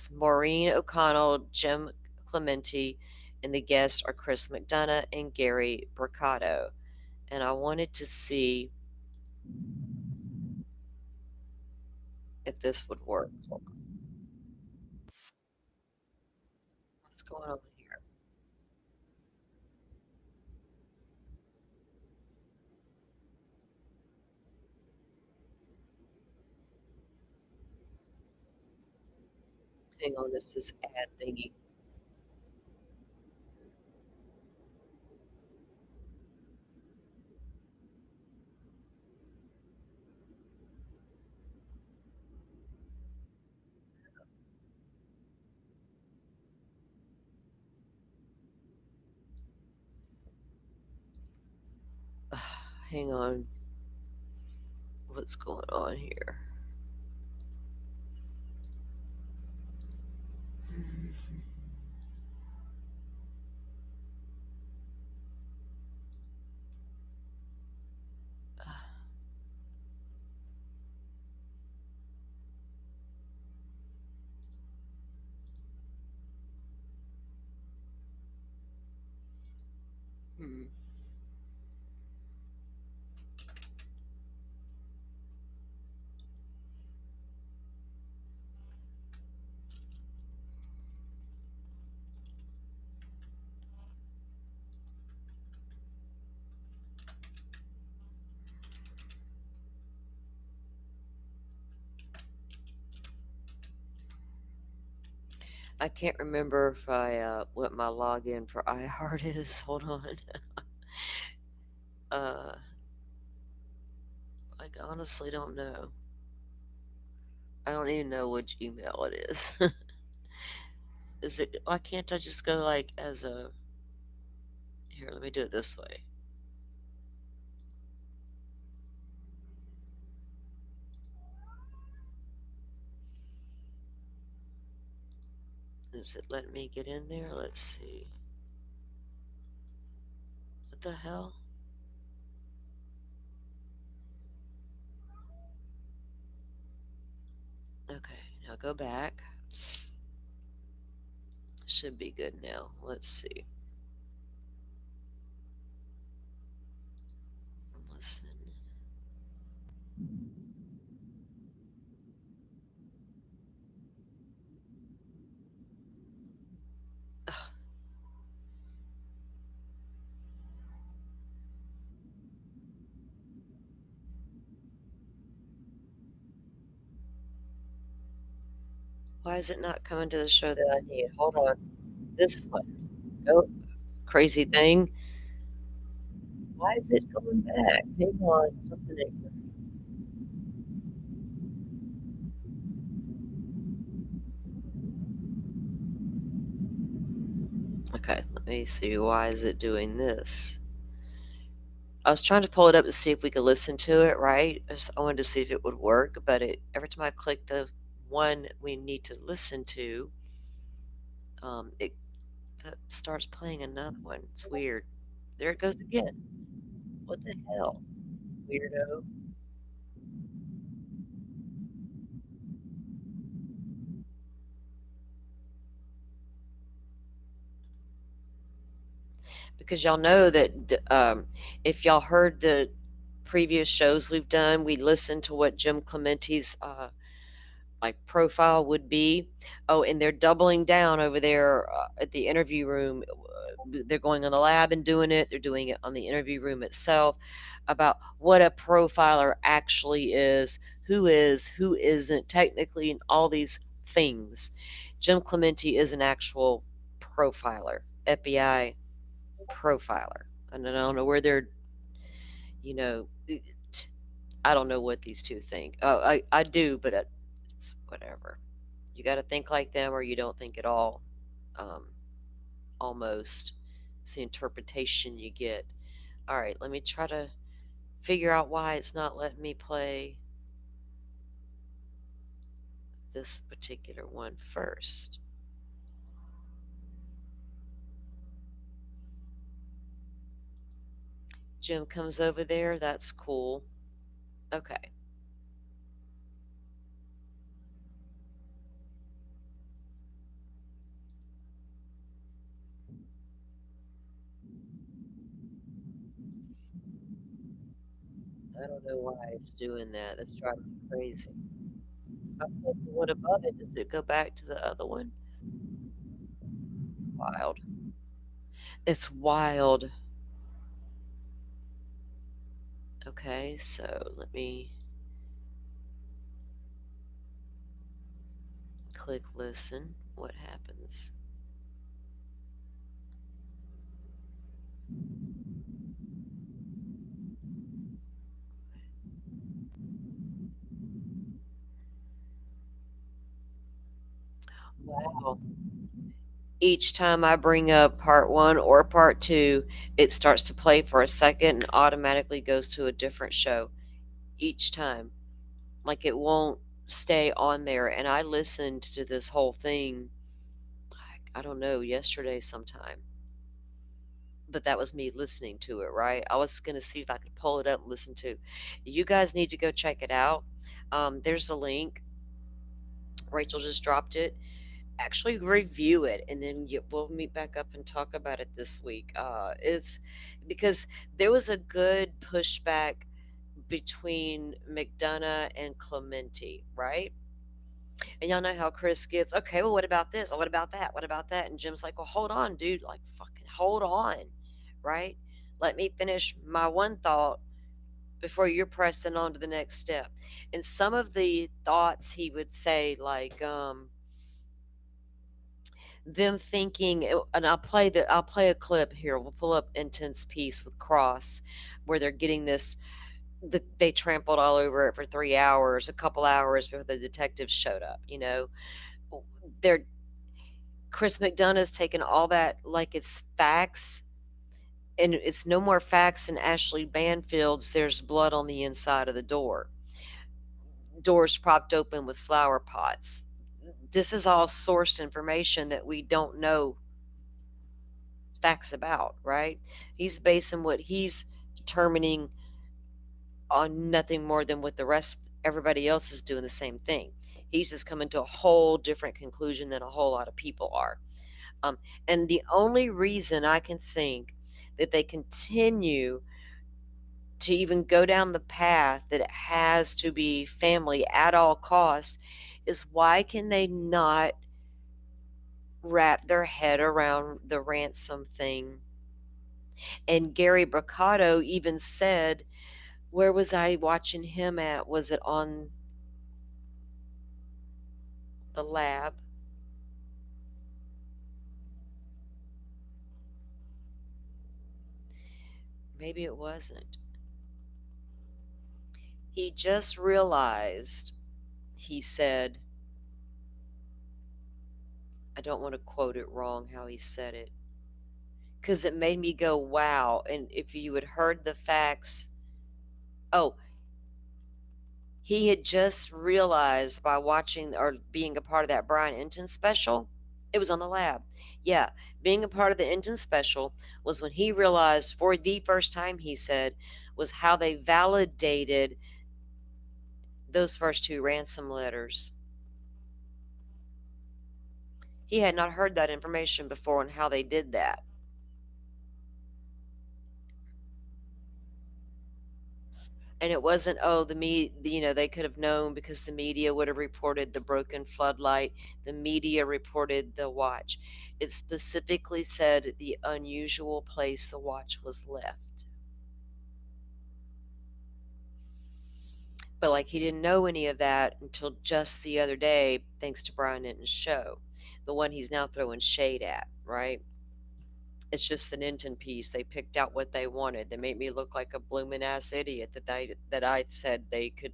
Maureen O'Connell, Jim Clementi, and the guests are Chris McDonough and Gary Bricado. And I wanted to see if this would work. What's going on here? Hang on, this ad thingy. Hang on. What's going on here? Hmm. I can't remember if what my login for iHeart is. Hold on. uh, I honestly don't know. I don't even know which email it is. Is it? Why can't I just go like as a? Here, let me do it this way. Is it letting me get in there? Let's see. What the hell? Okay, now go back. Should be good now. Let's see. Listen. Ugh. Why is it not coming to the show that I need? Hold on. This one. Oh, crazy thing. Why is it going back? Hang on. Something ain't right. Okay, let me see. Why is it doing this? I was trying to pull it up to see if we could listen to it, right? I wanted to see if it would work, but every time I click the one we need to listen to, it starts playing another one. It's weird. There it goes again. What the hell, weirdo? Because y'all know that if y'all heard the previous shows we've done, we listened to what Jim Clementi's like profile would be. Oh, and they're doubling down over there at the interview room. They're going on the lab and doing it. They're doing it on the interview room itself about what a profiler actually is, who isn't technically, and all these things. Jim Clementi is an actual profiler, FBI profiler. And I don't know where they're, you know, I don't know what these two think. Oh, I do, but it's whatever. You got to think like them or you don't think at all. Um, almost. It's the interpretation you get. All right, let me try to figure out why it's not letting me play this particular one first. Jim comes over there. That's cool. Okay. I don't know why it's doing that. That's driving me crazy. If I click the one above it, does it go back to the other one? It's wild. It's wild. Okay, so let me click listen. What happens? Wow. Each time I bring up part one or part two, it starts to play for a second and automatically goes to a different show. each time. Like it won't stay on there. And I listened to this whole thing, I don't know, yesterday sometime. But that was me listening to it, right? I was going to see if I could pull it up and listen to. You guys need to go check it out. There's the link. Rachel just dropped it. Actually, review it, and then we'll meet back up and talk about it this week. It's because there was a good pushback between McDonough and Clementi, right? And y'all know how Chris gets, okay, well, what about this? Oh, what about that? What about that? And Jim's like, well, hold on, dude. Like, fucking hold on, right? Let me finish my one thought before you're pressing on to the next step. And some of the thoughts he would say, like, them thinking, and I'll play a clip here. We'll pull up Intense Peace with Cross, where they're getting this. They trampled all over it for 3 hours, a couple hours before the detectives showed up. They're Chris McDonough's taken all that like it's facts, and it's no more facts than Ashley Banfield's. There's blood on the inside of the door. Doors propped open with flower pots. This is all sourced information that we don't know facts about, right? He's basing what he's determining on nothing more than what everybody else is doing the same thing. He's just coming to a whole different conclusion than a whole lot of people are. And the only reason I can think that they continue to even go down the path that it has to be family at all costs is, why can they not wrap their head around the ransom thing? And Gary Bricado even said, where was I watching him at? Was it on the lab? Maybe it wasn't. He just realized, he said, I don't want to quote it wrong how he said it, because it made me go, wow. And if you had heard the facts, he had just realized by watching or being a part of that Brian Enton special, it was on the lab. Yeah, being a part of the Enton special was when he realized for the first time, he said, was how they validated those first two ransom letters. He had not heard that information before on how they did that. And it wasn't, they could have known because the media would have reported the broken floodlight. The media reported the watch. It specifically said the unusual place the watch was left. But like, he didn't know any of that until just the other day, thanks to Brian Enton's show, the one he's now throwing shade at, right? It's just an Enton piece. They picked out what they wanted. They made me look like a bloomin' ass idiot that I said they could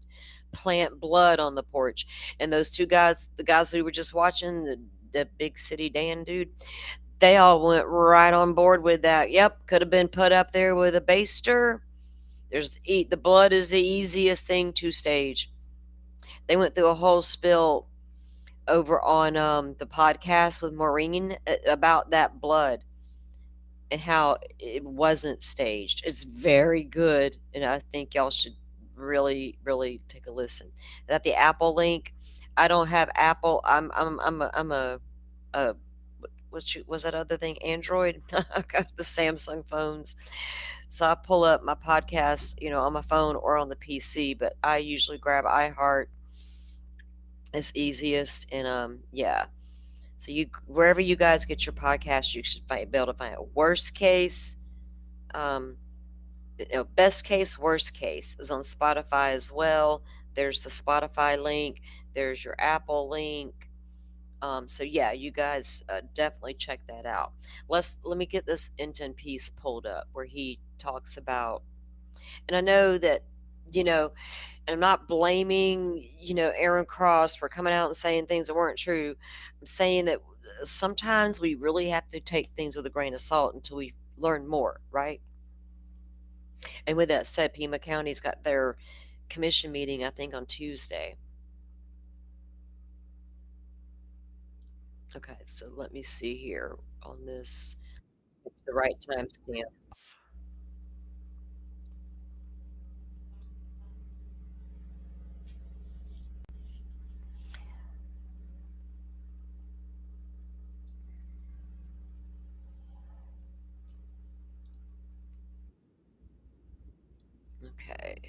plant blood on the porch. And those two guys, the guys who were just watching, the Big City Dan dude, they all went right on board with that. Yep, could have been put up there with a baster. The blood is the easiest thing to stage. They went through a whole spill over on the podcast with Maureen about that blood and how it wasn't staged. It's very good, and I think y'all should really, really take a listen. That the Apple link. I don't have Apple. I'm a what's that other thing? Android. I got the Samsung phones, so I pull up my podcast, on my phone or on the PC. But I usually grab iHeart. It's easiest, and yeah. So wherever you guys get your podcast, you should be able to find it. Worst case, best case, worst case is on Spotify as well. There's the Spotify link. There's your Apple link. So yeah, you guys definitely check that out. Let me get this Enton piece pulled up where he talks about, and I know that, and I'm not blaming, Aaron Cross for coming out and saying things that weren't true. I'm saying that sometimes we really have to take things with a grain of salt until we learn more, right? And with that said, Pima County's got their commission meeting, I think, on Tuesday. Okay, so let me see here on this, the right timestamp. Okay.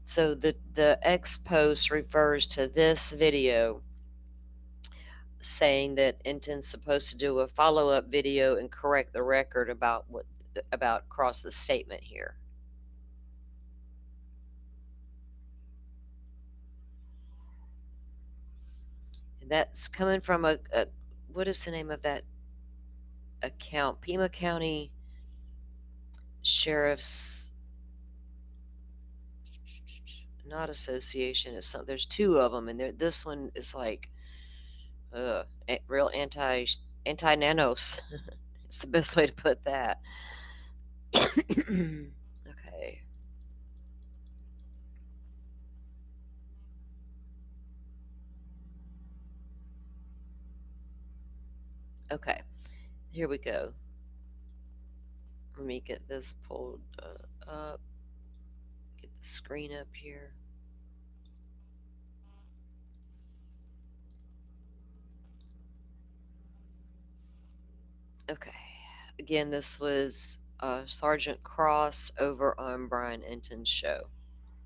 So the X post refers to this video saying that Enton's supposed to do a follow-up video and correct the record about Cross's statement here. And that's coming from a what is the name of that account? Pima County Sheriff's, not association, it's some, there's two of them, and this one is like real anti-nanos. It's the best way to put that. Okay. Okay, here we go. Let me get this pulled up. Get the screen up here. Okay. Again, this was Sergeant Cross over on Brian Enton's show.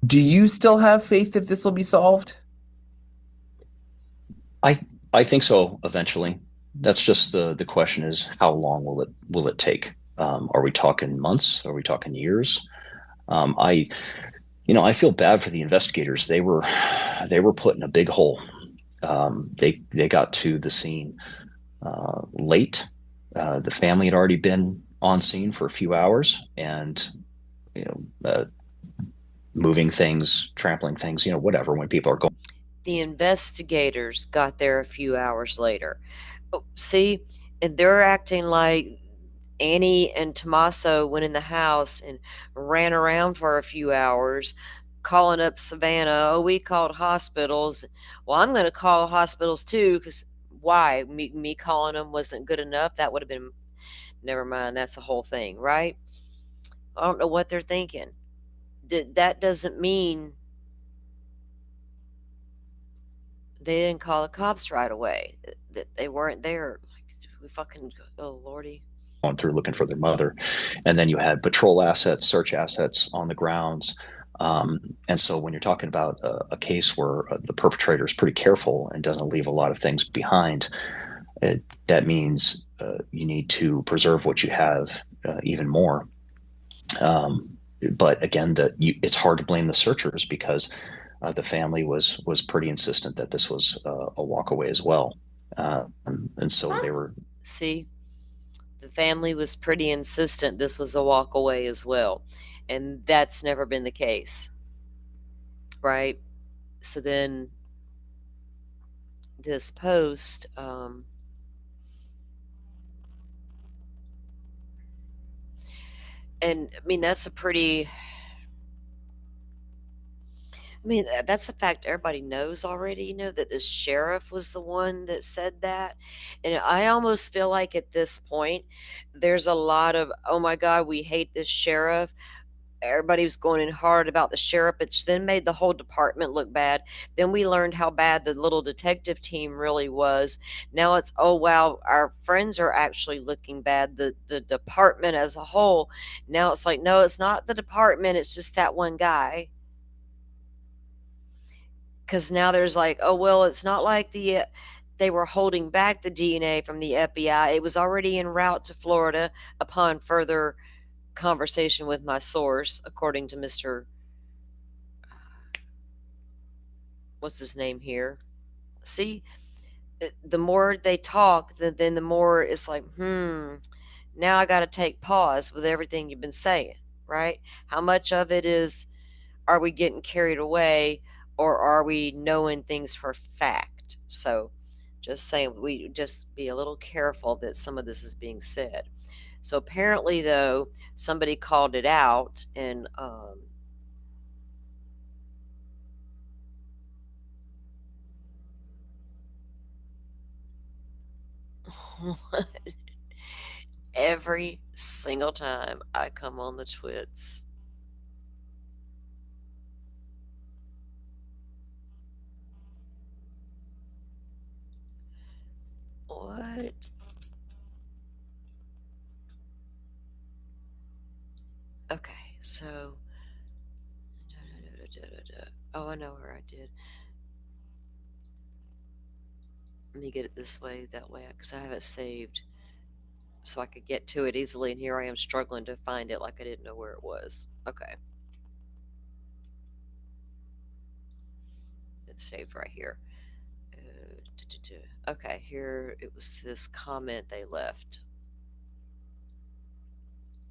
Do you still have faith that this will be solved? I think so eventually. That's just the question is how long will it take? Are we talking months? Are we talking years? I feel bad for the investigators. They were put in a big hole. They got to the scene late. The family had already been on scene for a few hours, and moving things, trampling things, whatever. When people are going, the investigators got there a few hours later. Oh, see, and they're acting like Annie and Tommaso went in the house and ran around for a few hours, calling up Savannah. Oh, we called hospitals. Well, I'm going to call hospitals too, because why? Me calling them wasn't good enough. That would have been, never mind. That's the whole thing, right? I don't know what they're thinking. That doesn't mean they didn't call the cops right away. That they weren't there. We fucking, oh lordy. Going through looking for their mother, and then you had patrol assets, search assets on the grounds. And so when you're talking about a case where the perpetrator is pretty careful and doesn't leave a lot of things behind, that means you need to preserve what you have even more. But again, it's hard to blame the searchers because the family was pretty insistent that this was a walkaway as well. And so they were. See, the family was pretty insistent this was a walkaway as well. And that's never been the case, right? So then this post, and I mean, that's that's a fact everybody knows already, that the sheriff was the one that said that. And I almost feel like at this point, there's a lot of, oh my God, we hate this sheriff. Everybody was going in hard about the sheriff. It then made the whole department look bad. Then we learned how bad the little detective team really was. Now it's, oh wow, our friends are actually looking bad. The department as a whole. Now it's like, no, it's not the department. It's just that one guy. Because now there's like, oh well, it's not like they were holding back the DNA from the FBI. It was already en route to Florida upon further conversation with my source, according to Mr. What's his name here? See, the more they talk, then the more it's like, now I got to take pause with everything you've been saying, right? How much of it is, are we getting carried away, or are we knowing things for fact? So just saying, we just be a little careful that some of this is being said. So apparently, though, somebody called it out, and every single time I come on the twits. What? Okay, so. Oh, I know where I did. Let me get it this way, that way, because I have it saved so I could get to it easily, and here I am struggling to find it like I didn't know where it was. Okay. It's saved right here. Okay, here it was this comment they left.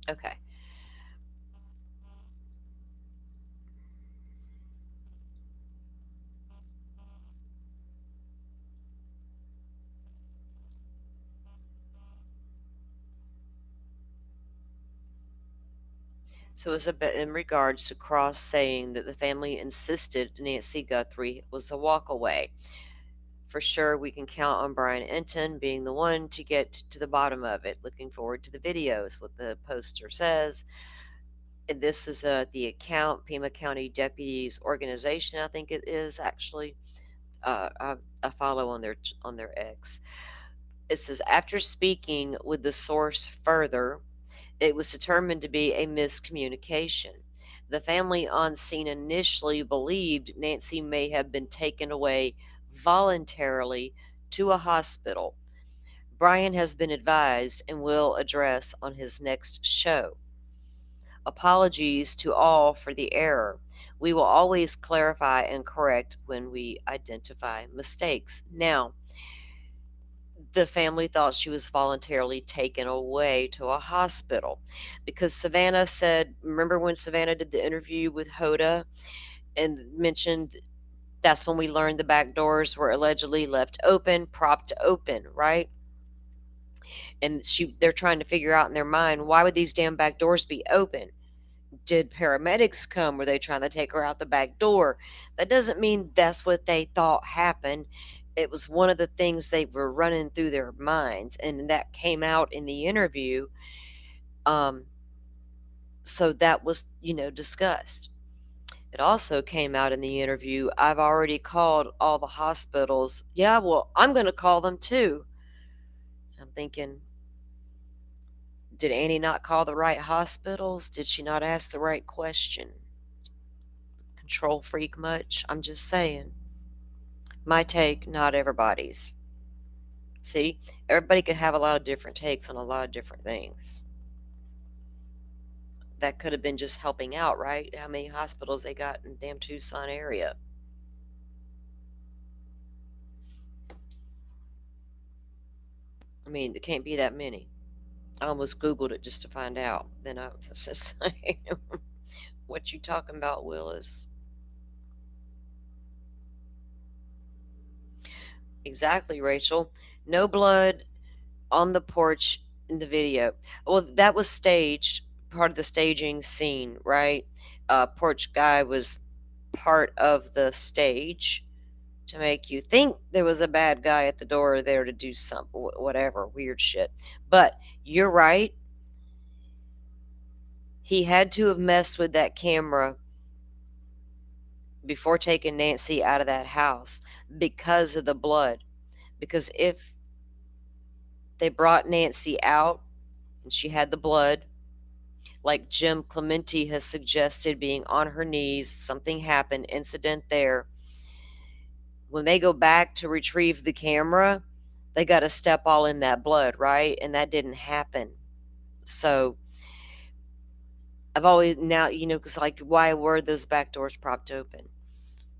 Okay. So it was a bit in regards to Cross saying that the family insisted Nancy Guthrie was a walkaway. For sure, we can count on Brian Enton being the one to get to the bottom of it. Looking forward to the videos, what the poster says. And this is the account, Pima County Deputies Organization, I think it is actually. I follow on their X. It says, after speaking with the source further, it was determined to be a miscommunication. The family on scene initially believed Nancy may have been taken away voluntarily to a hospital. Brian has been advised and will address on his next show. Apologies to all for the error. We will always clarify and correct when we identify mistakes. Now, the family thought she was voluntarily taken away to a hospital because Savannah said, remember when Savannah did the interview with Hoda and mentioned that's when we learned the back doors were allegedly left open, propped open, right? And they're trying to figure out in their mind, why would these damn back doors be open? Did paramedics come? Were they trying to take her out the back door? That doesn't mean that's what they thought happened. It was one of the things they were running through their minds, and that came out in the interview. So that was, discussed. It also came out in the interview, I've already called all the hospitals. Yeah, well, I'm going to call them too. I'm thinking, did Annie not call the right hospitals? Did she not ask the right question? Control freak much? I'm just saying. My take, not everybody's. See, everybody could have a lot of different takes on a lot of different things. That could have been just helping out, right? How many hospitals they got in the damn Tucson area? I mean, there can't be that many. I almost Googled it just to find out. Then I was just saying, what you talking about, Willis? Exactly, Rachel. No blood on the porch in the video. Well, that was staged, part of the staging scene, right? Porch guy was part of the stage to make you think there was a bad guy at the door there to do some whatever weird shit. But you're right. He had to have messed with that camera before taking Nancy out of that house because of the blood. Because if they brought Nancy out and she had the blood, like Jim Clementi has suggested, being on her knees, something happened, incident there. When they go back to retrieve the camera, they got to step all in that blood, right? And that didn't happen. So I've always now, because like, why were those back doors propped open?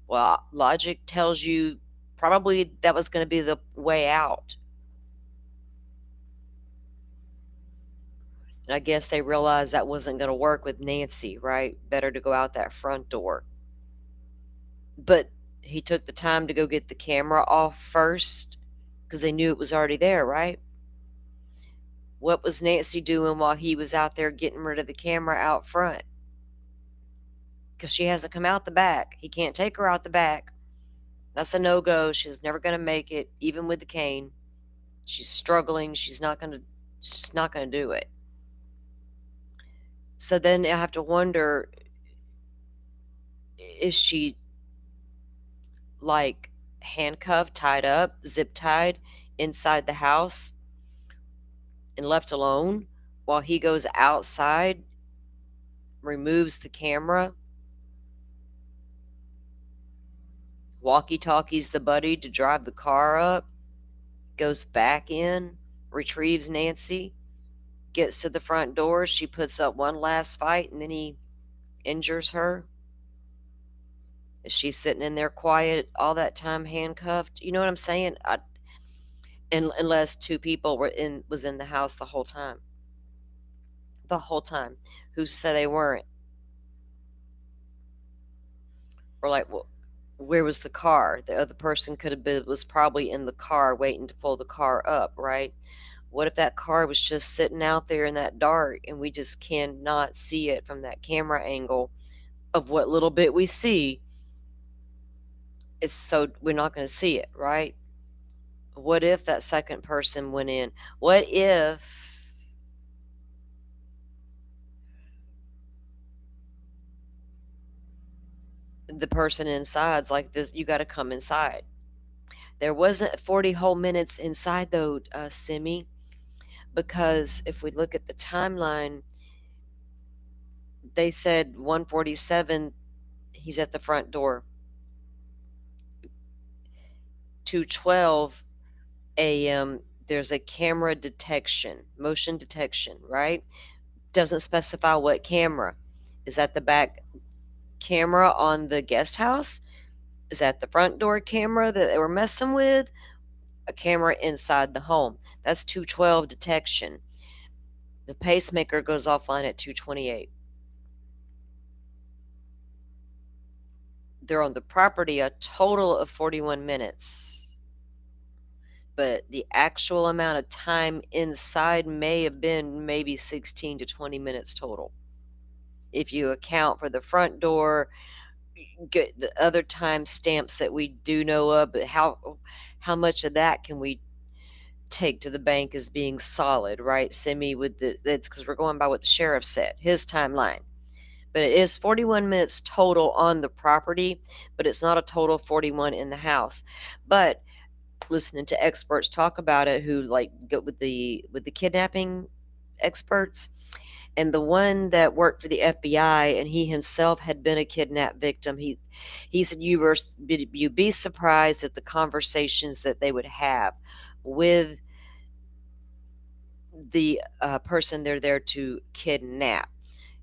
Well, logic tells you probably that was going to be the way out. And I guess they realized that wasn't going to work with Nancy, right? Better to go out that front door. But he took the time to go get the camera off first because they knew it was already there, right? What was Nancy doing while he was out there getting rid of the camera out front? Because she hasn't come out the back. He can't take her out the back. That's a no-go. She's never going to make it, even with the cane. She's struggling. She's not going to do it. So then I have to wonder, is she like handcuffed, tied up, zip tied inside the house and left alone while he goes outside, removes the camera, walkie-talkies the buddy to drive the car up, goes back in, retrieves Nancy, gets to the front door, she puts up one last fight, and then he injures her? Is she sitting in there quiet all that time, handcuffed? You know what I'm saying? Unless two people was in the house the whole time. The whole time. Who said they weren't? Or like, well, where was the car? The other person was probably in the car waiting to pull the car up, right? What if that car was just sitting out there in that dark and we just cannot see it from that camera angle of what little bit we see? So we're not going to see it, right? What if that second person went in? What if the person inside's like this? You got to come inside. There wasn't 40 whole minutes inside though, Simi, because if we look at the timeline, they said 1:47, he's at the front door. 2:12 a.m., there's a camera detection, motion detection, right? Doesn't specify what camera. Is that the back camera on the guest house? Is that the front door camera that they were messing with? A camera inside the home. That's 2:12 detection. The pacemaker goes offline at 2:28. They're on the property a total of 41 minutes. But the actual amount of time inside may have been maybe 16 to 20 minutes total. If you account for the front door, get the other time stamps that we do know of, but how much of that can we take to the bank as being solid, right? Simi, that's because we're going by what the sheriff said, his timeline. But it is 41 minutes total on the property, but it's not a total 41 in the house. But listening to experts talk about it, who like go with the kidnapping experts, and the one that worked for the FBI, and he himself had been a kidnap victim, he said you'd be surprised at the conversations that they would have with the person they're there to kidnap.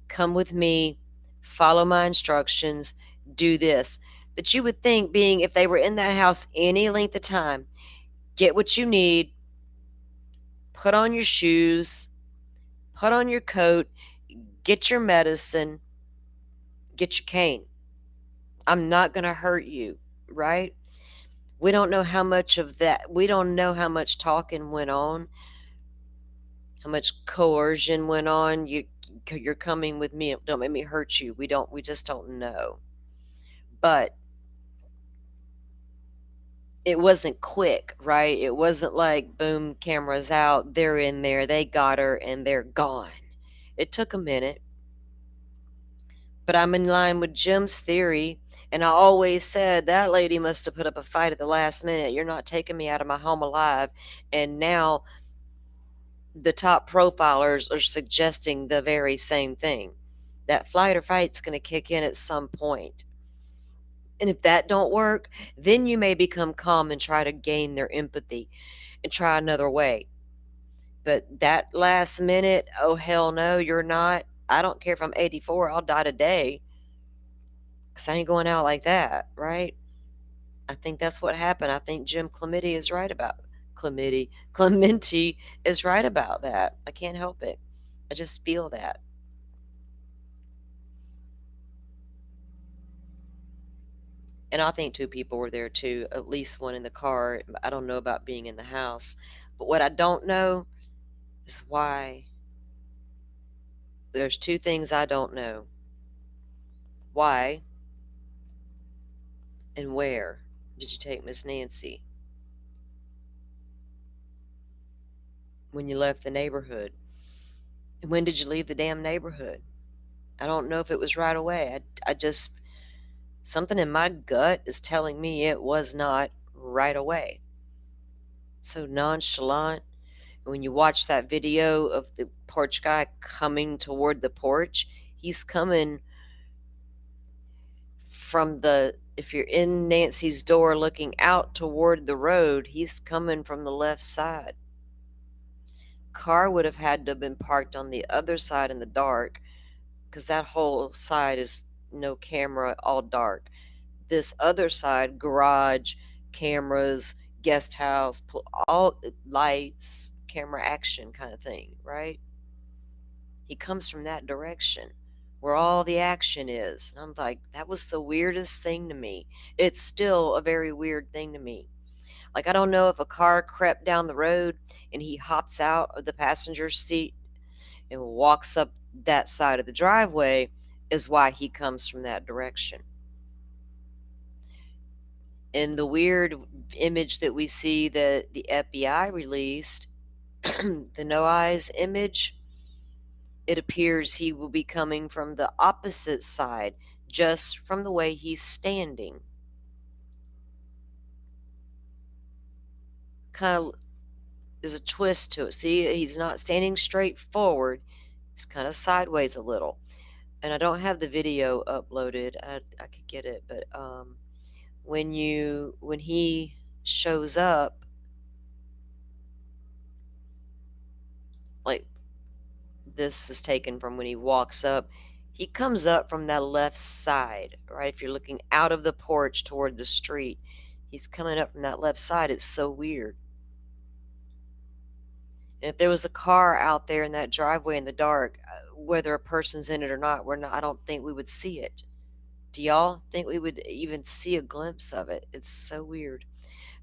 Come with me, follow my instructions, do this. But you would think, being if they were in that house any length of time, get what you need, put on your shoes, put on your coat, get your medicine, get your cane. I'm not going to hurt you, right? We don't know how much of that. We don't know how much talking went on, how much coercion went on. You're coming with me. Don't make me hurt you. We just don't know. But it wasn't quick, right? It wasn't like, boom, cameras out, they're in there, they got her, and they're gone. It took a minute. But I'm in line with Jim's theory, and I always said that lady must have put up a fight at the last minute. You're not taking me out of my home alive. And now the top profilers are suggesting the very same thing. That flight or fight's going to kick in at some point. And if that don't work, then you may become calm and try to gain their empathy and try another way. But that last minute, oh, hell no, you're not. I don't care if I'm 84, I'll die today. Because I ain't going out like that, right? I think that's what happened. I think Jim Clementi is right about Clementi is right about that. I can't help it. I just feel that. And I think 2 people were there too, at least one in the car. I don't know about being in the house. But what I don't know is why. There's 2 things I don't know. Why and where did you take Miss Nancy when you left the neighborhood? And when did you leave the damn neighborhood? I don't know if it was right away. I just, something in my gut is telling me it was not right away. So nonchalant. When you watch that video of the porch guy coming toward the porch, he's coming from the, if you're in Nancy's door looking out toward the road, he's coming from the left side. Car would have had to have been parked on the other side in the dark, because that whole side is no camera, all dark. This other side, garage, cameras, guest house, all lights, camera action kind of thing, right? He comes from that direction where all the action is. And I'm like, that was the weirdest thing to me. It's still a very weird thing to me. Like, I don't know if a car crept down the road and he hops out of the passenger seat and walks up that side of the driveway is why he comes from that direction. In the weird image that we see that the FBI released, the no eyes image, it appears he will be coming from the opposite side, just from the way he's standing. Kind of is a twist to it. See, he's not standing straight forward. He's kind of sideways a little. And I don't have the video uploaded. I could get it, but when he shows up, like, this is taken from when he walks up. He comes up from that left side, right? If you're looking out of the porch toward the street, he's coming up from that left side. It's so weird. And if there was a car out there in that driveway in the dark, whether a person's in it or not, I don't think we would see it. Do y'all think we would even see a glimpse of it? It's so weird.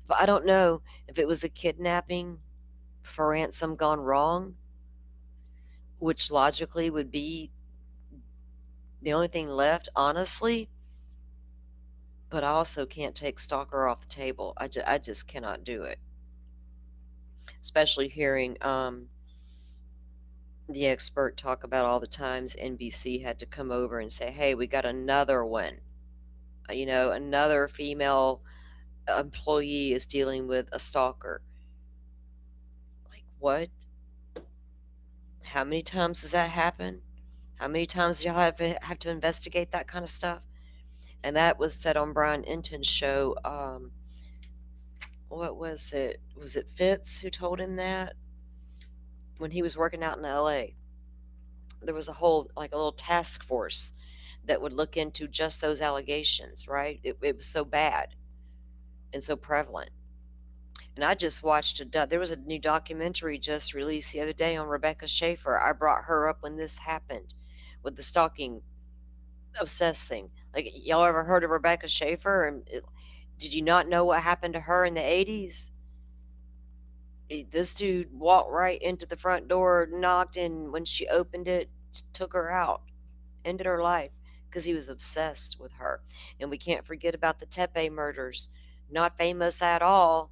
But I don't know if it was a kidnapping for ransom gone wrong, which logically would be the only thing left, honestly. But I also can't take stalker off the table. I just cannot do it. Especially hearing the expert talk about all the times NBC had to come over and say, hey, we got another one. Another female employee is dealing with a stalker. Like, what? How many times does that happen? How many times do y'all have to investigate that kind of stuff? And that was said on Brian Enton's show. What was it? Was it Fitz who told him that? When he was working out in LA, there was a little task force that would look into just those allegations, right? It was so bad and so prevalent. And I just watched there was a new documentary just released the other day on Rebecca Schaefer. I brought her up when this happened with the stalking obsessed thing. Like, y'all ever heard of Rebecca Schaefer? And did you not know what happened to her in the 80s? This dude walked right into the front door, knocked, and when she opened it, took her out, ended her life, because he was obsessed with her. And we can't forget about the Tepe murders. Not famous at all.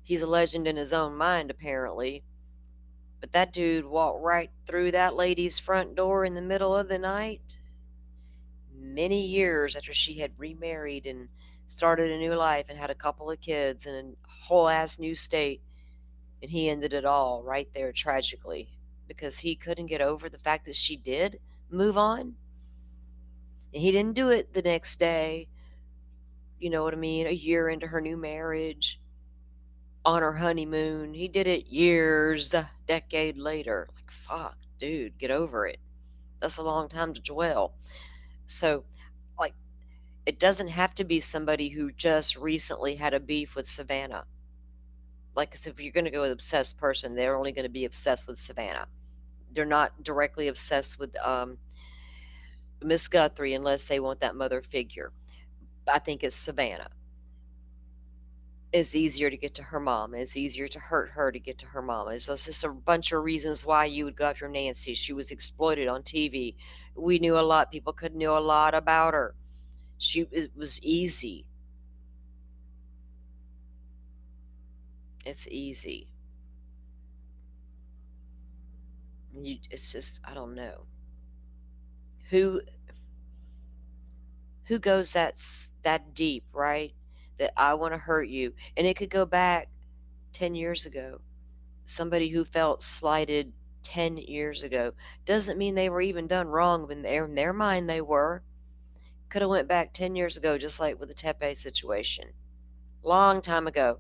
He's a legend in his own mind, apparently. But that dude walked right through that lady's front door in the middle of the night, many years after she had remarried and started a new life and had a couple of kids in a whole ass new state. And he ended it all right there tragically because he couldn't get over the fact that she did move on. And he didn't do it the next day, you know what I mean, a year into her new marriage, on her honeymoon. He did it years, a decade later. Like, fuck, dude, get over it. That's a long time to dwell. So, like, it doesn't have to be somebody who just recently had a beef with Savannah. Like, if you're going to go with obsessed person, they're only going to be obsessed with Savannah. They're not directly obsessed with Miss Guthrie unless they want that mother figure. I think it's Savannah. It's easier to get to her mom. It's easier to hurt her to get to her mom. It's just a bunch of reasons why you would go after Nancy. She was exploited on TV. We knew a lot. People could know a lot about her. It was easy. It's easy. It's just, I don't know. Who goes that deep, right? That I want to hurt you. And it could go back 10 years ago. Somebody who felt slighted 10 years ago doesn't mean they were even done wrong, but in their mind they were. Could have went back 10 years ago, just like with the Tepe situation. Long time ago.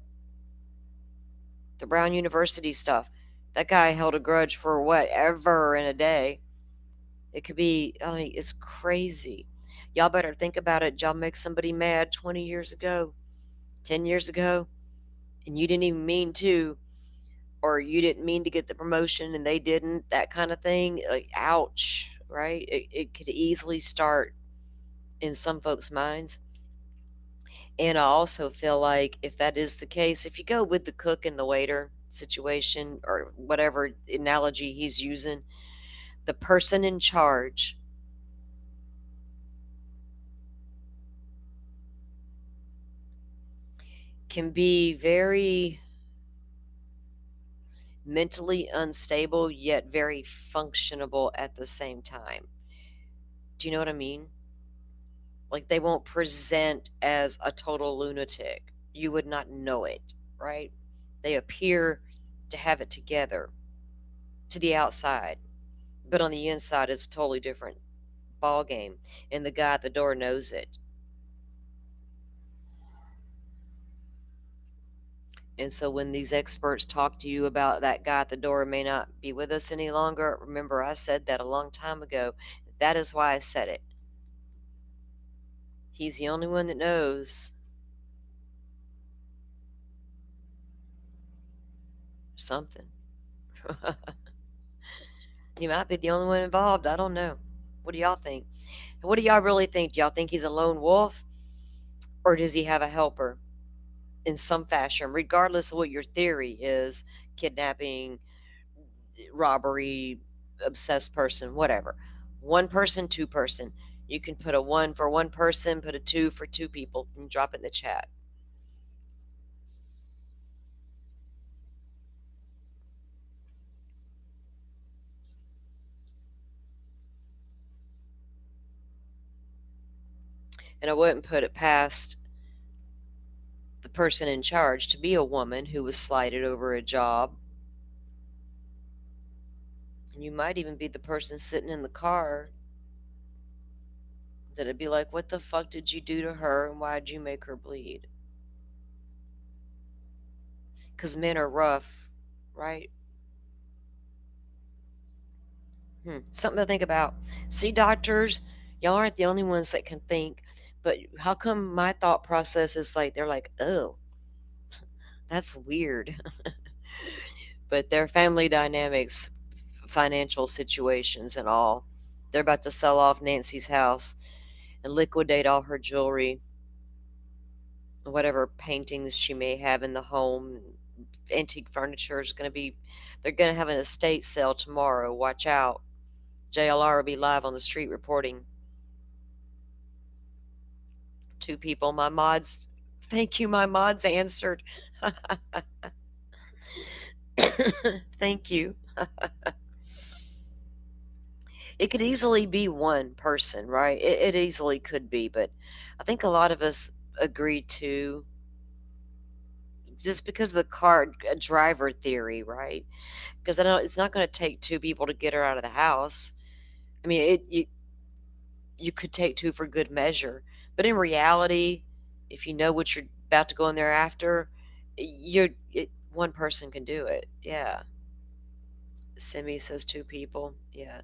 The Brown University stuff. That guy held a grudge for whatever in a day. It could be, I mean, it's crazy. Y'all better think about it. Y'all make somebody mad 20 years ago, 10 years ago, and you didn't even mean to, or you didn't mean to get the promotion and they didn't, that kind of thing. Like, ouch, right? It could easily start in some folks' minds. And I also feel like if that is the case, if you go with the cook and the waiter situation or whatever analogy he's using, the person in charge can be very mentally unstable yet very functionable at the same time. Do you know what I mean? Like, they won't present as a total lunatic. You would not know it, right? They appear to have it together to the outside, but on the inside it's a totally different ball game, and the guy at the door knows it. And so when these experts talk to you about that guy at the door may not be with us any longer, remember I said that a long time ago. That is why I said it. He's the only one that knows something. He might be the only one involved. I don't know. What do y'all think? What do y'all really think? Do y'all think he's a lone wolf? Or does he have a helper in some fashion, regardless of what your theory is? Kidnapping, robbery, obsessed person, whatever. One person, two person. You can put a 1 for one person, put a 2 for two people, and drop it in the chat. And I wouldn't put it past the person in charge to be a woman who was slighted over a job. And you might even be the person sitting in the car that'd be like, what the fuck did you do to her and why'd you make her bleed? Because men are rough, right? Something to think about. See, doctors, y'all aren't the only ones that can think, but how come my thought process is like, they're like, oh, that's weird. But their family dynamics, financial situations and all, they're about to sell off Nancy's house and liquidate all her jewelry, whatever paintings she may have in the home. Antique furniture is going to be, they're going to have an estate sale tomorrow. Watch out. JLR will be live on the street reporting. 2 people. My mods, thank you, my mods answered. Thank you. It could easily be one person, right? It easily could be, but I think a lot of us agree to, just because of the car driver theory, right? Because I know it's not going to take 2 people to get her out of the house. I mean, you could take 2 for good measure, but in reality, if you know what you're about to go in there after, one person can do it. Yeah. Simi says 2 people. Yeah.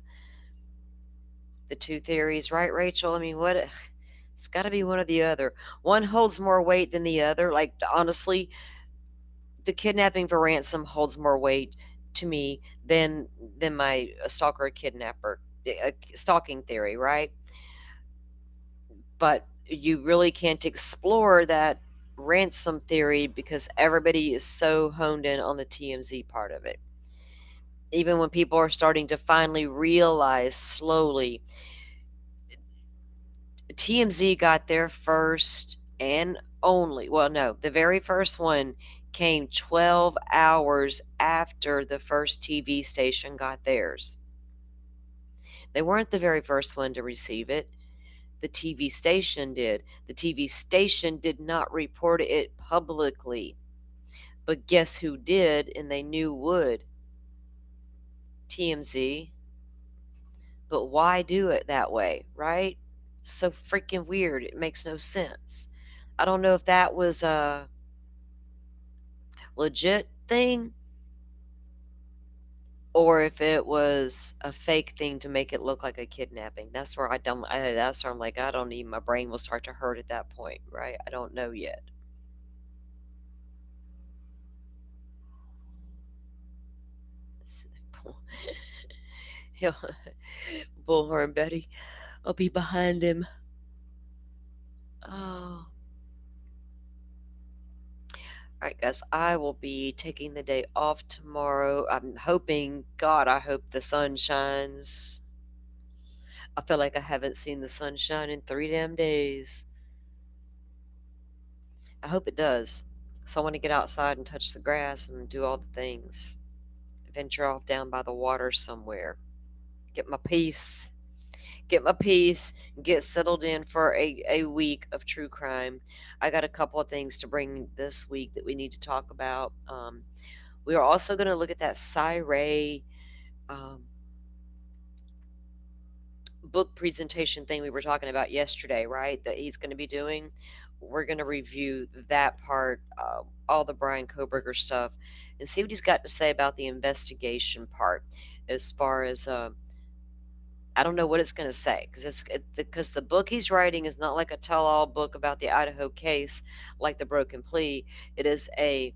The 2 theories, right, Rachel? I mean, what? It's got to be one or the other. One holds more weight than the other. Like, honestly, the kidnapping for ransom holds more weight to me than my stalker kidnapper stalking theory, right? But you really can't explore that ransom theory because everybody is so honed in on the TMZ part of it. Even when people are starting to finally realize slowly, TMZ got there first and only, well, no, the very first one came 12 hours after the first TV station got theirs. They weren't the very first one to receive it. The TV station did. The TV station did not report it publicly. But guess who did and they knew would? TMZ. But why do it that way, right? So freaking weird. It makes no sense. I don't know if that was a legit thing or if it was a fake thing to make it look like a kidnapping. That's where that's where I'm like, I don't even, my brain will start to hurt at that point, right? I don't know yet. Bullhorn Betty, I'll be behind him. Oh. All right, guys, I will be taking the day off tomorrow. I'm hoping, God, I hope the sun shines. I feel like I haven't seen the sun shine in 3 damn days. I hope it does. So I want to get outside and touch the grass and do all the things. Venture off down by the water somewhere. Get my peace. Get settled in for a week of true crime. I got a couple of things to bring this week that we need to talk about. We are also going to look at that Ray book presentation thing we were talking about yesterday, right? That he's going to be doing. We're going to review that part, all the Brian Koberger stuff, and see what he's got to say about the investigation part as far as I don't know what it's going to say because the book he's writing is not like a tell-all book about the Idaho case like the broken plea. It is a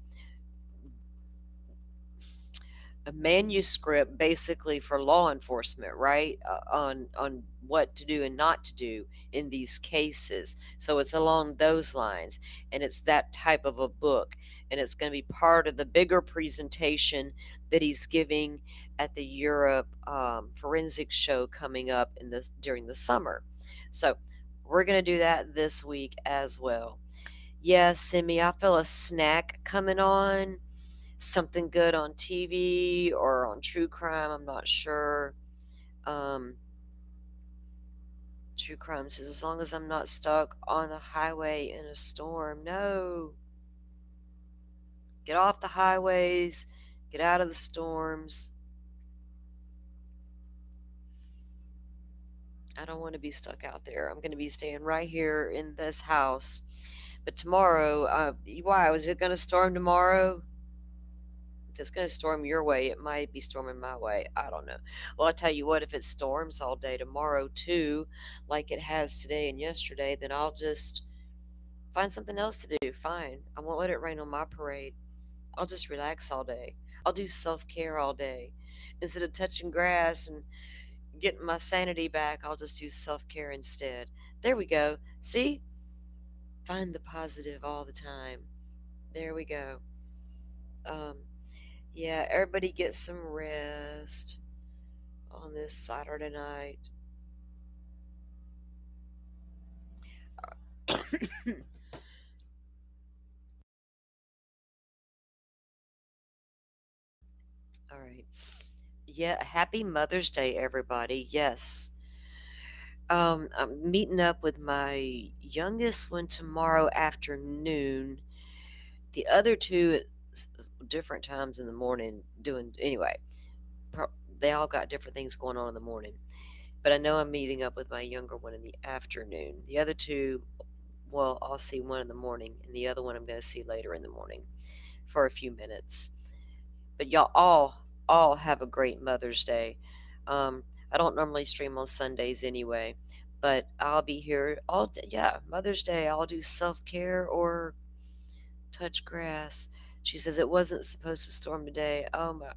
manuscript basically for law enforcement, right? On what to do and not to do in these cases. So it's along those lines, and it's that type of a book, and it's going to be part of the bigger presentation that he's giving at the Europe forensic show coming up during the summer. So we're going to do that this week as well. Yeah, Simi, I feel a snack coming on. Something good on TV or on true crime, I'm not sure. True crime says, as long as I'm not stuck on the highway in a storm. No. Get off the highways. Get out of the storms. I don't want to be stuck out there. I'm going to be staying right here in this house. But tomorrow, why? Was it going to storm tomorrow? If it's going to storm your way, it might be storming my way. I don't know. Well, I'll tell you what, if it storms all day tomorrow too, like it has today and yesterday, then I'll just find something else to do. Fine. I won't let it rain on my parade. I'll just relax all day. I'll do self-care all day. Instead of touching grass and getting my sanity back, I'll just do self-care instead. There we go. See? Find the positive all the time. There we go. Yeah, everybody get some rest on this Saturday night. All right. Yeah, happy Mother's Day, everybody. Yes. I'm meeting up with my youngest one tomorrow afternoon. The other two at different times in the morning doing, anyway, they all got different things going on in the morning. But I know I'm meeting up with my younger one in the afternoon. The other two, well, I'll see one in the morning, and the other one I'm going to see later in the morning for a few minutes. But y'all all have a great Mother's Day. I don't normally stream on Sundays anyway, but I'll be here all day. Yeah, Mother's Day. I'll do self-care or touch grass. She says it wasn't supposed to storm today. Oh my.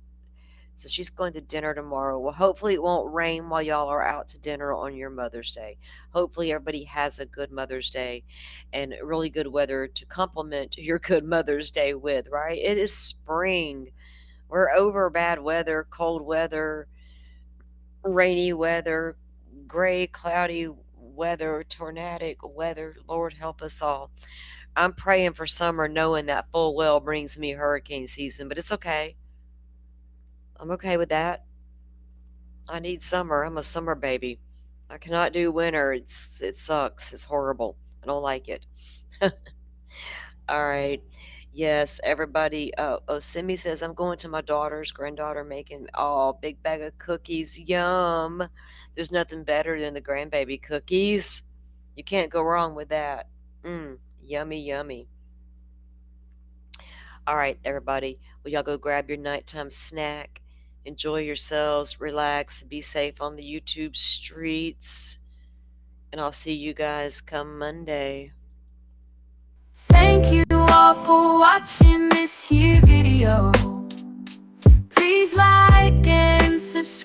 So she's going to dinner tomorrow. Well, hopefully it won't rain while y'all are out to dinner on your Mother's Day. Hopefully everybody has a good Mother's Day and really good weather to complement your good Mother's Day with, right? It is spring. We're over bad weather, cold weather, rainy weather, gray, cloudy weather, tornadic weather. Lord help us all. I'm praying for summer, knowing that full well brings me hurricane season, but it's okay. I'm okay with that. I need summer. I'm a summer baby. I cannot do winter. It sucks. It's horrible. I don't like it. All right. Yes, everybody. Simi says I'm going to my granddaughter making big bag of cookies. Yum. There's nothing better than the grandbaby cookies. You can't go wrong with that. Yummy, yummy. All right, everybody. Well, y'all go grab your nighttime snack. Enjoy yourselves, relax, be safe on the YouTube streets. And I'll see you guys come Monday. Thank you all for watching this here video. Please like and subscribe.